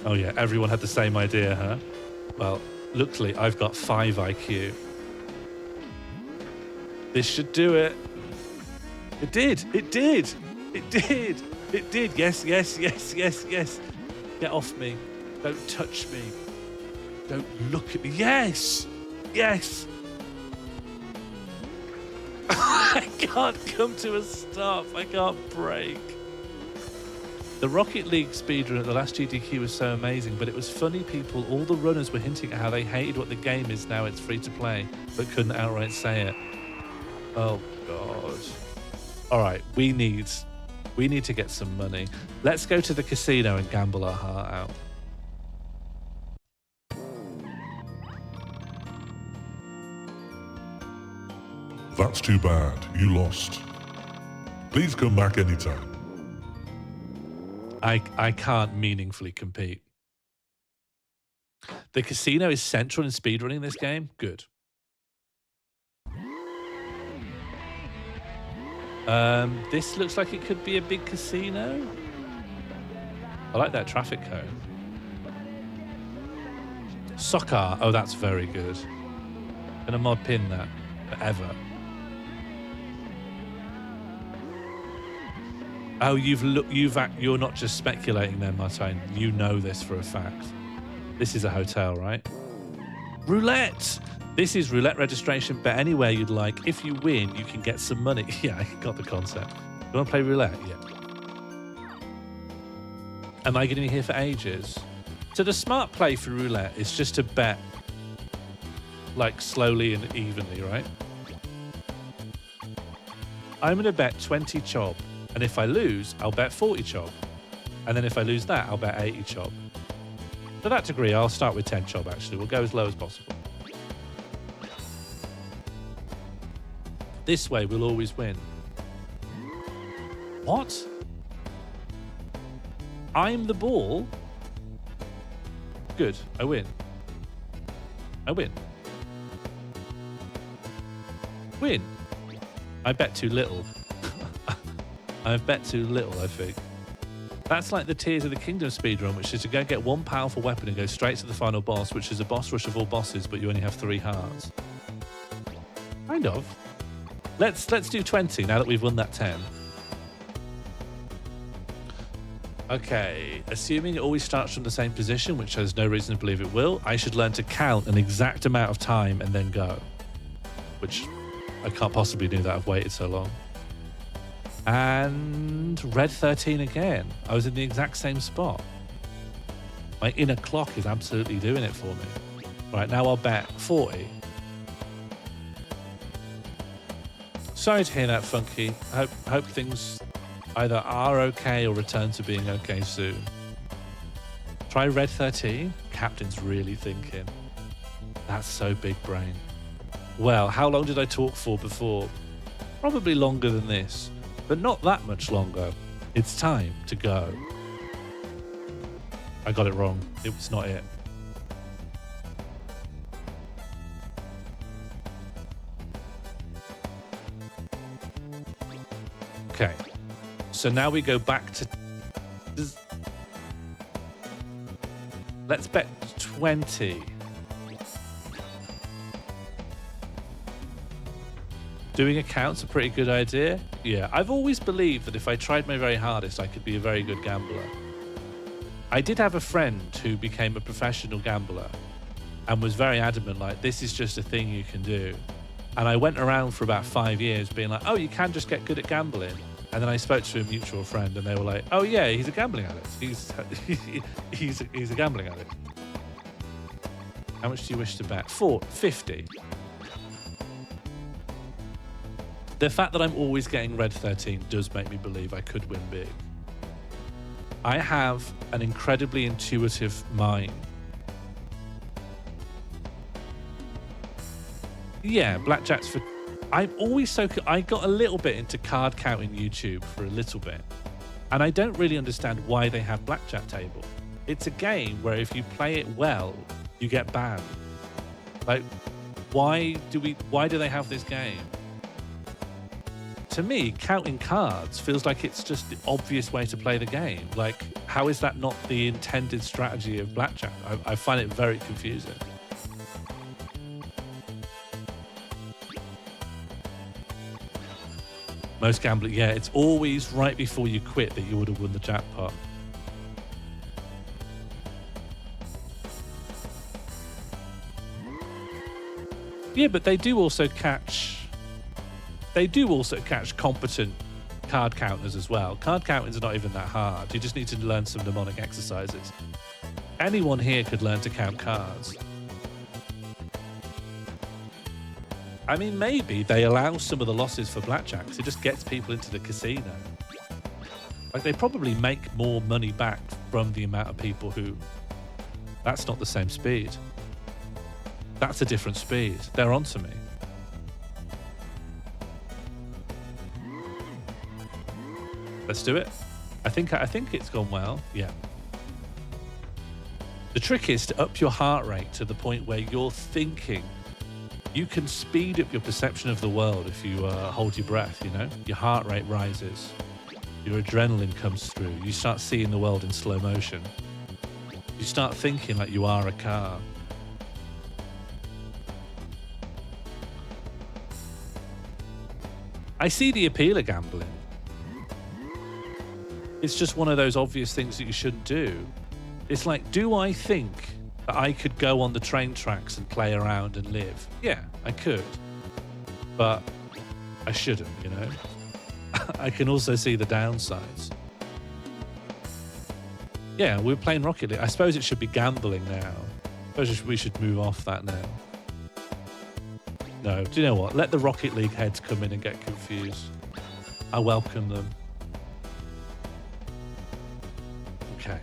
Oh yeah, everyone had the same idea, huh? Well, luckily I've got 5 IQ. This should do it. It did, it did, it did, it did. Yes, yes, yes, yes, yes. Get off me. Don't touch me. Don't look at me. Yes, yes. I can't come to a stop. I can't brake. The Rocket League speedrun at the last GDQ was so amazing, but it was funny people, all the runners were hinting at how they hated what the game is now it's free to play, but couldn't outright say it. Oh God. All right, we need to get some money. Let's go to the casino and gamble our heart out. That's too bad. You lost. Please come back anytime. I can't meaningfully compete. The casino is central in speedrunning this game. Good. This looks like it could be a big casino. I like that traffic cone. Soccer. Oh, that's very good. Gonna mod pin that forever. Oh, you're not just speculating then, Martine. You know this for a fact. This is a hotel, right? Roulette! This is roulette registration. Bet anywhere you'd like. If you win, you can get some money. Yeah, I got the concept. You want to play roulette? Yeah. Am I going to be here for ages? So the smart play for roulette is just to bet, like, slowly and evenly, right? I'm going to bet 20 chob. And if I lose, I'll bet 40 chob. And then if I lose that, I'll bet 80 chob. To that degree, I'll start with 10 chob, actually. We'll go as low as possible. This way, we'll always win. What? I'm the ball? Good. I win. I win. Win. I bet too little. I've bet too little, I think. That's like the Tears of the Kingdom speedrun, which is to go get one powerful weapon and go straight to the final boss, which is a boss rush of all bosses, but you only have 3 hearts. Kind of. Let's do 20 now that we've won that 10. Okay, assuming it always starts from the same position, which there's no reason to believe it will, I should learn to count an exact amount of time and then go. Which I can't possibly do that, I've waited so long. And red 13 again. I was in the exact same spot. My inner clock is absolutely doing it for me. Right, now I'll bet 40. Sorry to hear that, Funky. I hope things either are okay or return to being okay soon. Try red 13? Captain's really thinking. That's so big brain. Well, how long did I talk for before? Probably longer than this, but not that much longer. It's time to go. I got it wrong. It was not it. Okay. So now we go back to... Let's bet 20. Doing accounts a pretty good idea? Yeah, I've always believed that if I tried my very hardest, I could be a very good gambler. I did have a friend who became a professional gambler and was very adamant, like, this is just a thing you can do. And I went around for about 5 years being like, oh, you can just get good at gambling. And then I spoke to a mutual friend and they were like, oh yeah, he's a gambling addict. He's a gambling addict. How much do you wish to bet? 50. The fact that I'm always getting red 13 does make me believe I could win big. I have an incredibly intuitive mind. Yeah, blackjack's for... I'm always so... I got a little bit into card counting YouTube for a little bit. And I don't really understand why they have blackjack table. It's a game where if you play it well, you get banned. Like, why do they have this game? To me, counting cards feels like it's just the obvious way to play the game. Like, how is that not the intended strategy of blackjack? I find it very confusing. Most gambling, yeah, it's always right before you quit that you would have won the jackpot. Yeah, but they do also catch competent card counters as well. Card counters are not even that hard. You just need to learn some mnemonic exercises. Anyone here could learn to count cards. I mean, maybe they allow some of the losses for blackjack because it just gets people into the casino. Like, they probably make more money back from the amount of people who... That's not the same speed. That's a different speed. They're onto me. Let's do it. I think it's gone well. Yeah. The trick is to up your heart rate to the point where you're thinking. You can speed up your perception of the world if you hold your breath, you know? Your heart rate rises. Your adrenaline comes through. You start seeing the world in slow motion. You start thinking like you are a car. I see the appeal of gambling. It's just one of those obvious things that you shouldn't do. It's like, do I think that I could go on the train tracks and play around and live? Yeah, I could. But I shouldn't, you know? I can also see the downsides. Yeah, we're playing Rocket League. I suppose it should be gambling now. I suppose we should move off that now. No, do you know what? Let the Rocket League heads come in and get confused. I welcome them. Okay.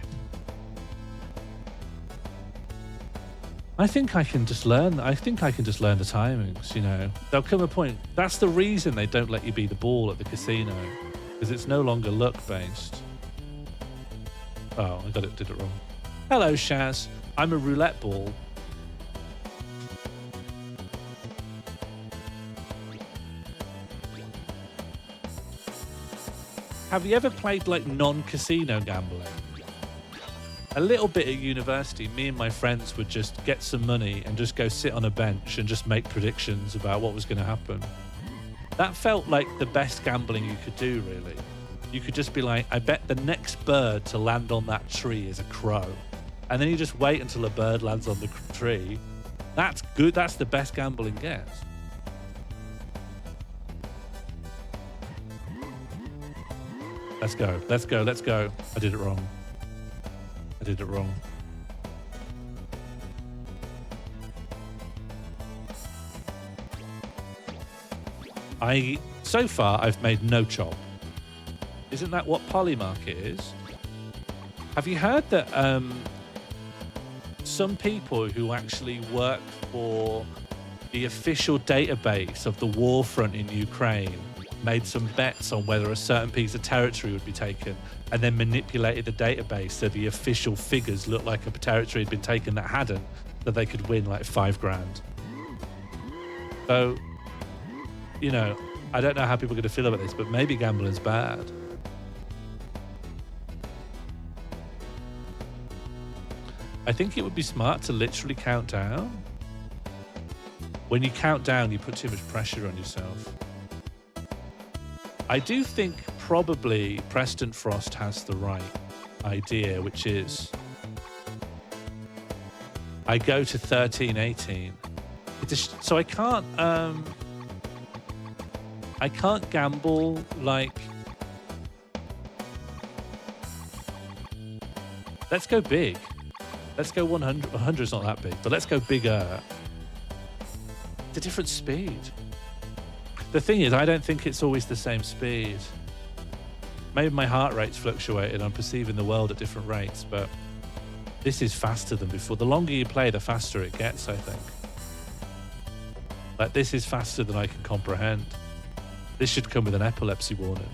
I think I can just learn. I think I can just learn the timings, you know. There'll come a point. That's the reason they don't let you be the ball at the casino, because it's no longer luck-based. Oh, I did it wrong. Hello, Shaz. I'm a roulette ball. Have you ever played like non-casino gambling? A little bit at university, me and my friends would just get some money and just go sit on a bench and just make predictions about what was going to happen. That felt like the best gambling you could do, really. You could just be like, I bet the next bird to land on that tree is a crow. And then you just wait until a bird lands on the tree. That's good. That's the best gambling gets. Let's go. Let's go. Let's go. I did it wrong. I did it wrong. So far, I've made no chop. Isn't that what Polymarket is? Have you heard that some people who actually work for the official database of the war front in Ukraine made some bets on whether a certain piece of territory would be taken and then manipulated the database so the official figures looked like a territory had been taken that hadn't, so they could win like $5,000. So, you know, I don't know how people are going to feel about this, but maybe gambling's bad. I think it would be smart to literally count down. When you count down, you put too much pressure on yourself. I do think probably Preston Frost has the right idea, which is I go to 13-18. So I can't gamble like. Let's go big. Let's go 100. 100's not that big, but let's go bigger. It's a different speed. The thing is, I don't think it's always the same speed. Maybe my heart rate's fluctuated. I'm perceiving the world at different rates, but this is faster than before. The longer you play, the faster it gets, I think. Like, this is faster than I can comprehend. This should come with an epilepsy warning.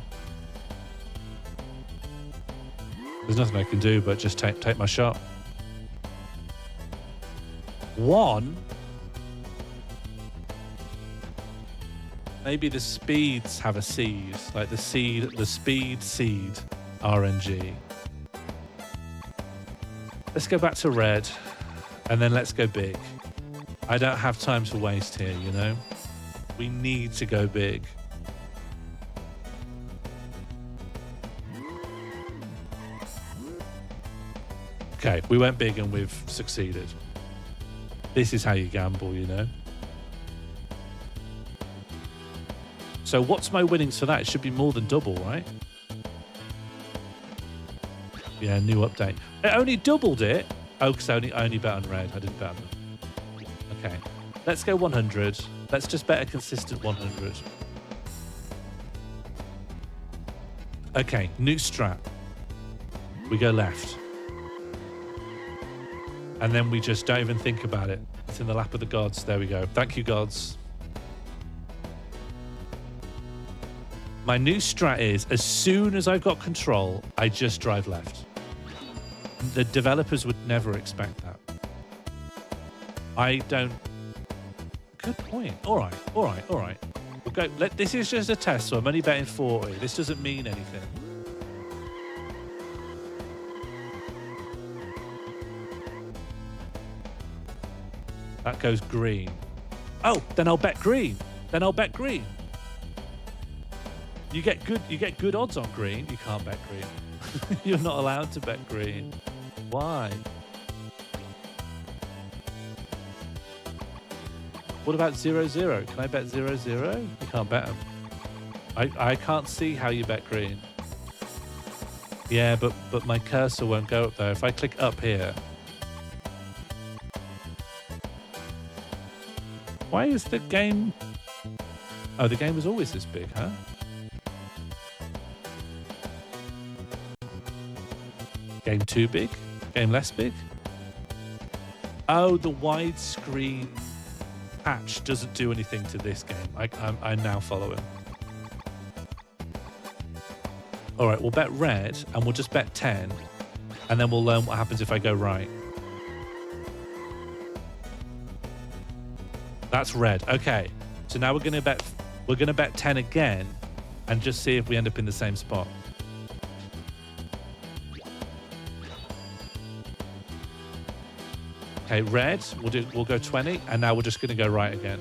There's nothing I can do but just take my shot. 1. Maybe the speeds have a seed, like the speed seed RNG. Let's go back to red, and then let's go big. I don't have time to waste here, you know? We need to go big. Okay, we went big and we've succeeded. This is how you gamble, you know? So what's my winnings for that? It should be more than double, right? Yeah, new update. It only doubled it. Oh, because I only bet on red. I didn't bet on them. Okay, let's go 100. Let's just bet a consistent 100. Okay, new strat. We go left. And then we just don't even think about it. It's in the lap of the gods. There we go. Thank you, gods. My new strat is, as soon as I've got control, I just drive left. The developers would never expect that. I don't... Good point. All right. We'll go. This is just a test, so I'm only betting 40. This doesn't mean anything. That goes green. Oh, then I'll bet green. You get good odds on green. You can't bet green. You're not allowed to bet green. Why? What about 0-0? Can I bet 0-0? You can't bet them. I can't see how you bet green. Yeah, but my cursor won't go up there. If I click up here. Why is the game... Oh, the game was always this big, huh? Game too big? Game less big? Oh, the widescreen patch doesn't do anything to this game. I now follow him. All right, we'll bet red, and we'll just bet 10, and then we'll learn what happens if I go right. That's red. Okay, so now we're gonna bet 10 again, and just see if we end up in the same spot. Okay, red. We'll go 20, and now we're just gonna go right again.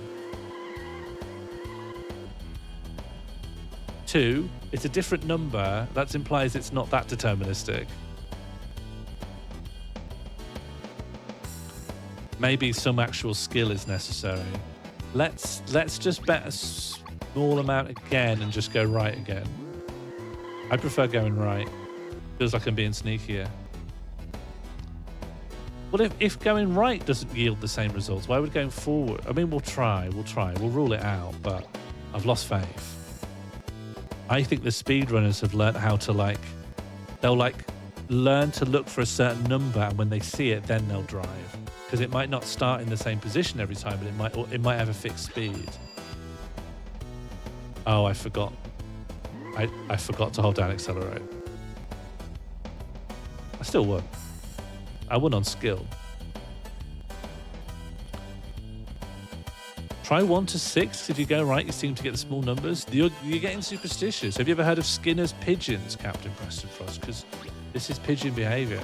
2. It's a different number. That implies it's not that deterministic. Maybe some actual skill is necessary. Let's just bet a small amount again and just go right again. I prefer going right. Feels like I'm being sneakier. Well, if going right doesn't yield the same results, why would going forward? I mean, we'll try. We'll rule it out, but I've lost faith. I think the speedrunners have learned how to they'll learn to look for a certain number, and when they see it, then they'll drive. Because it might not start in the same position every time, but it might have a fixed speed. Oh, I forgot. I forgot to hold down accelerate. I still won. I won on skill. Try 1 to 6. If you go right, you seem to get the small numbers. You're getting superstitious. Have you ever heard of Skinner's pigeons, Captain Preston Frost? Because this is pigeon behavior.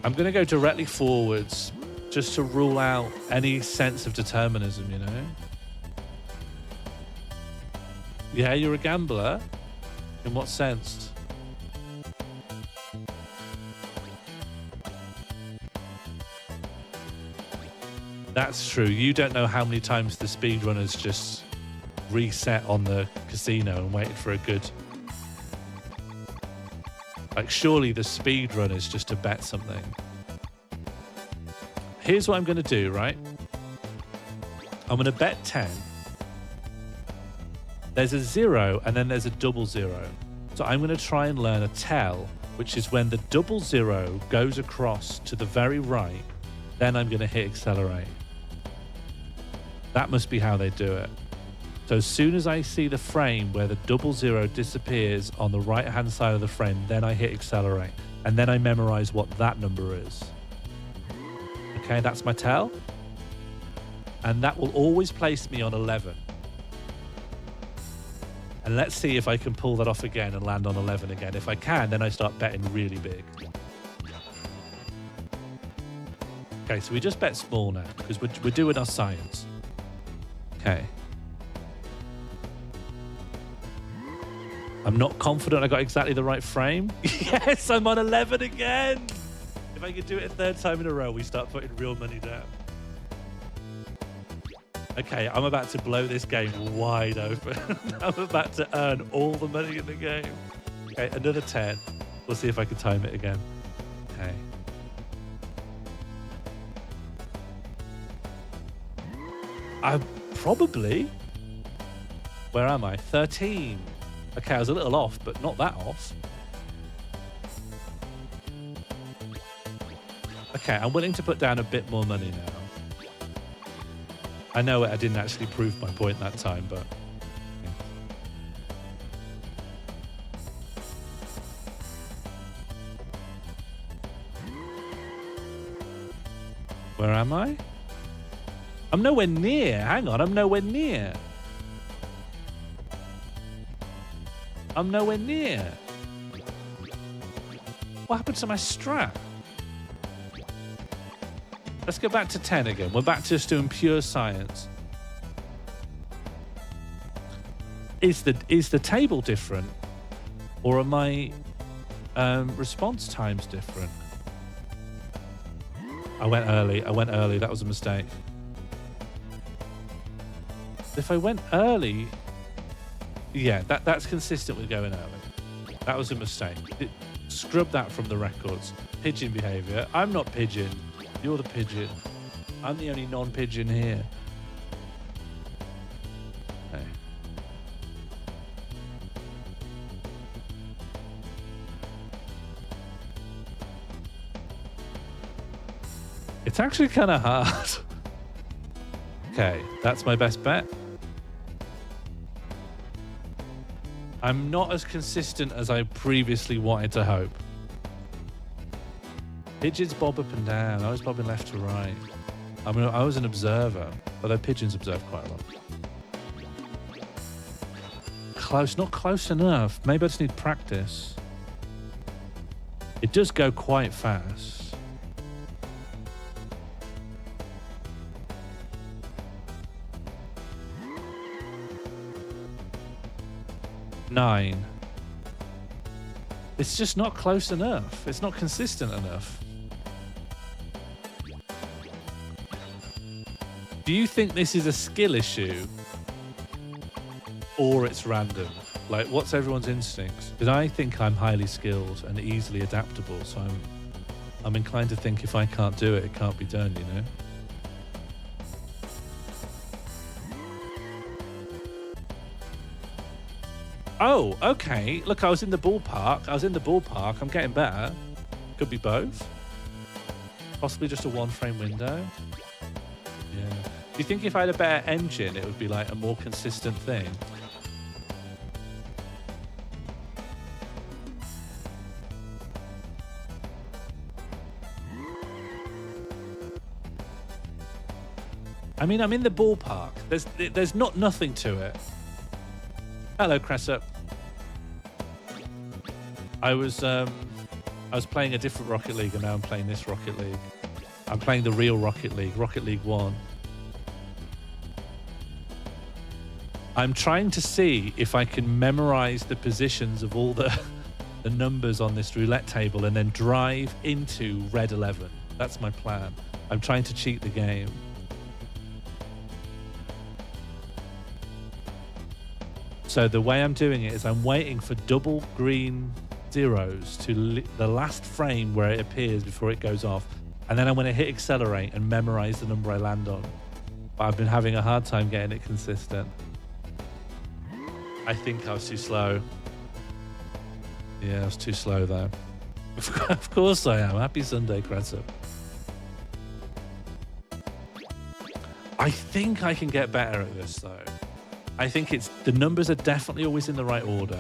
I'm going to go directly forwards just to rule out any sense of determinism, you know? Yeah, you're a gambler? In what sense? That's true. You don't know how many times the speedrunners just reset on the casino and waited for a good... Like, surely the speedrun is just to bet something. Here's what I'm going to do, right? I'm going to bet 10. There's a 0 and then there's a double 0. So I'm going to try and learn a tell, which is when the double 0 goes across to the very right, then I'm going to hit accelerate. That must be how they do it. So as soon as I see the frame where the double 0 disappears on the right-hand side of the frame, then I hit accelerate. And then I memorize what that number is. Okay, that's my tell. And that will always place me on 11. And let's see if I can pull that off again and land on 11 again. If I can, then I start betting really big. Okay, so we just bet small now because we're doing our science. Okay. I'm not confident I got exactly the right frame. Yes, I'm on 11 again. If I could do it a third time in a row, we start putting real money down. Okay, I'm about to blow this game wide open. I'm about to earn all the money in the game. Okay, another 10. We'll see if I can time it again. Okay. Probably. Where am I? 13. Okay, I was a little off, but not that off. Okay, I'm willing to put down a bit more money now. I know I didn't actually prove my point that time, but... Yeah. Where am I? I'm nowhere near. Hang on, I'm nowhere near. I'm nowhere near. What happened to my strat? Let's go back to 10 again. We're back to just doing pure science. Is the table different? Or are my response times different? I went early. That was a mistake. If I went early... Yeah, that's consistent with going early. That was a mistake. Scrub that from the records. Pigeon behavior. I'm not pigeon. You're the pigeon. I'm the only non-pigeon here. Okay. It's actually kind of hard. Okay, that's my best bet. I'm not as consistent as I previously wanted to hope. Pigeons bob up and down. I was bobbing left to right. I mean, I was an observer, although pigeons observe quite a lot. Close, not close enough. Maybe I just need practice. It does go quite fast. Nine. It's just not close enough. It's not consistent enough. Do you think this is a skill issue or it's random? Like, what's everyone's instincts? Because I think I'm highly skilled and easily adaptable, so I'm inclined to think if I can't do it, it can't be done, you know? Oh, okay. Look, I was in the ballpark. I'm getting better. Could be both. Possibly just a one-frame window. Yeah. Do you think if I had a better engine, it would be like a more consistent thing? I mean, I'm in the ballpark. There's not nothing to it. Hello, Cressup. I was playing a different Rocket League, and now I'm playing this Rocket League. I'm playing the real Rocket League, Rocket League 1. I'm trying to see if I can memorize the positions of all the numbers on this roulette table and then drive into red 11. That's my plan. I'm trying to cheat the game. So the way I'm doing it is I'm waiting for double green zeros to the last frame where it appears before it goes off. And then I'm going to hit accelerate and memorize the number I land on. But I've been having a hard time getting it consistent. I think I was too slow. Yeah, I was too slow there. Of course I am. Happy Sunday, Cressup. I think I can get better at this, though. I think the numbers are definitely always in the right order.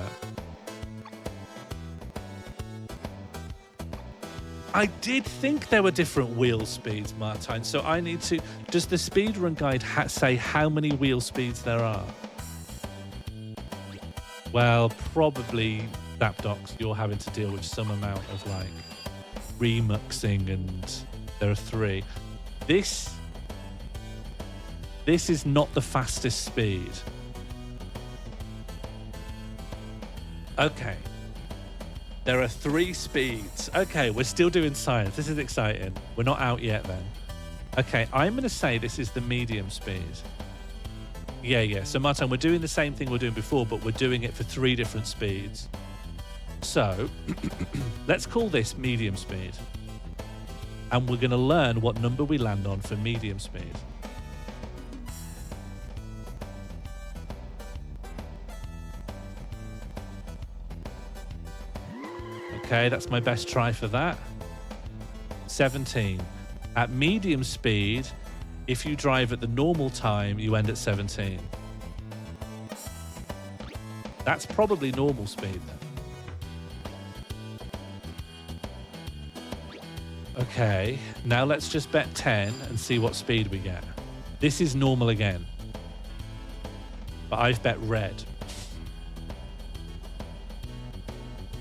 I did think there were different wheel speeds, Martine, so I need to... Does the speedrun guide say how many wheel speeds there are? Well, probably, Zapdocs, you're having to deal with some amount of, like, remuxing, and there are 3. This is not the fastest speed. Okay. There are 3 speeds. Okay, we're still doing science. This is exciting. We're not out yet then. Okay, I'm going to say this is the medium speed. Yeah. So, Martin, we're doing the same thing we're doing before, but we're doing it for 3 different speeds. So, let's call this medium speed. And we're going to learn what number we land on for medium speed. Okay, that's my best try for that. 17. At medium speed, if you drive at the normal time, you end at 17. That's probably normal speed then. Okay, now let's just bet 10 and see what speed we get. This is normal again. But I've bet red.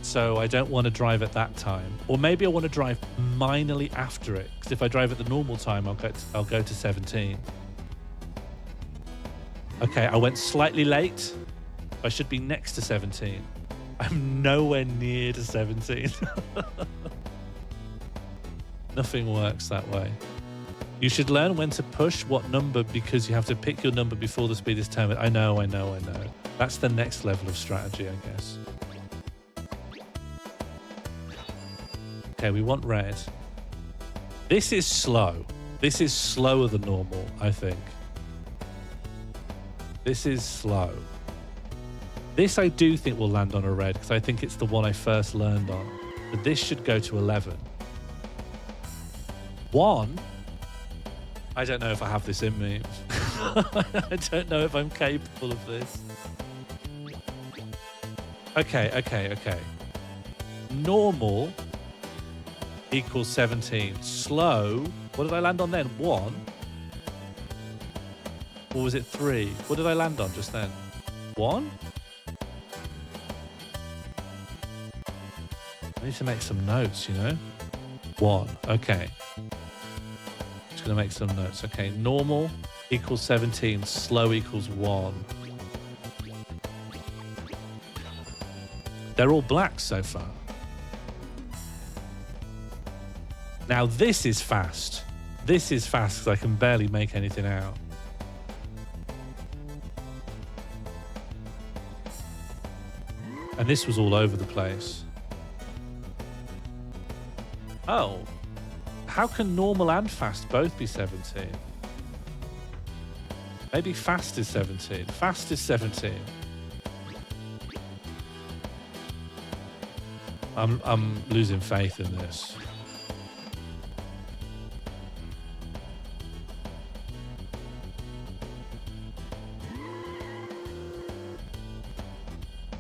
So I don't want to drive at that time. Or maybe I want to drive minorly after it. Because if I drive at the normal time, I'll go to 17. Okay, I went slightly late. I should be next to 17. I'm nowhere near to 17. Nothing works that way. You should learn when to push what number, because you have to pick your number before the speed is determined. I know. That's the next level of strategy, I guess. Okay, we want red. This is slow. This is slower than normal, I think. This is slow. This I do think will land on a red, because I think it's the one I first learned on. But this should go to 11. 1 I don't know if I have this in me. I don't know if I'm capable of this. Okay. Normal equals 17. Slow, what did I land on then? 1? Or was it 3? What did I land on just then? 1? I need to make some notes, you know? 1, okay. Just gonna make some notes. Okay, normal equals 17, slow equals 1. They're all black so far. Now this is fast. This is fast because I can barely make anything out. And this was all over the place. Oh. How can normal and fast both be 17? Maybe fast is 17. Fast is 17. I'm losing faith in this.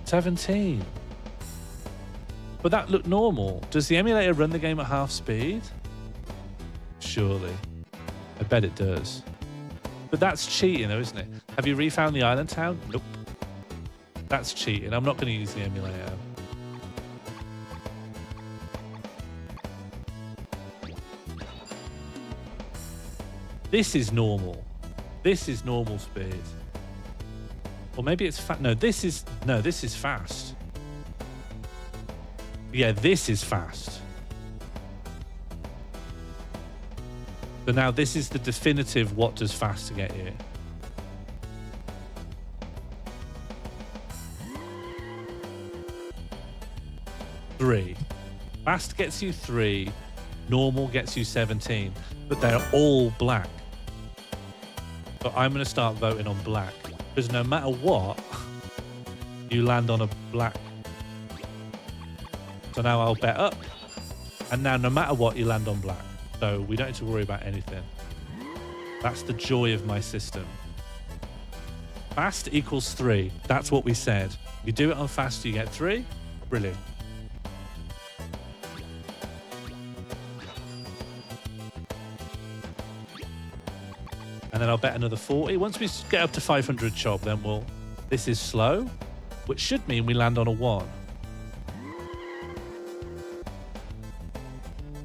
$17. But that looked normal. Does the emulator run the game at half speed? Surely. I bet it does. But that's cheating though, isn't it? Have you refound the island town? Nope. That's cheating. I'm not going to use the emulator. This is normal. This is normal speed. Or maybe it's fast. No, this is fast. Yeah, this is fast. So now this is the definitive what does fast to get you. Three. Fast gets you 3. Normal gets you 17. But they're all black. But I'm going to start voting on black. Because no matter what, you land on a black. So now I'll bet up. And now no matter what, you land on black. So we don't need to worry about anything. That's the joy of my system. Fast equals 3. That's what we said. You do it on fast, you get 3. Brilliant. And then I'll bet another 40. Once we get up to 500 chop, then we'll... This is slow, which should mean we land on a 1.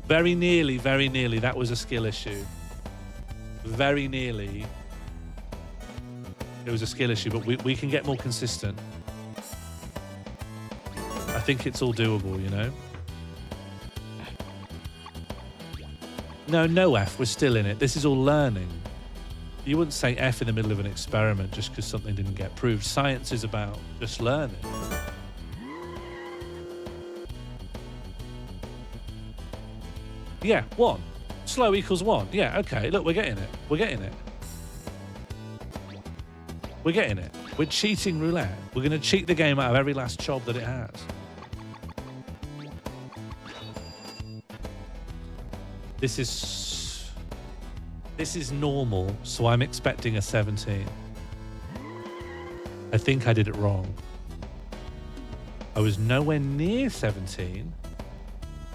Very nearly, that was a skill issue. Very nearly, it was a skill issue, but we can get more consistent. I think it's all doable, you know? No F, we're still in it. This is all learning. You wouldn't say F in the middle of an experiment just because something didn't get proved. Science is about just learning. Yeah, 1. Slow equals 1. Yeah, okay. Look, we're getting it. We're getting it. We're getting it. We're cheating roulette. We're going to cheat the game out of every last job that it has. This is normal, so I'm expecting a 17. I think I did it wrong. I was nowhere near 17.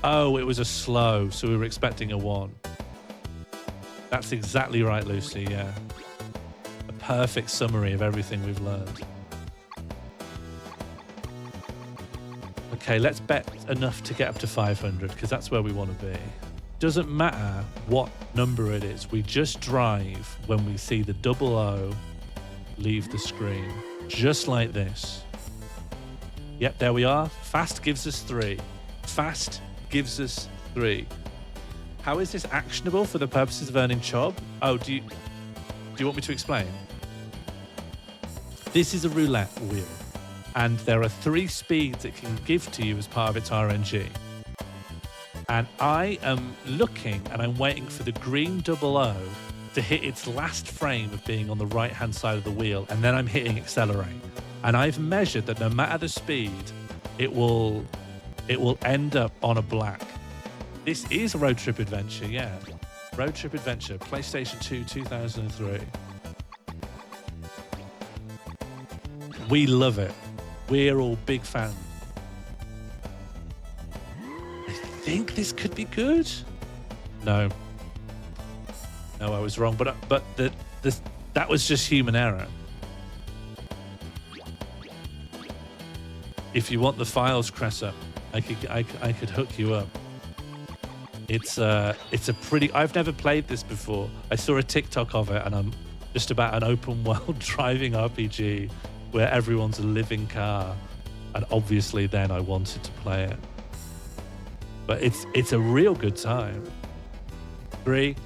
Oh, it was a slow, so we were expecting a 1. That's exactly right, Lucy, yeah. A perfect summary of everything we've learned. Okay, let's bet enough to get up to 500, because that's where we want to be. Doesn't matter what number it is, we just drive when we see the 00 leave the screen. Just like this. Yep, there we are. Fast gives us 3. Fast gives us 3. How is this actionable for the purposes of earning chob? Oh, do you want me to explain? This is a roulette wheel, and there are 3 speeds it can give to you as part of its RNG. And I am looking and I'm waiting for the green 00 to hit its last frame of being on the right-hand side of the wheel, and then I'm hitting accelerate. And I've measured that no matter the speed, it will end up on a black. This is a road trip adventure, yeah. Road Trip Adventure, PlayStation 2, 2003. We love it. We're all big fans. I think this could be good. No, I was wrong. But that was just human error. If you want the files, Cressa, I could hook you up. It's a pretty. I've never played this before. I saw a TikTok of it, and I'm just about an open world driving RPG where everyone's a living car, and obviously then I wanted to play it. But it's a real good time. 3.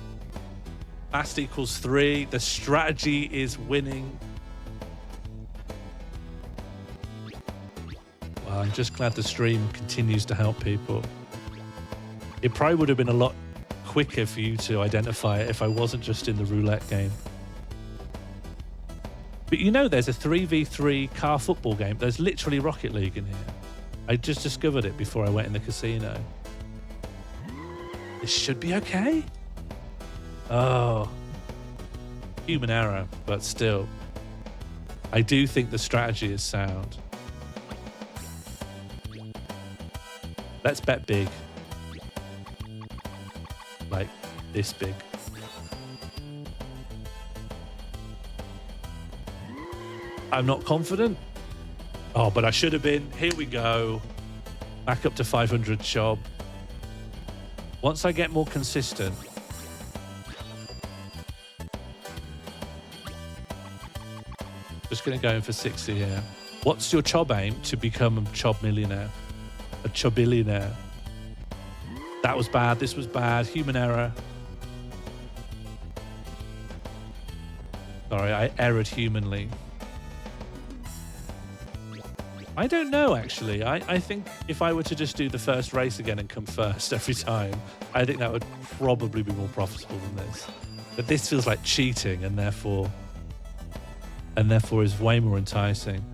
Fast equals 3. The strategy is winning. Well, I'm just glad the stream continues to help people. It probably would have been a lot quicker for you to identify it if I wasn't just in the roulette game. But you know, there's a 3v3 car football game. There's literally Rocket League in here. I just discovered it before I went in the casino. This should be okay. Oh, human error, but still. I do think the strategy is sound. Let's bet big. Like this big. I'm not confident. Oh, but I should have been. Here we go. Back up to 500 job. Once I get more consistent. Just going to go in for 60 here. What's your chob aim to become a chob millionaire? A chobillionaire? That was bad. This was bad. Human error. Sorry, I erred humanly. I don't know, actually. I think if I were to just do the first race again and come first every time, I think that would probably be more profitable than this. But this feels like cheating, and therefore is way more enticing.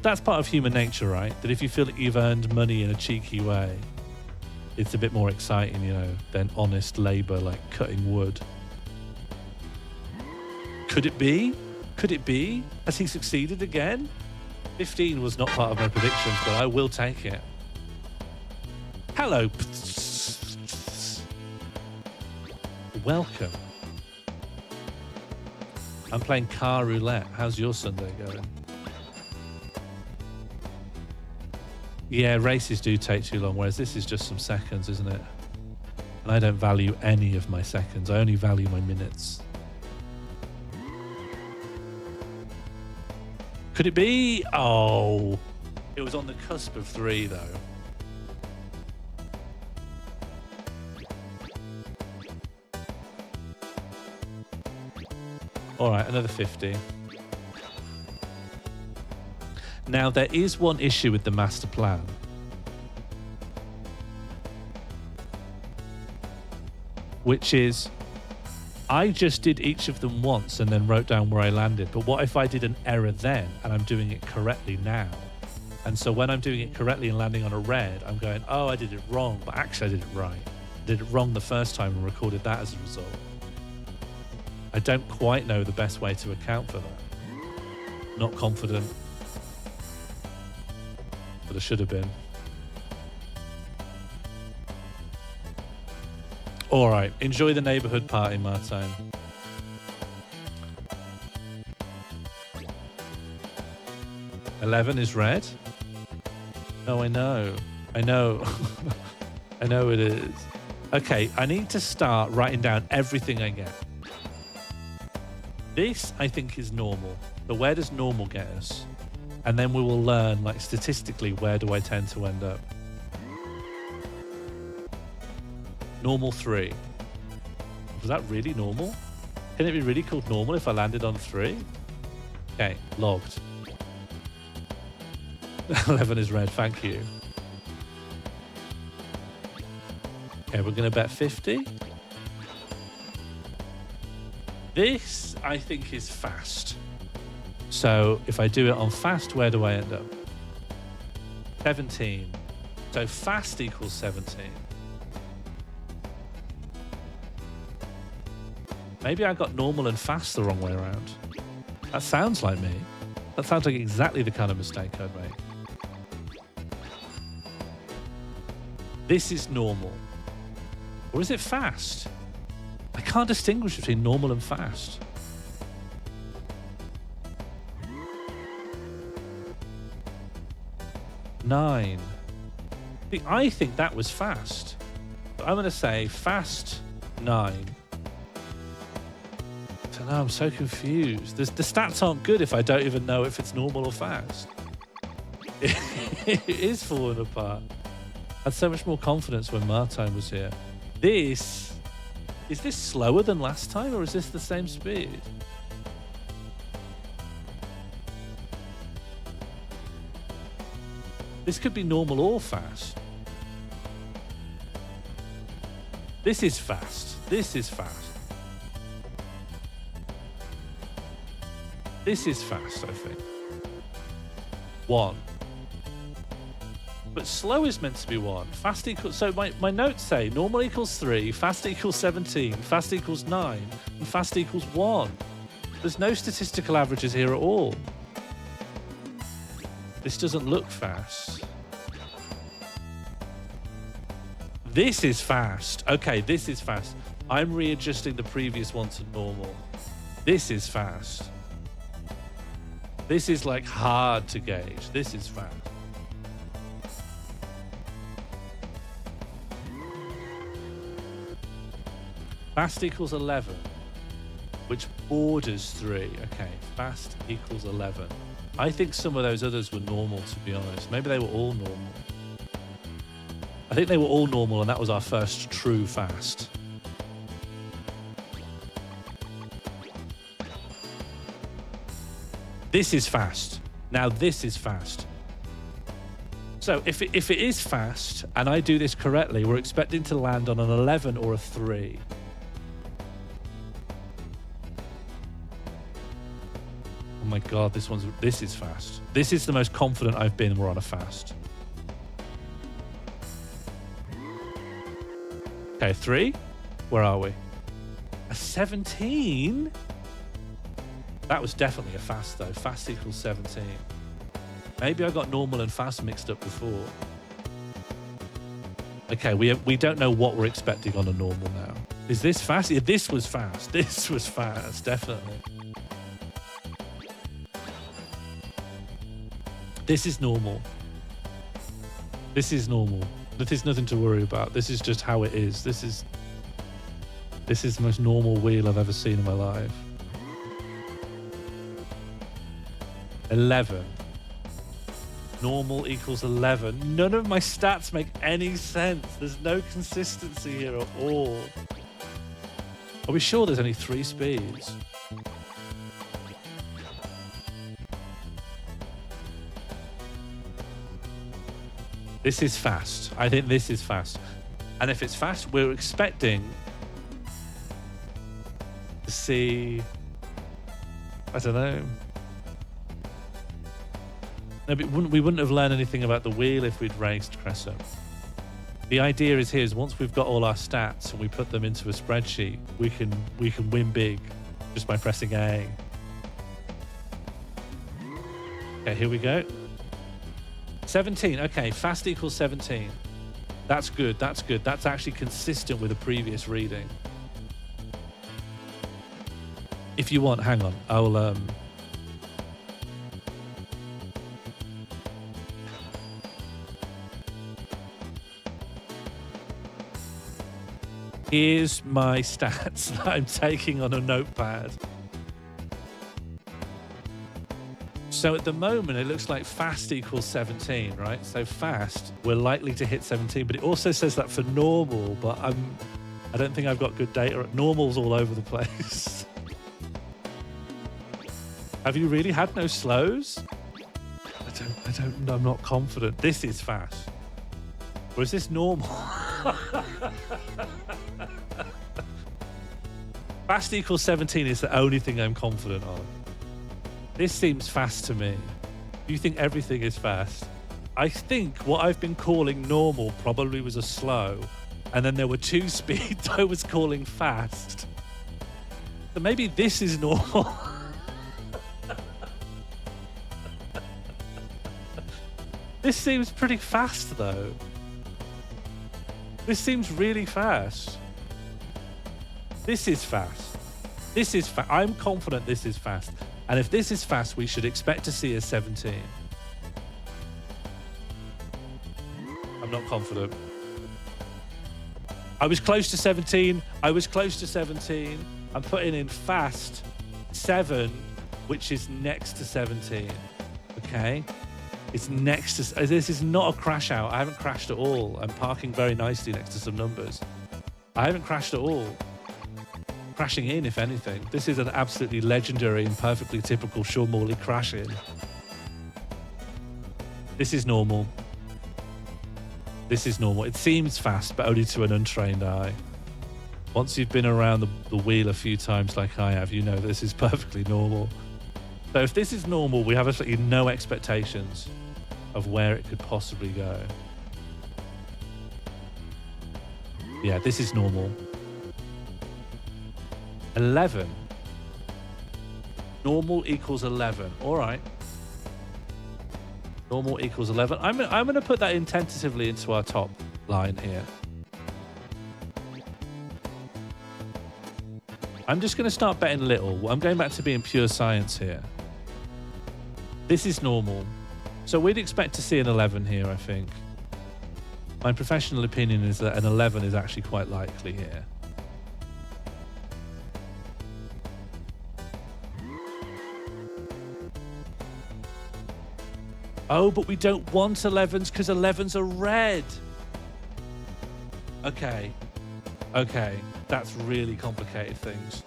That's part of human nature, right? That if you feel that you've earned money in a cheeky way, it's a bit more exciting, you know, than honest labor like cutting wood. Could it be? Could it be? Has he succeeded again? 15 was not part of my predictions, but I will take it. Hello. Welcome. I'm playing car roulette. How's your Sunday going? Yeah, races do take too long, whereas this is just some seconds, isn't it? And I don't value any of my seconds. I only value my minutes. Could it be? Oh, it was on the cusp of 3, though. All right, another 50. Now, there is one issue with the master plan. Which is, I just did each of them once and then wrote down where I landed. But what if I did an error then and I'm doing it correctly now? And so when I'm doing it correctly and landing on a red, I'm going, oh, I did it wrong, but actually I did it right. I did it wrong the first time and recorded that as a result. I don't quite know the best way to account for that. Not confident. But I should have been. All right, enjoy the neighborhood party, Martijn. $11 is red. Oh, I know. I know it is. Okay, I need to start writing down everything I get. This, I think, is normal. So where does normal get us? And then we will learn, like, statistically, where do I tend to end up? Normal 3. Was that really normal? Can it be really called normal if I landed on 3? Okay, logged. 11 is red, thank you. Okay, we're going to bet 50. This, I think, is fast. So if I do it on fast, where do I end up? 17. So fast equals 17. Maybe I got normal and fast the wrong way around. That sounds like me. That sounds like exactly the kind of mistake I'd make. This is normal. Or is it fast? I can't distinguish between normal and fast. Nine. I think that was fast. But I'm going to say fast 9. I don't know, I'm so confused. The stats aren't good if I don't even know if it's normal or fast. It is falling apart. I had so much more confidence when Martine was here. Is this slower than last time, or is this the same speed? This could be normal or fast. This is fast. This is fast. This is fast, I think. 1. But slow is meant to be 1. Fast equals... So my notes say normal equals 3, fast equals 17, fast equals 9, and fast equals 1. There's no statistical averages here at all. This doesn't look fast. This is fast. Okay, this is fast. I'm readjusting the previous one to normal. This is fast. This is like hard to gauge. This is fast. Fast equals 11, which borders 3. Okay, fast equals 11. I think some of those others were normal, to be honest. Maybe they were all normal. I think they were all normal, and that was our first true fast. This is fast. Now this is fast. So if it is fast, and I do this correctly, we're expecting to land on an 11 or a 3. Oh my God, this is fast. This is the most confident I've been we're on a fast. Okay, 3. Where are we? A 17? That was definitely a fast though. Fast equals 17. Maybe I got normal and fast mixed up before. Okay, we don't know what we're expecting on a normal now. Is this fast? Yeah, this was fast. This was fast, definitely. This is normal. This is normal. There's nothing to worry about. This is just how it is. This is the most normal wheel I've ever seen in my life. 11. Normal equals 11. None of my stats make any sense. There's no consistency here at all. Are we sure there's only 3 speeds? This is fast. I think this is fast. And if it's fast, we're expecting to see... I don't know. No, but we wouldn't have learned anything about the wheel if we'd raced Crescent. The idea is here is once we've got all our stats and we put them into a spreadsheet, we can win big just by pressing A. Okay, here we go. 17. Okay, fast equals 17. That's good. That's good. That's actually consistent with a previous reading. If you want, hang on. I'll Here's my stats that I'm taking on a notepad. So at the moment, it looks like fast equals 17, right? So fast, we're likely to hit 17, but it also says that for normal, but I don't think I've got good data. Normal's all over the place. Have you really had no slows? I'm not confident. This is fast. Or is this normal? Fast equals 17 is the only thing I'm confident on. This seems fast to me. You think everything is fast? I think what I've been calling normal probably was a slow, and then there were 2 speeds I was calling fast. So maybe this is normal. This seems pretty fast, though. This seems really fast. This is fast. This is fast. I'm confident this is fast. And if this is fast, we should expect to see a 17. I'm not confident. I was close to 17. I was close to 17. I'm putting in fast 7, which is next to 17. Okay? It's next to... This is not a crash out. I haven't crashed at all. I'm parking very nicely next to some numbers. I haven't crashed at all. Crashing in, if anything. This is an absolutely legendary and perfectly typical Sean Morley crash in. This is normal. This is normal. It seems fast, but only to an untrained eye. Once you've been around the wheel a few times like I have, you know this is perfectly normal. So if this is normal, we have absolutely no expectations of where it could possibly go. Yeah, this is normal. 11. Normal equals 11. All right. Normal equals 11. I'm going to put that in tentatively into our top line here. I'm just going to start betting little. I'm going back to being pure science here. This is normal. So we'd expect to see an 11 here, I think. My professional opinion is that an 11 is actually quite likely here. Oh, but we don't want 11s because 11s are red. Okay. Okay. That's really complicated things.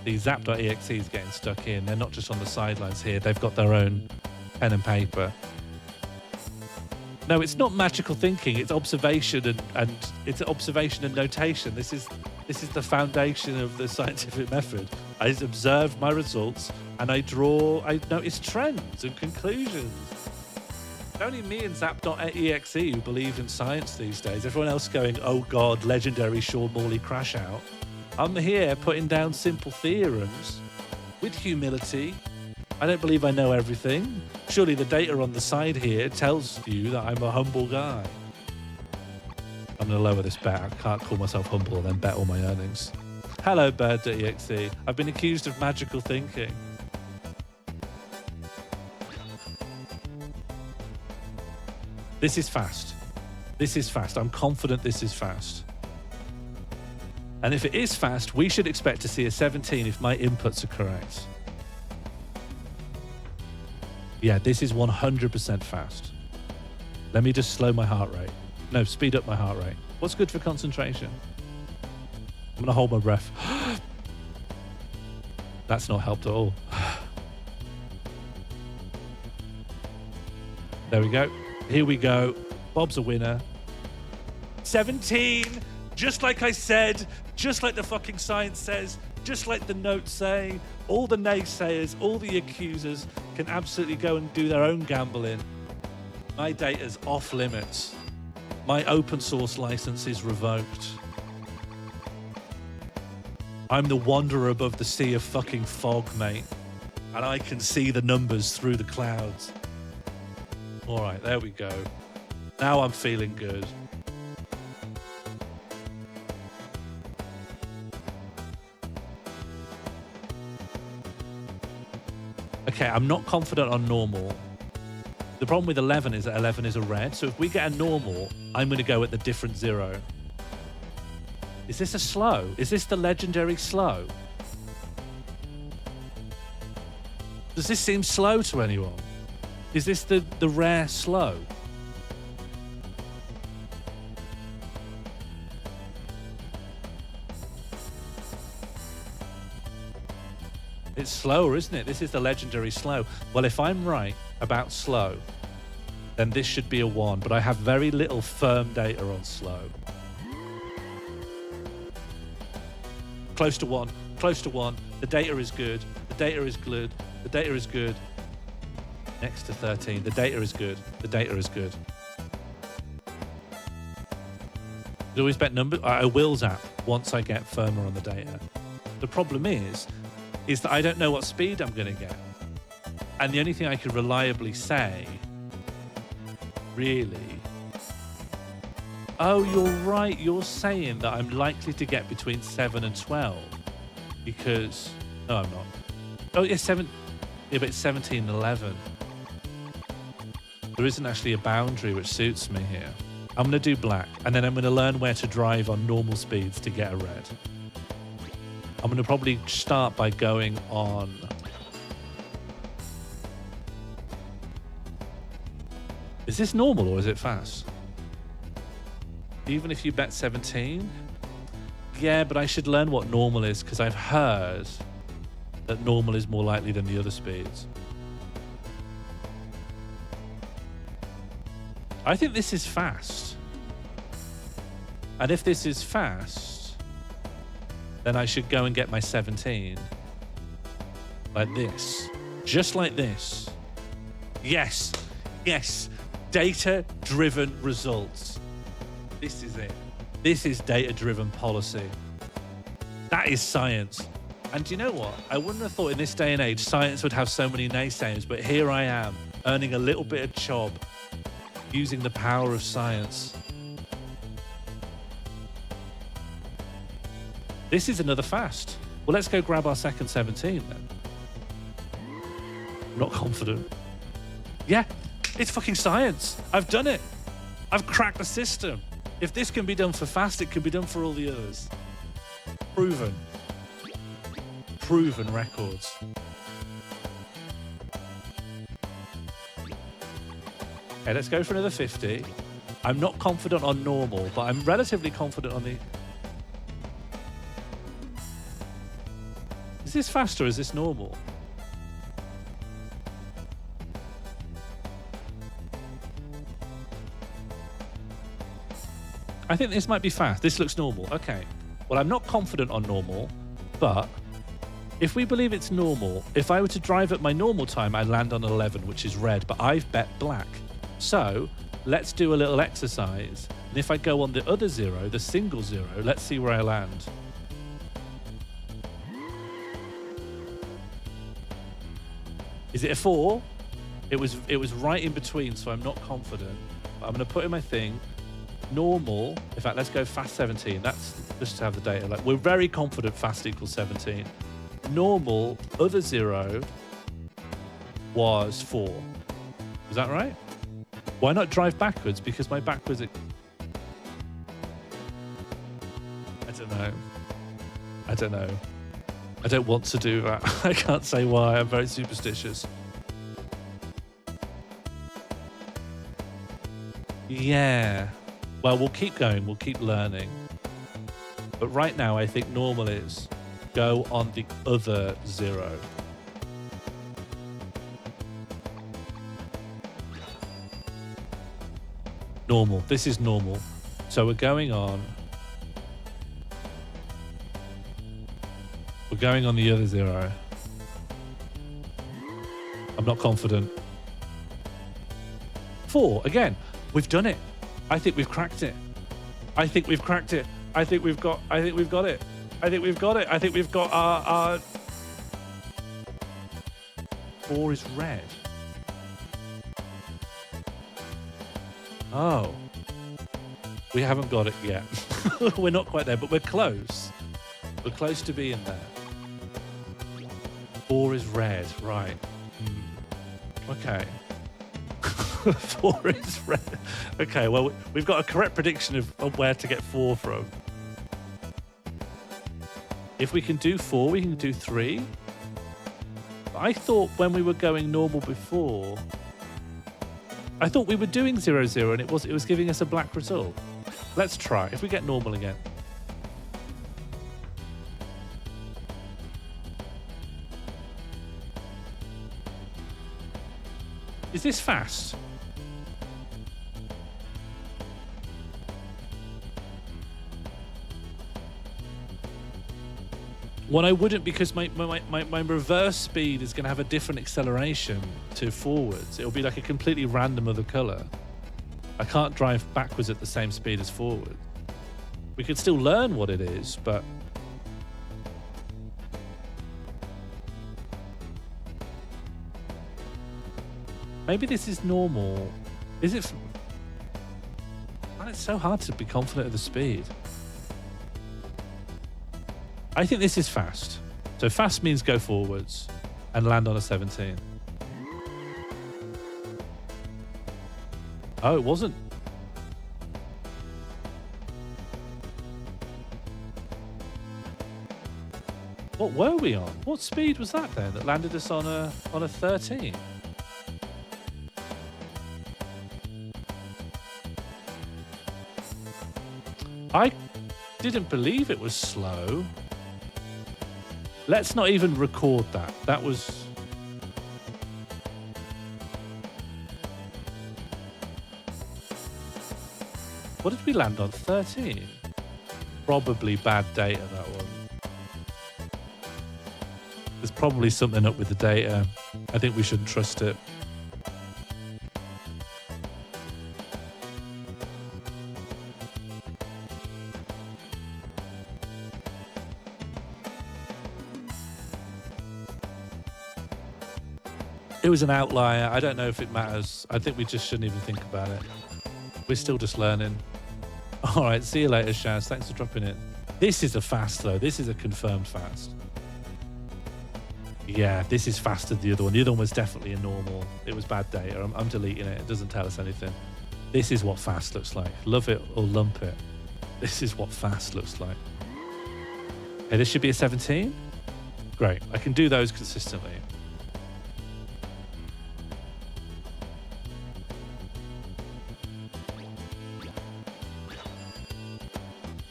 The zap.exe is getting stuck in. They're not just on the sidelines here. They've got their own pen and paper. No, it's not magical thinking. It's observation and it's observation and notation. This is the foundation of the scientific method. I observe my results and I notice trends and conclusions. It's only me and zap.exe who believe in science these days. Everyone else going, oh God, legendary Sean Morley crash out. I'm here putting down simple theorems with humility. I don't believe I know everything. Surely the data on the side here tells you that I'm a humble guy. I'm going to lower this bet. I can't call myself humble and then bet all my earnings. Hello, bird.exe. I've been accused of magical thinking. This is fast. This is fast. I'm confident this is fast. And if it is fast, we should expect to see a 17 if my inputs are correct. Yeah, this is 100% fast. Let me just slow my heart rate. No, speed up my heart rate. What's good for concentration? I'm going to hold my breath. That's not helped at all. There we go. Here we go. Bob's a winner. 17! Just like I said, just like the fucking science says, just like the notes say, all the naysayers, all the accusers can absolutely go and do their own gambling. My data's off limits. My open source license is revoked. I'm the wanderer above the sea of fucking fog, mate. And I can see the numbers through the clouds. All right, there we go. Now I'm feeling good. Okay, I'm not confident on normal. The problem with 11 is that 11 is a red. So if we get a normal, I'm going to go at the different 0. Is this a slow? Is this the legendary slow? Does this seem slow to anyone? Is this the rare slow? It's slower, isn't it? This is the legendary slow. Well, if I'm right about slow, then this should be a 1, but I have very little firm data on slow. Close to 1, close to 1. The data is good. The data is good. The data is good. Next to 13. The data is good. The data is good. You always bet numbers. I will zap once I get firmer on the data. The problem is that I don't know what speed I'm going to get. And the only thing I can reliably say, really... Oh, you're right. You're saying that I'm likely to get between 7 and 12. Because... No, I'm not. Oh, yeah, 7... Yeah, but it's 17 and 11. There isn't actually a boundary which suits me here. I'm going to do black, and then I'm going to learn where to drive on normal speeds to get a red. I'm going to probably start by going on... Is this normal or is it fast? Even if you bet 17? Yeah, but I should learn what normal is because I've heard that normal is more likely than the other speeds. I think this is fast. And if this is fast, then I should go and get my 17. Like this. Just like this. Yes. Yes. Data-driven results. This is it. This is data-driven policy. That is science. And do you know what? I wouldn't have thought in this day and age science would have so many naysayers, but here I am, earning a little bit of chob, using the power of science. This is another fast. Well, let's go grab our second 17 then. I'm not confident. Yeah, it's fucking science. I've done it. I've cracked the system. If this can be done for fast, it can be done for all the others. Proven. Proven records. Okay, let's go for another 50. I'm not confident on normal, but I'm relatively confident on the... Is this fast or is this normal? I think this might be fast. This looks normal. Okay. Well, I'm not confident on normal, but if we believe it's normal, if I were to drive at my normal time, I'd land on 11, which is red, but I've bet black. So let's do a little exercise. And if I go on the other zero, the single zero, let's see where I land. Is it a 4? It was right in between, so I'm not confident. But I'm going to put in my thing. Normal. In fact, let's go fast 17. That's just to have the data. Like, we're very confident fast equals 17. Normal, other zero, was 4. Is that right? Why not drive backwards? Because my backwards... I don't know. I don't know. I don't want to do that. I can't say why. I'm very superstitious. Yeah. Well, we'll keep going. We'll keep learning. But right now, I think normal is go on the other zero. Normal. This is normal. So we're going on... We're going on the other zero. I'm not confident. 4, again. We've done it. I think we've cracked it. I think we've cracked it. I think we've got it. I think we've got it. I think we've got our... 4 is red. Oh. We haven't got it yet. We're not quite there, but we're close. We're close to being there. 4 is red, right. Okay. 4 is red. Okay, well, we've got a correct prediction of where to get 4 from. If we can do 4, we can do 3. But I thought when we were going normal before, I thought we were doing 0, 0, and it was giving us a black result. Let's try. If we get normal again. Is this fast? Well, I wouldn't, because my reverse speed is going to have a different acceleration to forwards. It'll be like a completely random other colour. I can't drive backwards at the same speed as forward. We could still learn what it is, but maybe this is normal. Is it? Man, it's so hard to be confident of the speed. I think this is fast. So fast means go forwards and land on a 17. Oh, it wasn't. What were we on? What speed was that then that landed us on a 13? I didn't believe it was slow. Let's not even record that. That was... What did we land on? 13? Probably bad data, that one. There's probably something up with the data. I think we shouldn't trust it. It was an outlier. I don't know if it matters. I think we just shouldn't even think about it. We're still just learning. All right, see you later, Shaz. Thanks for dropping in. This is a fast, though. This is a confirmed fast. Yeah, this is faster than the other one. The other one was definitely a normal. It was bad data. I'm deleting it. It doesn't tell us anything. This is what fast looks like. Love it or lump it. This is what fast looks like. Okay, this should be a 17. Great. I can do those consistently.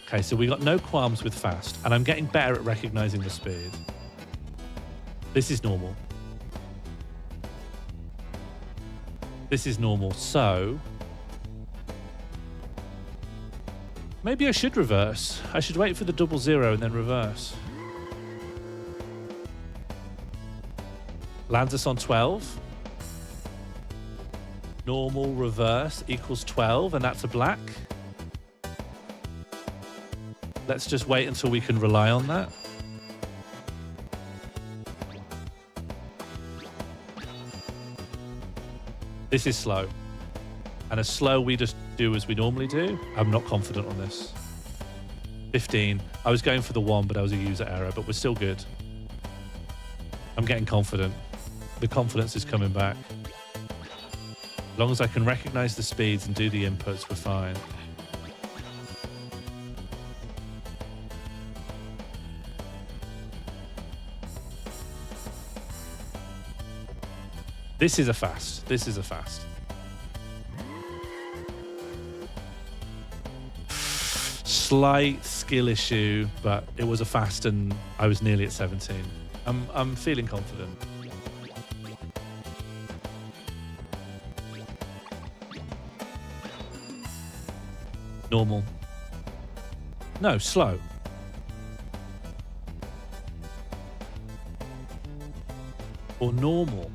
Okay, so we got no qualms with fast, and I'm getting better at recognizing the speed. This is normal. This is normal, so maybe I should reverse. I should wait for the 00 and then reverse. Lands us on 12. Normal reverse equals 12, and that's a black. Let's just wait until we can rely on that. This is slow. And as slow we just do as we normally do. I'm not confident on this. 15. I was going for the 1, but that was a user error, but we're still good. I'm getting confident. The confidence is coming back. As long as I can recognize the speeds and do the inputs, we're fine. This is a fast. This is a fast. Slight skill issue, but it was a fast and I was nearly at 17. I'm feeling confident. Normal. No, slow. Or normal.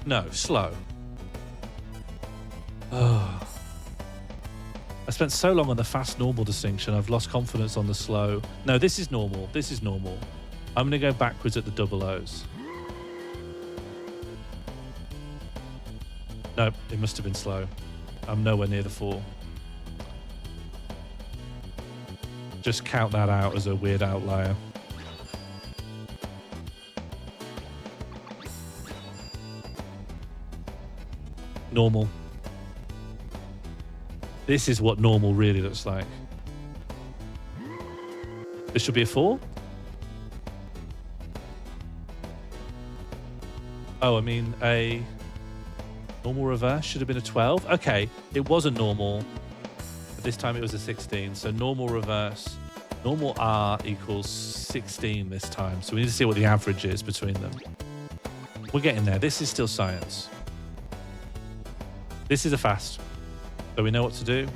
No, slow. Oh. I spent so long on the fast-normal distinction, I've lost confidence on the slow. No, this is normal. This is normal. I'm going to go backwards at the double O's. No, it must have been slow. I'm nowhere near the 4. Just count that out as a weird outlier. Normal. This is what normal really looks like. This should be a 4. Oh, I mean a normal reverse should have been a 12. Okay, it wasn't normal. But this time it was a 16. So normal reverse, normal R equals 16 this time. So we need to see what the average is between them. We're getting there. This is still science. This is a fast, so we know what to do.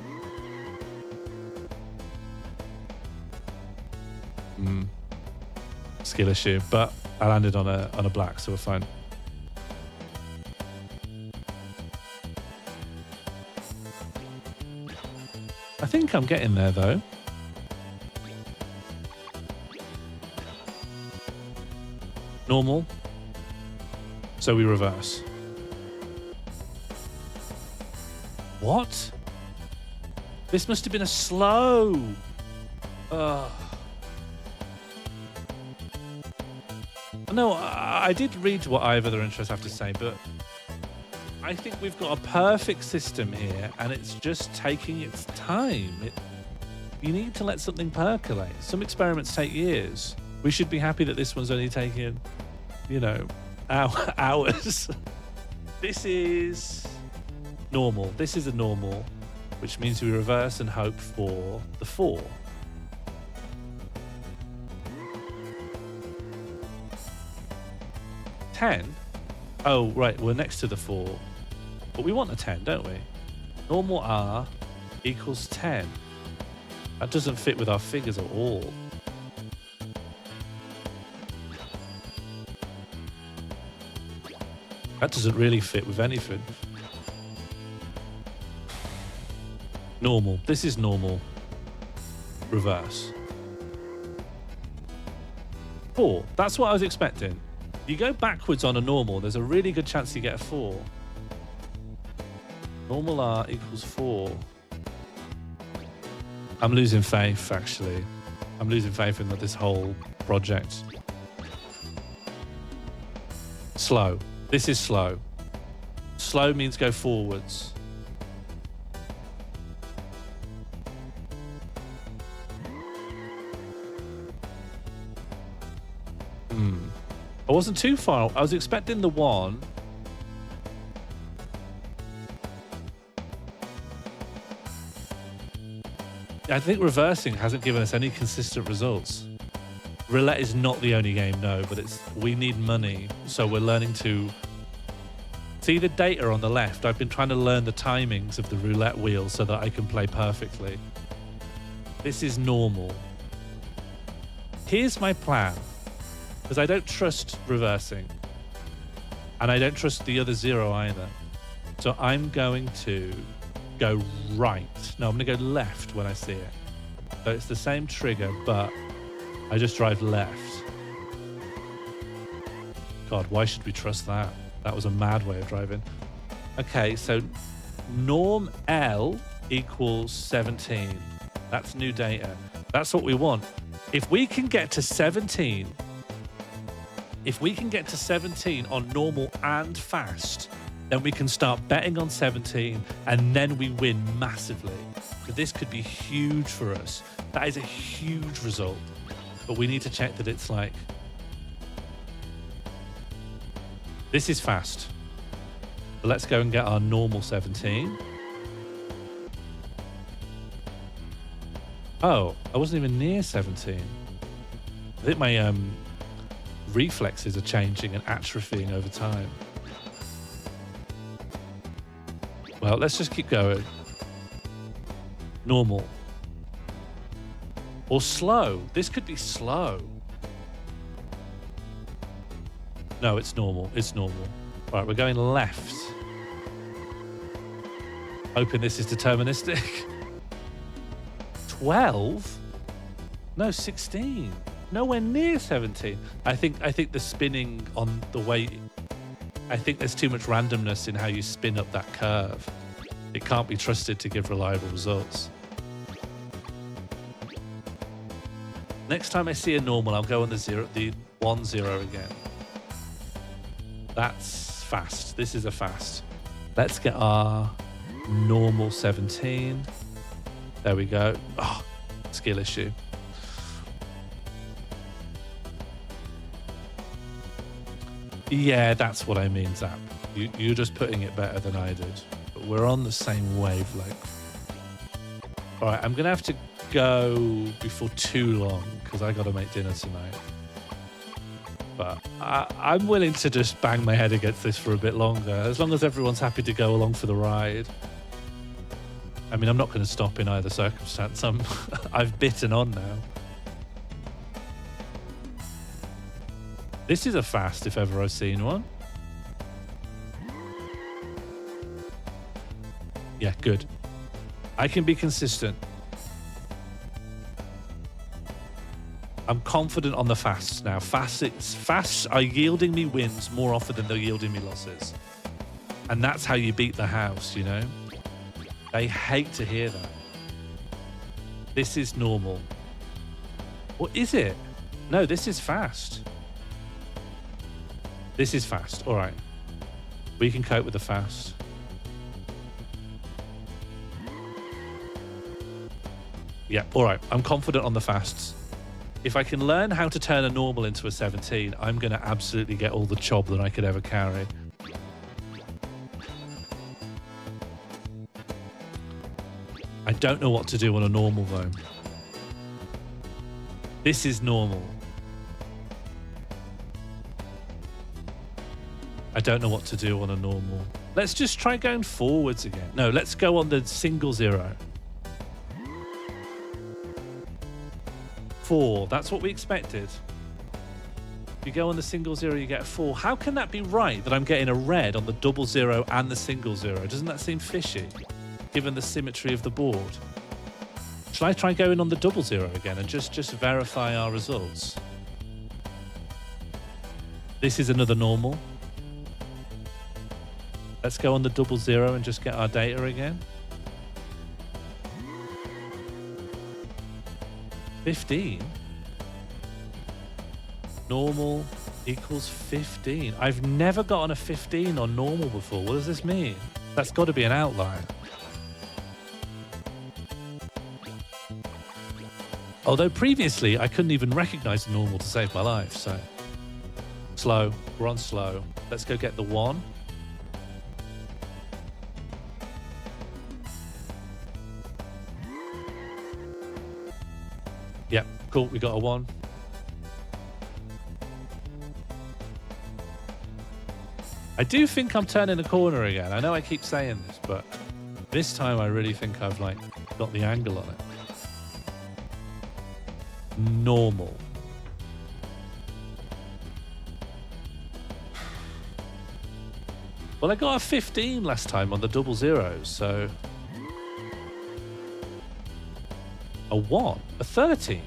Skill issue, but I landed on a black, so we're fine. I think I'm getting there though. Normal. So we reverse. What? This must have been a slow. No, I did read what I have other interests have to say, but I think we've got a perfect system here, and it's just taking its time. You need to let something percolate. Some experiments take years. We should be happy that this one's only taking, you know, hours. This is normal. This is a normal, which means we reverse and hope for the 4. $10. Oh, right, we're next to the 4. But we want a 10, don't we? Normal R equals 10. That doesn't fit with our figures at all. That doesn't really fit with anything. Normal. This is normal. Reverse. 4. That's what I was expecting. You go backwards on a normal, there's a really good chance you get a 4. Normal R equals 4. I'm losing faith, actually. I'm losing faith in this whole project. Slow. This is slow. Slow means go forwards. I wasn't too far. I was expecting the 1. I think reversing hasn't given us any consistent results. Roulette is not the only game, no, but we need money, so we're learning to see the data on the left. I've been trying to learn the timings of the roulette wheel so that I can play perfectly. This is normal. Here's my plan. Because I don't trust reversing. And I don't trust the other 0 either. So I'm going to go right. No, I'm going to go left when I see it. So it's the same trigger, but I just drive left. God, why should we trust that? That was a mad way of driving. Okay, so norm L equals 17. That's new data. That's what we want. If we can get to 17... If we can get to 17 on normal and fast, then we can start betting on 17 and then we win massively. So this could be huge for us. That is a huge result. But we need to check that it's like... This is fast. But let's go and get our normal 17. Oh, I wasn't even near 17. I think my... reflexes are changing and atrophying over time. Well, let's just keep going. Normal. Or slow. This could be slow. No, it's normal. It's normal. All right, we're going left. Hoping this is deterministic. 12? No, 16. Nowhere near 17. I think the spinning on the way... I think there's too much randomness in how you spin up that curve. It can't be trusted to give reliable results. Next time I see a normal, I'll go on the 1 0 again. That's fast. This is a fast. Let's get our normal 17. There we go. Oh, skill issue. Yeah, that's what I mean, Zap. You're just putting it better than I did. But we're on the same wavelength. All right, I'm going to have to go before too long because I got to make dinner tonight. But I'm willing to just bang my head against this for a bit longer, as long as everyone's happy to go along for the ride. I mean, I'm not going to stop in either circumstance. I've bitten on now. This is a fast if ever I've seen one. Yeah, good. I can be consistent. I'm confident on the fasts now. Fasts are yielding me wins more often than they're yielding me losses. And that's how you beat the house, you know? They hate to hear that. This is normal. What is it? No, this is fast. This is fast. All right. We can cope with the fast. Yeah, all right. I'm confident on the fasts. If I can learn how to turn a normal into a 17, I'm going to absolutely get all the chob that I could ever carry. I don't know what to do on a normal, though. This is normal. I don't know what to do on a normal. Let's just try going forwards again. No, let's go on the single 0. 4, that's what we expected. If you go on the single 0, you get a 4. How can that be right that I'm getting a red on the double 0 and the single 0? Doesn't that seem fishy, given the symmetry of the board? Shall I try going on the double 0 again and just verify our results? This is another normal. Let's go on the double 0 and just get our data again. 15. Normal equals 15. I've never gotten a 15 on normal before. What does this mean? That's got to be an outlier. Although previously I couldn't even recognize normal to save my life, so slow. We're on slow. Let's go get the 1. Yep, cool, we got a 1. I do think I'm turning a corner again. I know I keep saying this, but this time I really think I've got the angle on it. Normal. Well, I got a 15 last time on the double 0s, so a 1, a 13.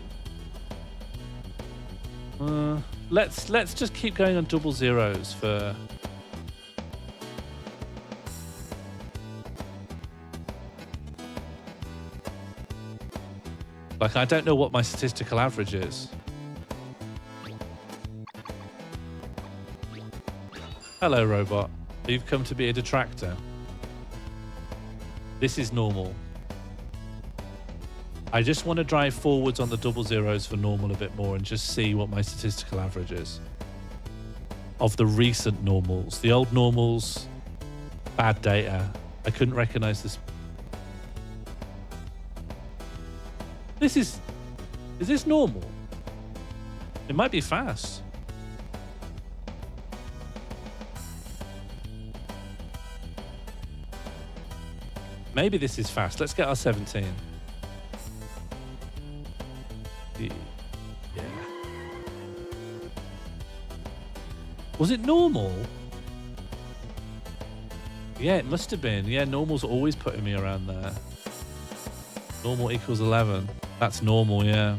Let's just keep going on double 0s for. I don't know what my statistical average is. Hello, robot. You've come to be a detractor. This is normal. I just want to drive forwards on the double 0s for normal a bit more and just see what my statistical average is. Of the recent normals. The old normals, bad data. I couldn't recognize this. Is this normal? It might be fast. Maybe this is fast. Let's get our 17. Yeah. Was it normal? Yeah, it must have been. Yeah, normal's always putting me around there. Normal equals 11. That's normal, yeah.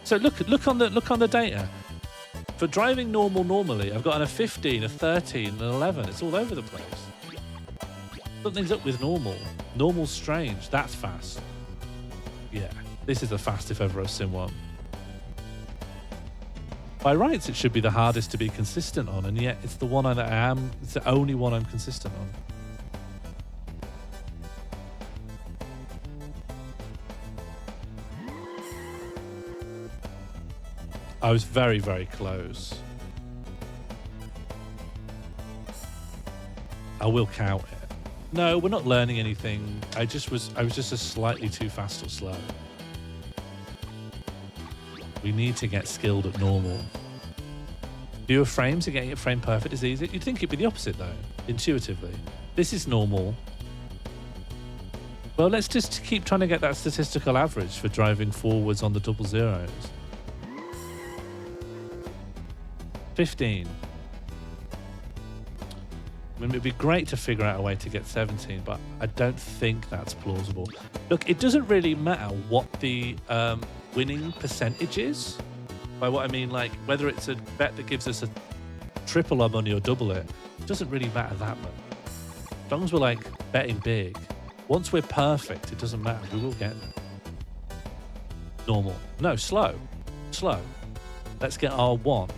So look on the data. For driving normal normally, I've gotten a 15, a 13, an 11. It's all over the place. Something's up with normal. Normal's strange. That's fast. Yeah, this is a fast if ever I've seen one. By rights, it should be the hardest to be consistent on, and yet it's the one that I am. It's the only one I'm consistent on. I was very, very close. I will count it. No, we're not learning anything. I was just a slightly too fast or slow. We need to get skilled at normal. Fewer frames and getting it frame perfect is easy. You'd think it'd be the opposite though, intuitively. This is normal. Well, let's just keep trying to get that statistical average for driving forwards on the double 0s. 15. I mean, it'd be great to figure out a way to get 17, but I don't think that's plausible. Look, it doesn't really matter what the winning percentage is. By what I mean, like, whether it's a bet that gives us a triple our money or double it, doesn't really matter that much. As long as we're, like, betting big. Once we're perfect, it doesn't matter. We will get there. Normal. No, slow. Slow. Let's get our 1.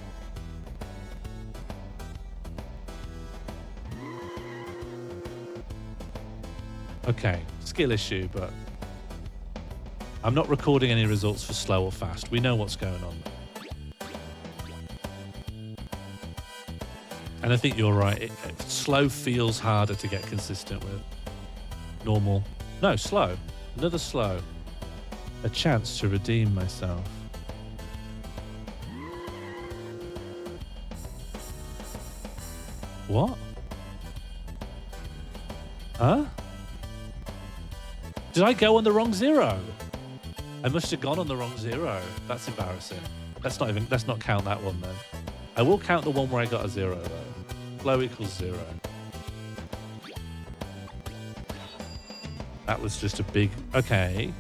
Okay, skill issue, but I'm not recording any results for slow or fast. We know what's going on there. And I think you're right. Slow feels harder to get consistent with. Normal. No, slow. Another slow. A chance to redeem myself. What? Huh? Did I go on the wrong 0? I must have gone on the wrong 0. That's embarrassing. Let's not count that one then. I will count the one where I got a 0 though. Flow equals 0. That was just a big, okay.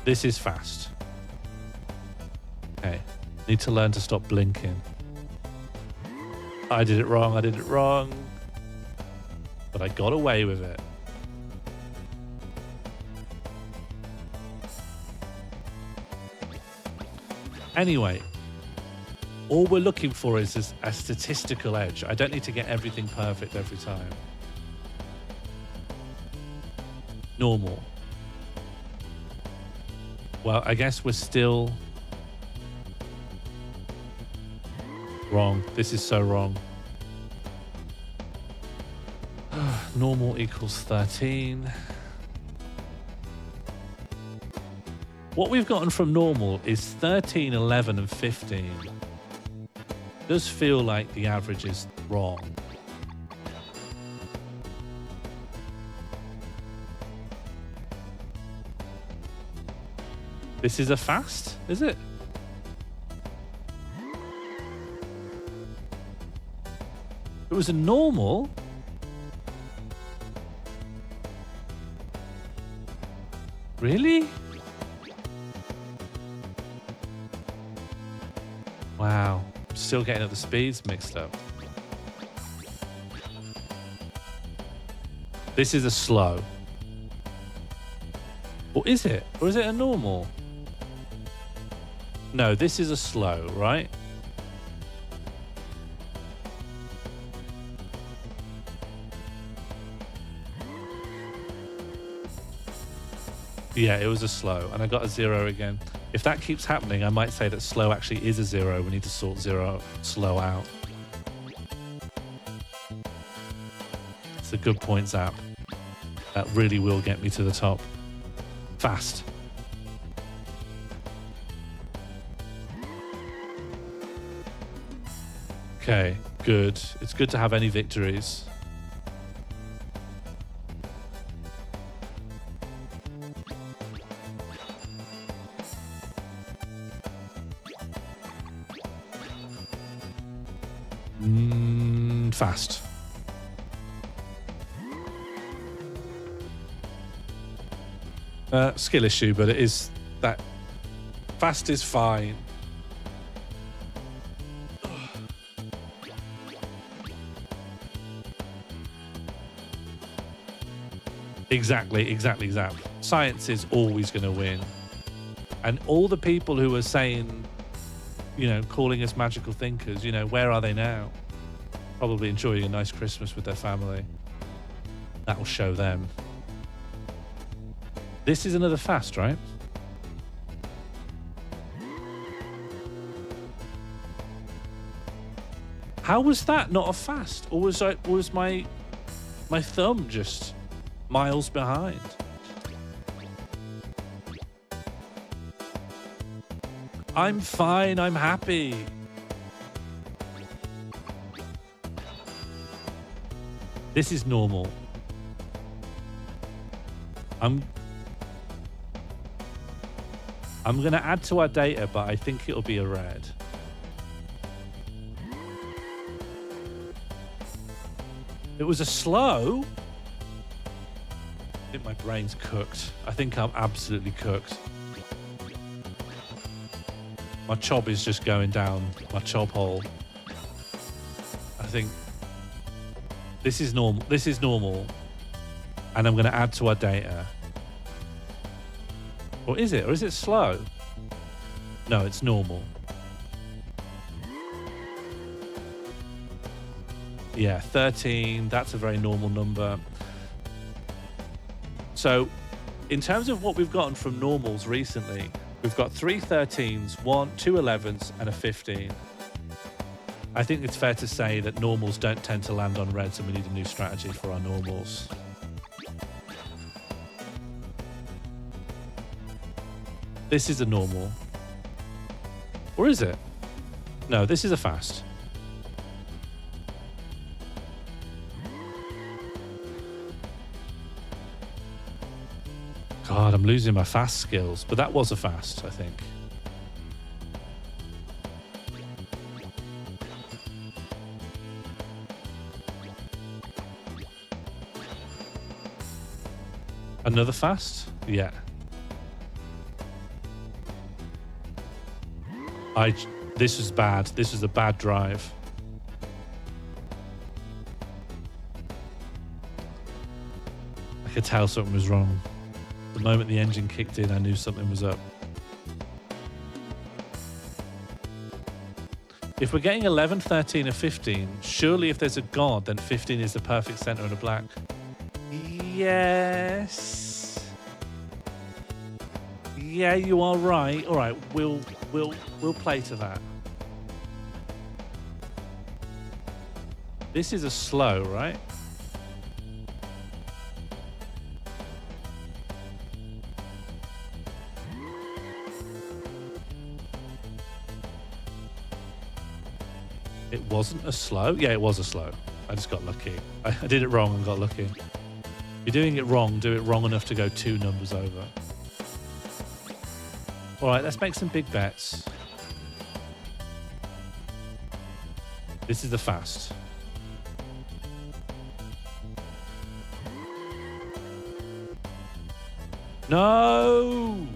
This is fast. Okay, need to learn to stop blinking. I did it wrong. But I got away with it. Anyway, all we're looking for is a statistical edge. I don't need to get everything perfect every time. Normal. Well, I guess we're still wrong. This is so wrong. Normal equals 13. What we've gotten from normal is 13, 11, and 15. Does feel like the average is wrong. This is a fast, is it? It was a normal. Really? Wow. Still getting up the speeds mixed up. This is a slow. Or is it? Or is it a normal? No, this is a slow, right? Yeah, it was a slow, and I got a 0 again. If that keeps happening, I might say that slow actually is a 0. We need to sort slow out. It's a good point, Zap. That really will get me to the top. Fast. Okay, good. It's good to have any victories. Fast. Skill issue, but it is that fast is fine. Exactly, Zap. Science is always going to win. And all the people who are saying, you know, calling us magical thinkers, you know, where are they now? Probably enjoying a nice Christmas with their family. That will show them. This is another fast, right? How was that not a fast? Or was my thumb just miles behind? I'm fine, I'm happy. This is normal. I'm going to add to our data, but I think it'll be a red. It was a slow. I think my brain's cooked. I think I'm absolutely cooked. My chob is just going down my chob hole. I think this is normal. This is normal. And I'm going to add to our data. Or is it? Or is it slow? No, it's normal. Yeah, 13. That's a very normal number. So in terms of what we've gotten from normals recently, we've got 3 13s, 2 11s, and a 15. I think it's fair to say that normals don't tend to land on reds, and we need a new strategy for our normals. This is a normal. Or is it? No, this is a fast. God, I'm losing my fast skills, but that was a fast, I think. Another fast? Yeah. This was bad. This was a bad drive. I could tell something was wrong. The moment the engine kicked in, I knew something was up. If we're getting 11, 13, or 15, surely if there's a god, then 15 is the perfect center and a black. Yes. Yeah, you are right. All right, we'll play to that. This is a slow, right? It wasn't a slow? Yeah, it was a slow. I just got lucky. I did it wrong and got lucky. If you're doing it wrong, do it wrong enough to go 2 numbers over. All right, let's make some big bets. This is the fast. No!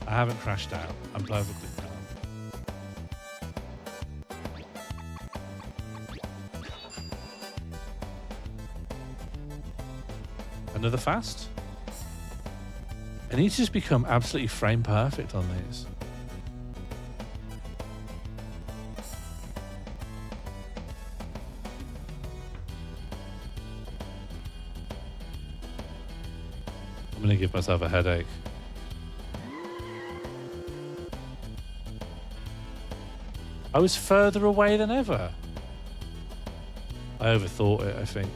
I haven't crashed out. I'm perfectly calm. Another fast? I need to just become absolutely frame perfect on these. I'm going to give myself a headache. I was further away than ever. I overthought it, I think.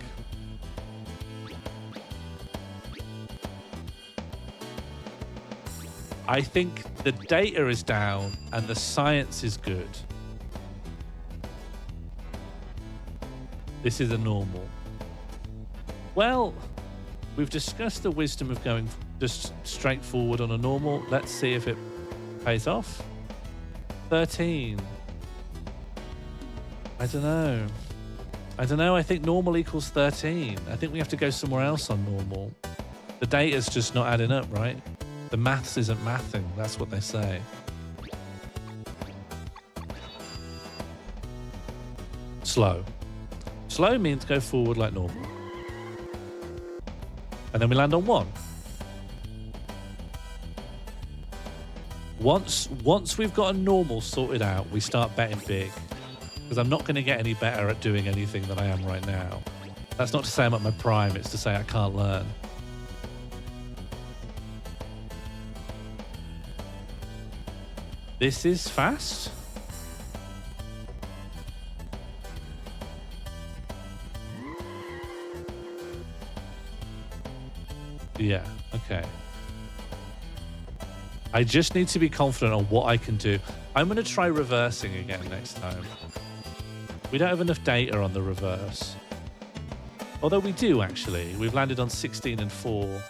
I think the data is down and the science is good. This is a normal. Well, we've discussed the wisdom of going just straight forward on a normal. Let's see if it pays off. 13. I don't know. I think normal equals 13. I think we have to go somewhere else on normal. The data's just not adding up, right? The maths isn't mathing. That's what they say. Slow. Slow means go forward like normal. And then we land on 1. Once we've got a normal sorted out, we start betting big. Because I'm not going to get any better at doing anything than I am right now. That's not to say I'm at my prime, it's to say I can't learn. This is fast? Yeah, okay. I just need to be confident on what I can do. I'm going to try reversing again next time. We don't have enough data on the reverse. Although we do, actually. We've landed on 16 and 4.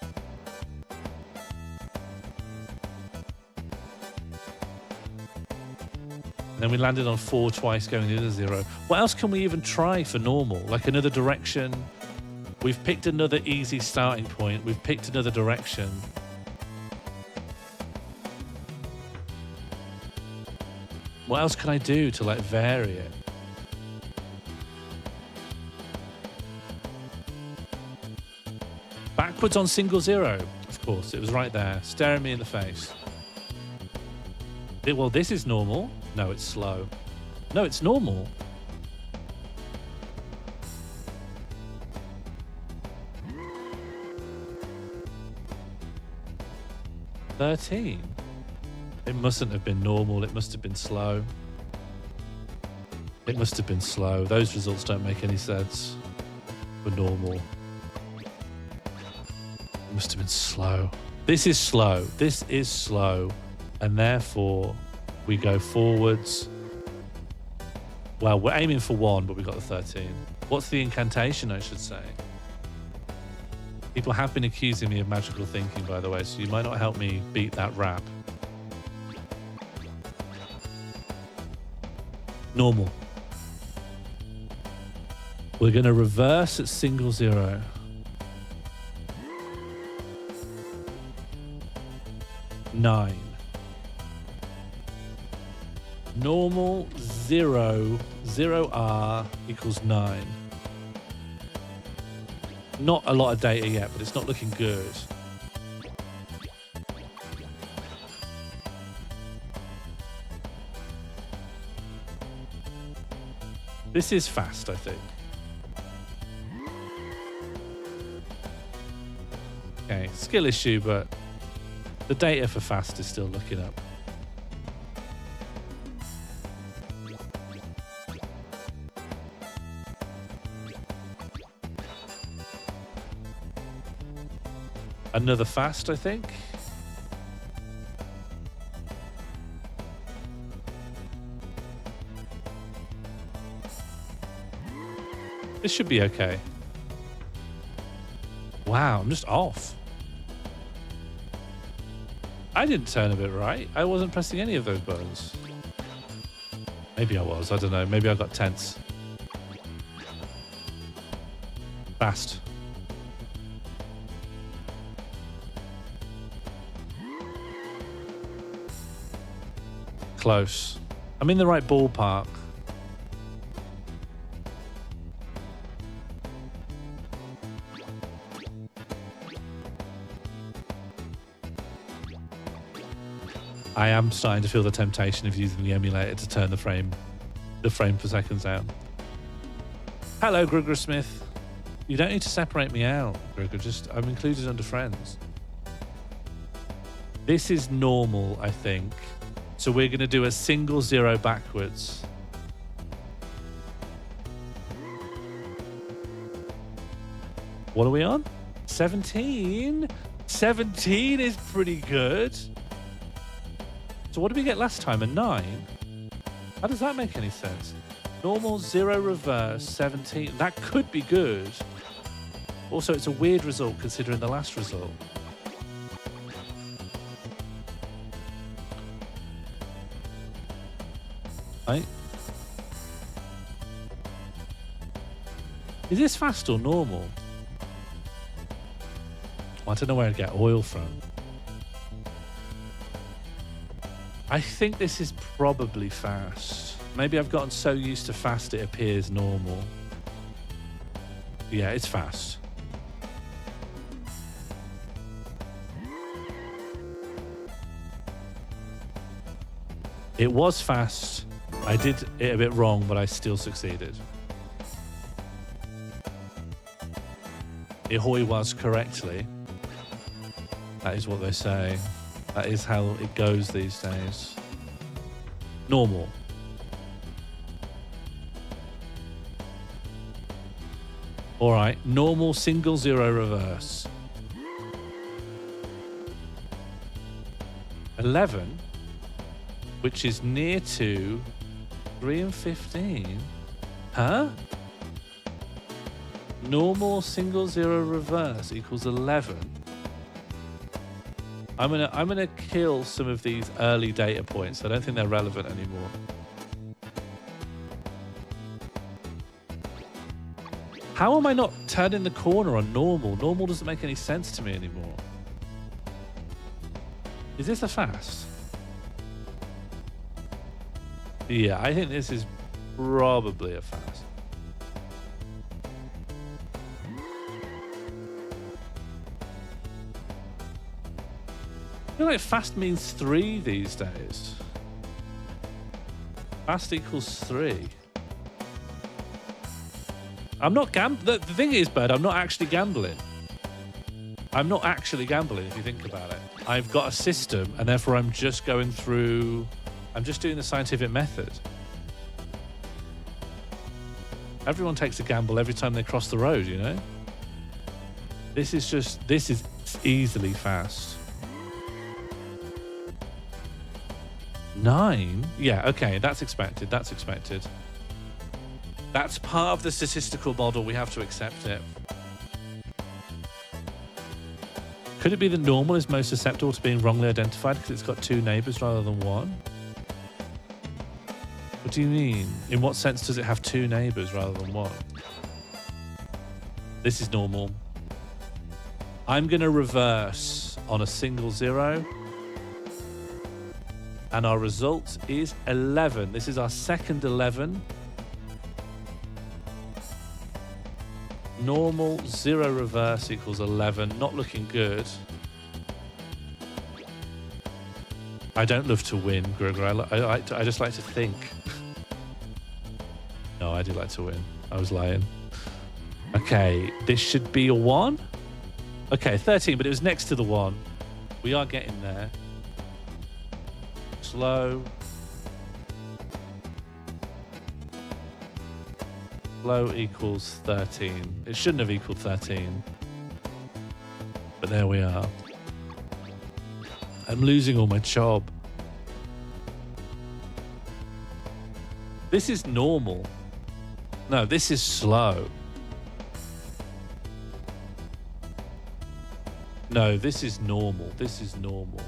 And then we landed on 4 twice going into 0. What else can we even try for normal? Like another direction We've picked another easy starting point. We've picked another direction. What else can I do to like vary it? Backwards on single zero. Of course, it was right there, staring me in the face. Well, this is normal. No, it's slow. No, it's normal. $13. It mustn't have been normal. It must have been slow. It must have been slow. Those results don't make any sense for normal. It must have been slow. This is slow. This is slow. And therefore, we go forwards. Well, we're aiming for 1, but we got the 13. What's the incantation, I should say? People have been accusing me of magical thinking, by the way, so you might not help me beat that rap. Normal. We're going to reverse at single zero. Nine. Normal 0, 0R equals 9. Not a lot of data yet, but it's not looking good. This is fast, I think. Okay, skill issue, but the data for fast is still looking up. Another fast, I think. This should be okay. Wow, I'm just off. I didn't turn a bit right. I wasn't pressing any of those buttons. Maybe I was, I don't know. Maybe I got tense. Fast. Close. I'm in the right ballpark. I am starting to feel the temptation of using the emulator to turn the frame per seconds down. Hello, Grugger Smith. You don't need to separate me out, Grugger. I'm included under friends. This is normal, I think. So we're going to do a single zero backwards. What are we on? 17? 17 is pretty good. So what did we get last time? A 9? How does that make any sense? Normal, 0 reverse, 17. That could be good. Also, it's a weird result considering the last result. Right? Is this fast or normal? Well, I don't know where to get oil from. I think this is probably fast. Maybe I've gotten so used to fast it appears normal. Yeah, it's fast. It was fast. I did it a bit wrong, but I still succeeded. Ahoy was correctly. That is what they say. That is how it goes these days. Normal. All right, normal single zero reverse. 11, which is near to 3 and 15. Huh? Normal single zero reverse equals 11. I'm gonna kill some of these early data points. I don't think they're relevant anymore. How am I not turning the corner on normal? Normal doesn't make any sense to me anymore. Is this a fast? Yeah, I think this is probably a fast. I feel like fast means 3 these days. Fast equals 3. I'm not the thing is, Bird, I'm not actually gambling. I'm not actually gambling if you think about it. I've got a system and therefore I'm just going through, I'm just doing the scientific method. Everyone takes a gamble every time they cross the road, you know? This is easily fast. 9? Yeah, okay, that's expected, that's expected. That's part of the statistical model, we have to accept it. Could it be that normal is most susceptible to being wrongly identified because it's got 2 neighbors rather than 1? What do you mean? In what sense does it have 2 neighbors rather than 1? This is normal. I'm going to reverse on a single 0. And our result is 11. This is our second 11. Normal 0 reverse equals 11. Not looking good. I don't love to win, Gregor. I just like to think. No, I do like to win. I was lying. Okay, this should be a 1. Okay, 13, but it was next to the 1. We are getting there. Slow. Slow equals 13. It shouldn't have equaled 13. But there we are. I'm losing all my chob. This is normal. No, this is slow. No, this is normal. This is normal.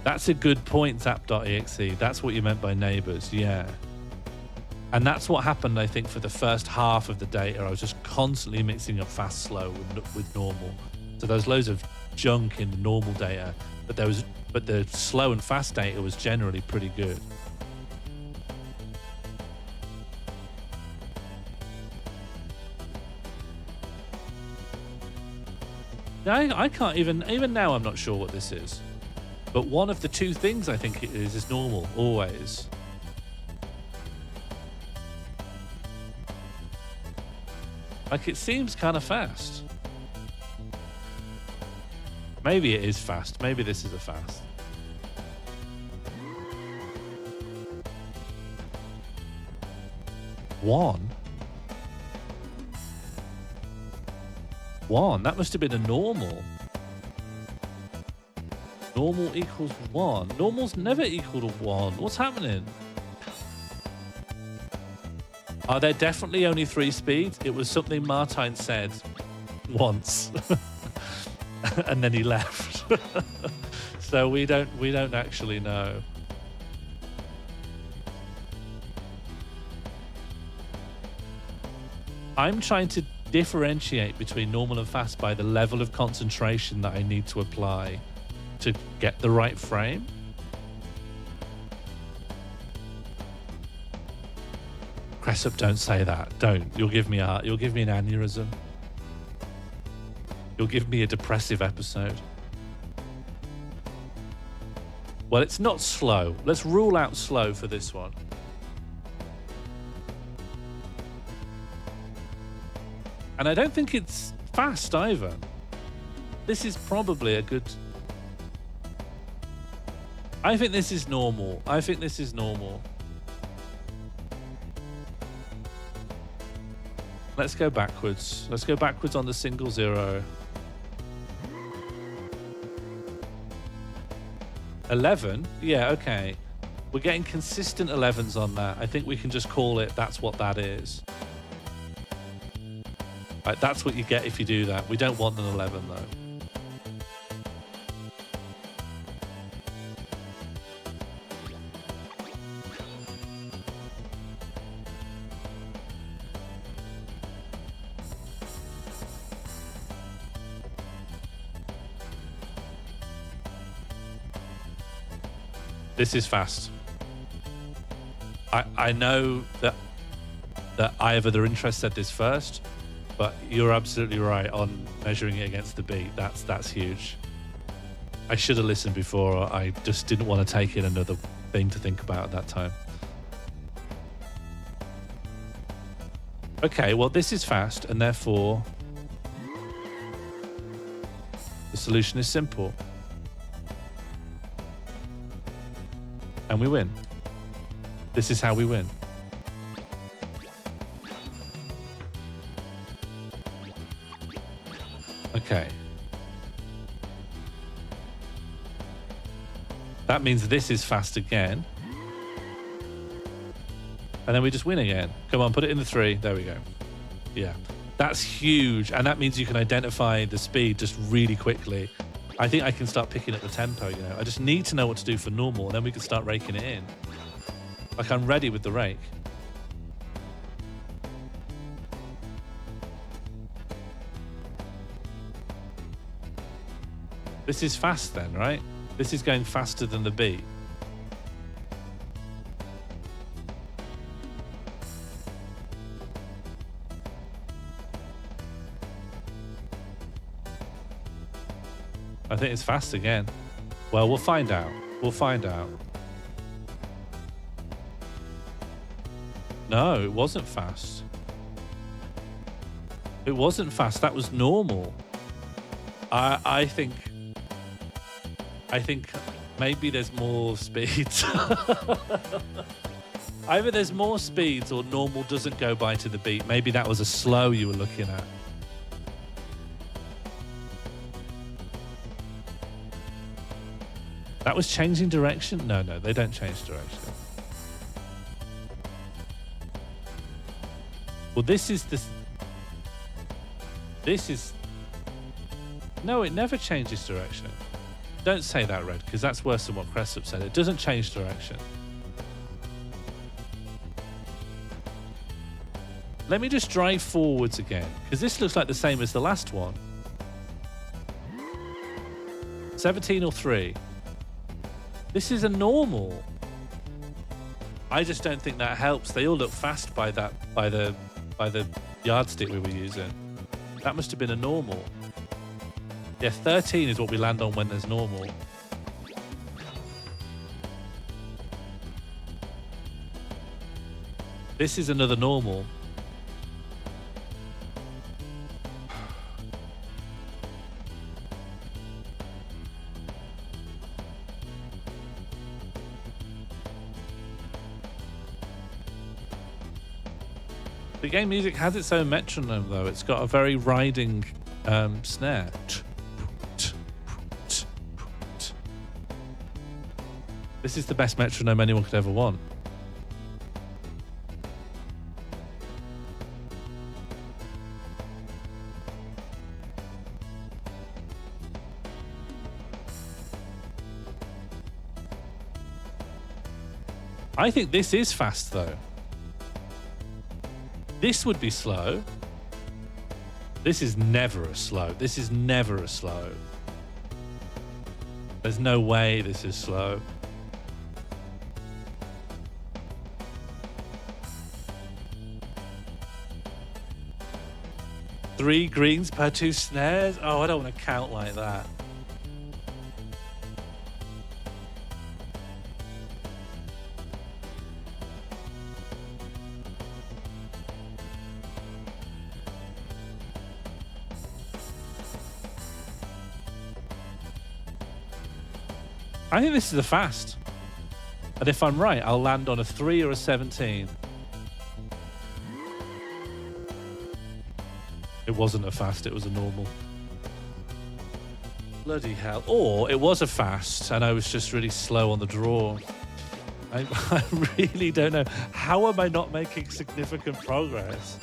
That's a good point, zap.exe. That's what you meant by neighbors, yeah. And that's what happened, I think, for the first half of the data. I was just constantly mixing up fast, slow with normal. So there was loads of junk in the normal data, but the slow and fast data was generally pretty good. I can't even now I'm not sure what this is. But one of the 2 things I think it is normal, always. Like, it seems kind of fast. Maybe it is fast. Maybe this is a fast. One? That must have been a normal. Normal equals 1. Normal's never equal to 1. What's happening? Are there definitely only 3 speeds? It was something Martine said once. And then he left. So we don't actually know. I'm trying to differentiate between normal and fast by the level of concentration that I need to apply to get the right frame. Cressup, don't say that. Don't. You'll give me an aneurysm. You'll give me a depressive episode. Well, it's not slow. Let's rule out slow for this one. And I don't think it's fast either. This is probably a good... I think this is normal. Let's go backwards. Let's go backwards on the single 0. 11? Yeah, okay. We're getting consistent 11s on that. I think we can just call it, that's what that is. Right, that's what you get if you do that. We don't want an 11 though. This is fast. I know that I have other interests said this first, but you're absolutely right on measuring it against the beat. That's huge. I should have listened before. I just didn't want to take in another thing to think about at that time. Okay, well, this is fast, and therefore the solution is simple. And we win. This is how we win. Okay. That means this is fast again. And then we just win again. Come on, put it in the 3. There we go. Yeah. That's huge. And that means you can identify the speed just really quickly. I think I can start picking up the tempo, you know. I just need to know what to do for normal, and then we can start raking it in. Like, I'm ready with the rake. This is fast then, right? This is going faster than the beat. I think it's fast again. Well, we'll find out. We'll find out. No, it wasn't fast. It wasn't fast. That was normal. I think maybe there's more speeds. Either there's more speeds or normal doesn't go by to the beat. Maybe that was a slow you were looking at. That was changing direction? No, they don't change direction. Well, this is... No, it never changes direction. Don't say that, Red, because that's worse than what Cressup said. It doesn't change direction. Let me just drive forwards again, because this looks like the same as the last one. 17 or 3. This is a normal. I just don't think that helps. They all look fast by the yardstick we were using. That must have been a normal. Yeah, 13 is what we land on when there's normal. This is another normal. The game music has its own metronome, though. It's got a very riding snare. This is the best metronome anyone could ever want. I think this is fast, though. This would be slow. This is never a slow. This is never a slow. There's no way this is slow. Three greens per 2 snares? Oh, I don't want to count like that. I think this is a fast. And if I'm right, I'll land on a 3 or a 17. It wasn't a fast, it was a normal. Bloody hell. Or it was a fast and I was just really slow on the draw. I really don't know. How am I not making significant progress?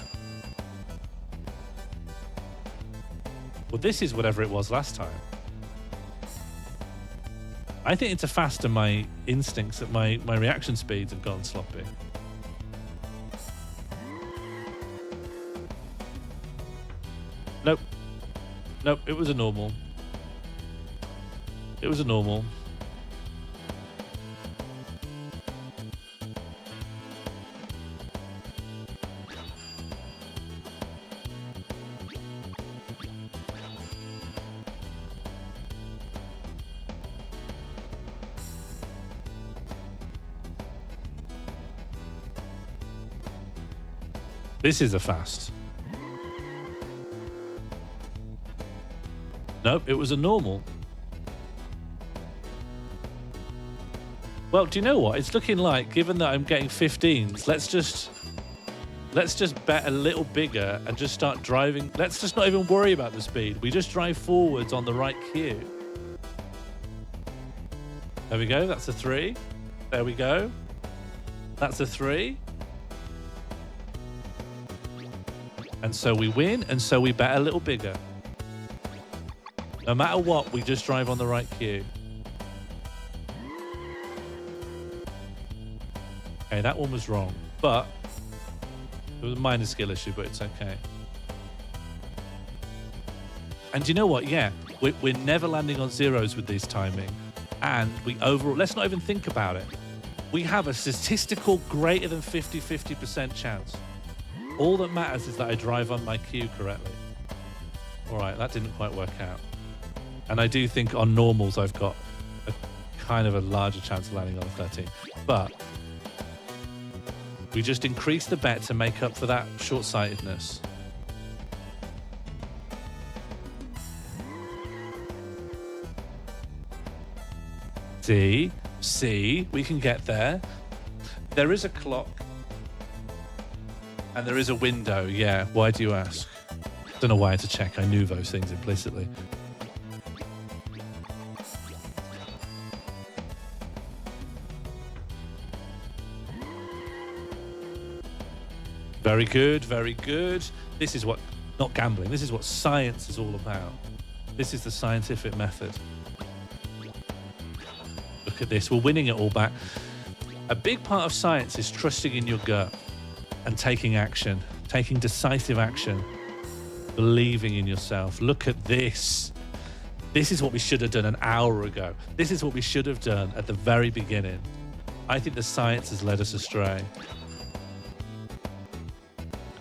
Well, this is whatever it was last time. I think it's a fast and my instincts, that my reaction speeds have gone sloppy. Nope. Nope, it was a normal. It was a normal. This is a fast. Nope, it was a normal. Well, do you know what? It's looking like, given that I'm getting 15s, let's just bet a little bigger and just start driving. Let's just not even worry about the speed. We just drive forwards on the right cue. There we go. That's a 3. There we go. That's a 3. And so we win, and so we bet a little bigger. No matter what, we just drive on the right cue. Okay, that one was wrong, but it was a minor skill issue, but it's okay. And you know what? Yeah, we're never landing on zeros with this timing. And we overall, let's not even think about it. We have a statistical greater than 50% chance. All that matters is that I drive on my cue correctly. All right, that didn't quite work out. And I do think on normals, I've got a kind of a larger chance of landing on a 13. But we just increase the bet to make up for that short-sightedness. See, we can get there. There is a clock. And there is a window, yeah. Why do you ask? Don't know why I had to check. I knew those things implicitly. Very good, very good. This is what, not gambling, this is what science is all about. This is the scientific method. Look at this, we're winning it all back. A big part of science is trusting in your gut and taking action, taking decisive action, believing in yourself. Look at this. This is what we should have done an hour ago. This is what we should have done at the very beginning. I think the science has led us astray.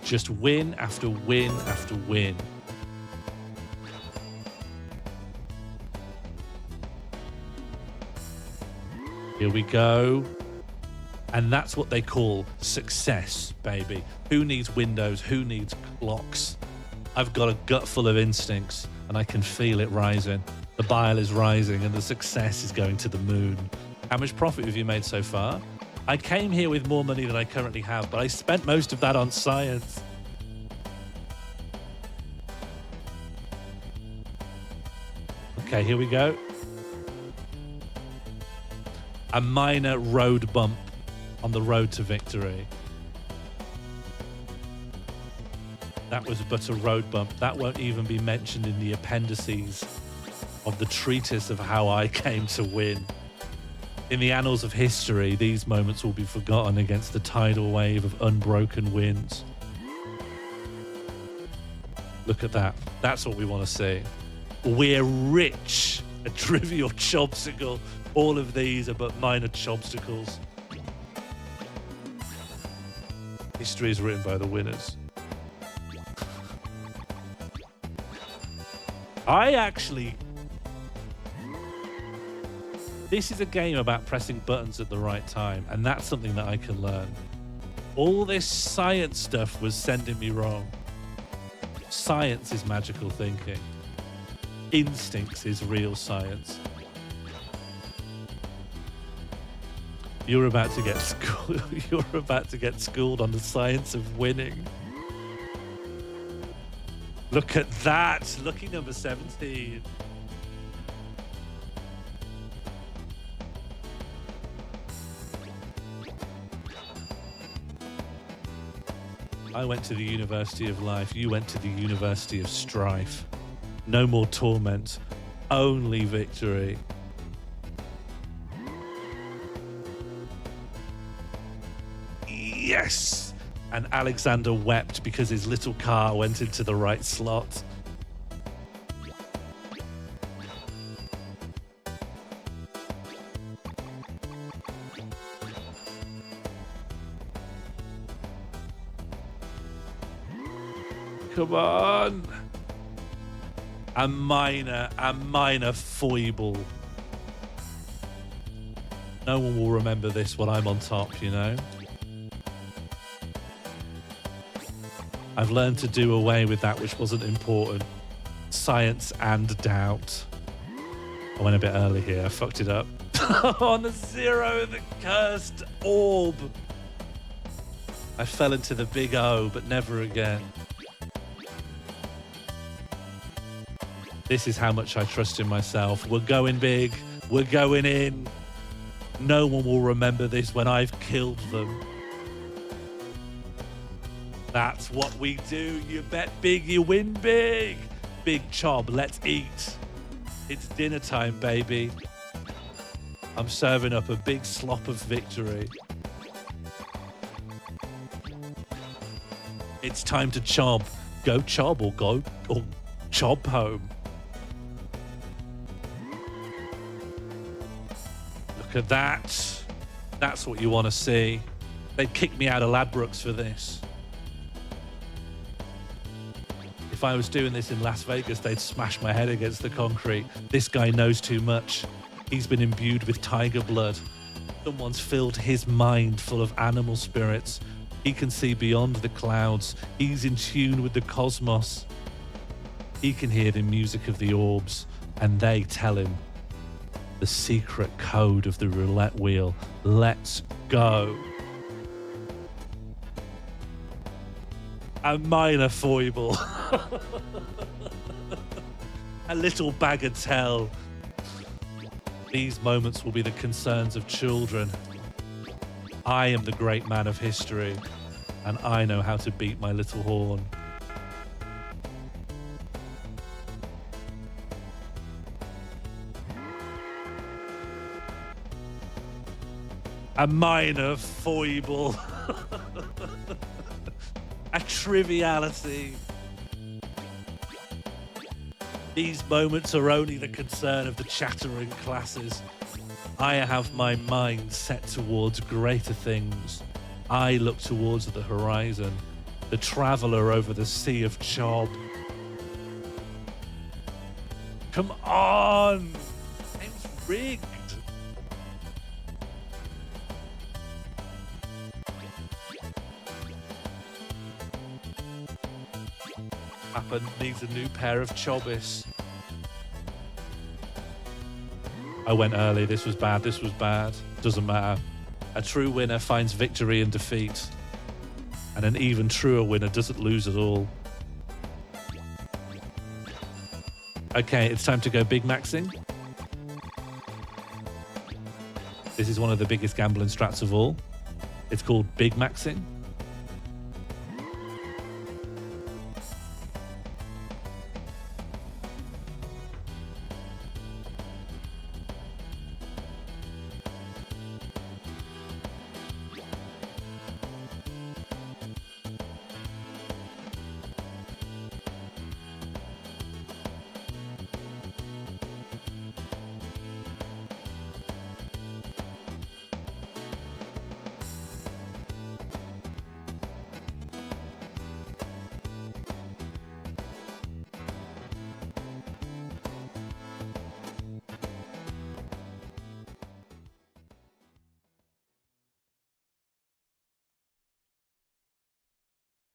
Just win after win after win. Here we go. And that's what they call success, baby. Who needs windows? Who needs clocks? I've got a gut full of instincts and I can feel it rising. The bile is rising and the success is going to the moon. How much profit have you made so far? I came here with more money than I currently have, but I spent most of that on science. Okay, here we go. A minor road bump on the road to victory. That was but a road bump. That won't even be mentioned in the appendices of the treatise of how I came to win. In the annals of history, these moments will be forgotten against the tidal wave of unbroken winds. Look at that. That's what we want to see. We're rich. A trivial chobstacle. All of these are but minor chobstacles. History is written by the winners. This is a game about pressing buttons at the right time, and that's something that I can learn. All this science stuff was sending me wrong. Science is magical thinking. Instincts is real science. You're about to get schooled. You're about to get schooled on the science of winning. Look at that. Lucky number 17. I went to the University of Life. You went to the University of Strife. No more torment, only victory. Yes! And Alexander wept because his little car went into the right slot. Come on. A minor foible. No one will remember this when I'm on top, you know? I've learned to do away with that which wasn't important. Science and doubt. I went a bit early here. I fucked it up. On the 0, the cursed orb. I fell into the big O, but never again. This is how much I trust in myself. We're going big. We're going in. No one will remember this when I've killed them. That's what we do. You bet big, you win big. Big Chob, let's eat. It's dinner time, baby. I'm serving up a big slop of victory. It's time to chob. Go chob or go or chob home. Look at that. That's what you want to see. They'd kick me out of Ladbrokes for this. If I was doing this in Las Vegas, they'd smash my head against the concrete. This guy knows too much. He's been imbued with tiger blood. Someone's filled his mind full of animal spirits. He can see beyond the clouds. He's in tune with the cosmos. He can hear the music of the orbs, and they tell him the secret code of the roulette wheel. Let's go. A minor foible. A little bagatelle. These moments will be the concerns of children. I am the great man of history, and I know how to beat my little horn. A minor foible. A triviality. These moments are only the concern of the chattering classes. I have my mind set towards greater things. I look towards the horizon, the traveller over the sea of Chob. Come on! It's rigged. Papa needs a new pair of chobis. I went early. This was bad. This was bad. Doesn't matter. A true winner finds victory in defeat. And an even truer winner doesn't lose at all. Okay, it's time to go Big Maxing. This is one of the biggest gambling strats of all. It's called Big Maxing.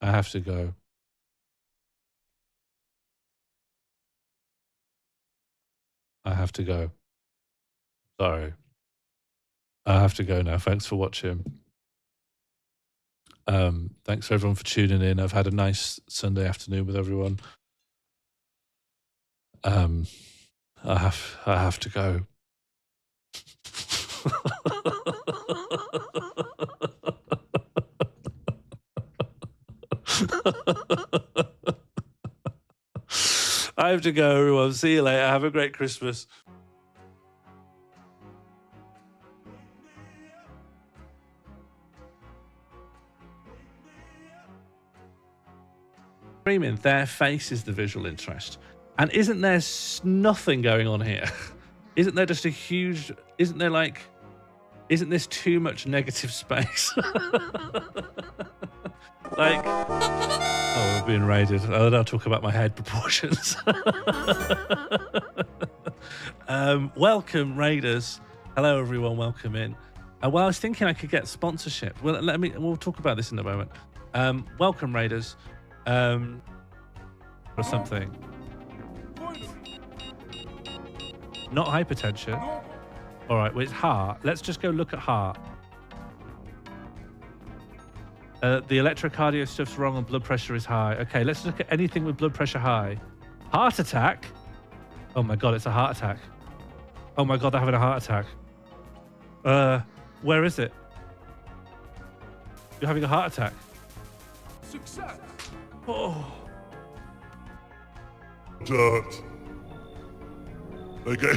I have to go. I have to go. Sorry. I have to go now. Thanks for watching. Thanks for everyone for tuning in. I've had a nice Sunday afternoon with everyone. I have to go. I have to go, everyone. See you later. Have a great Christmas. Screaming, their face is the visual interest. And isn't there nothing going on here? Isn't there just a huge... Isn't this too much negative space? Like... Oh, we're being raided. I'll talk about my head proportions. Welcome, raiders. Hello, everyone. Welcome in. Well, I was thinking I could get sponsorship. Well, we'll talk about this in a moment. Welcome, raiders. Or something. Not hypertension. All right, well, it's heart. Let's just go look at heart. The electrocardio stuff's wrong and blood pressure is high. Okay, let's look at anything with blood pressure high. Heart attack? Oh my God, it's a heart attack. Oh my God, they're having a heart attack. Where is it? You're having a heart attack. Success. Oh. Dirt. Okay.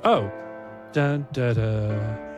Oh. Dun, da, da.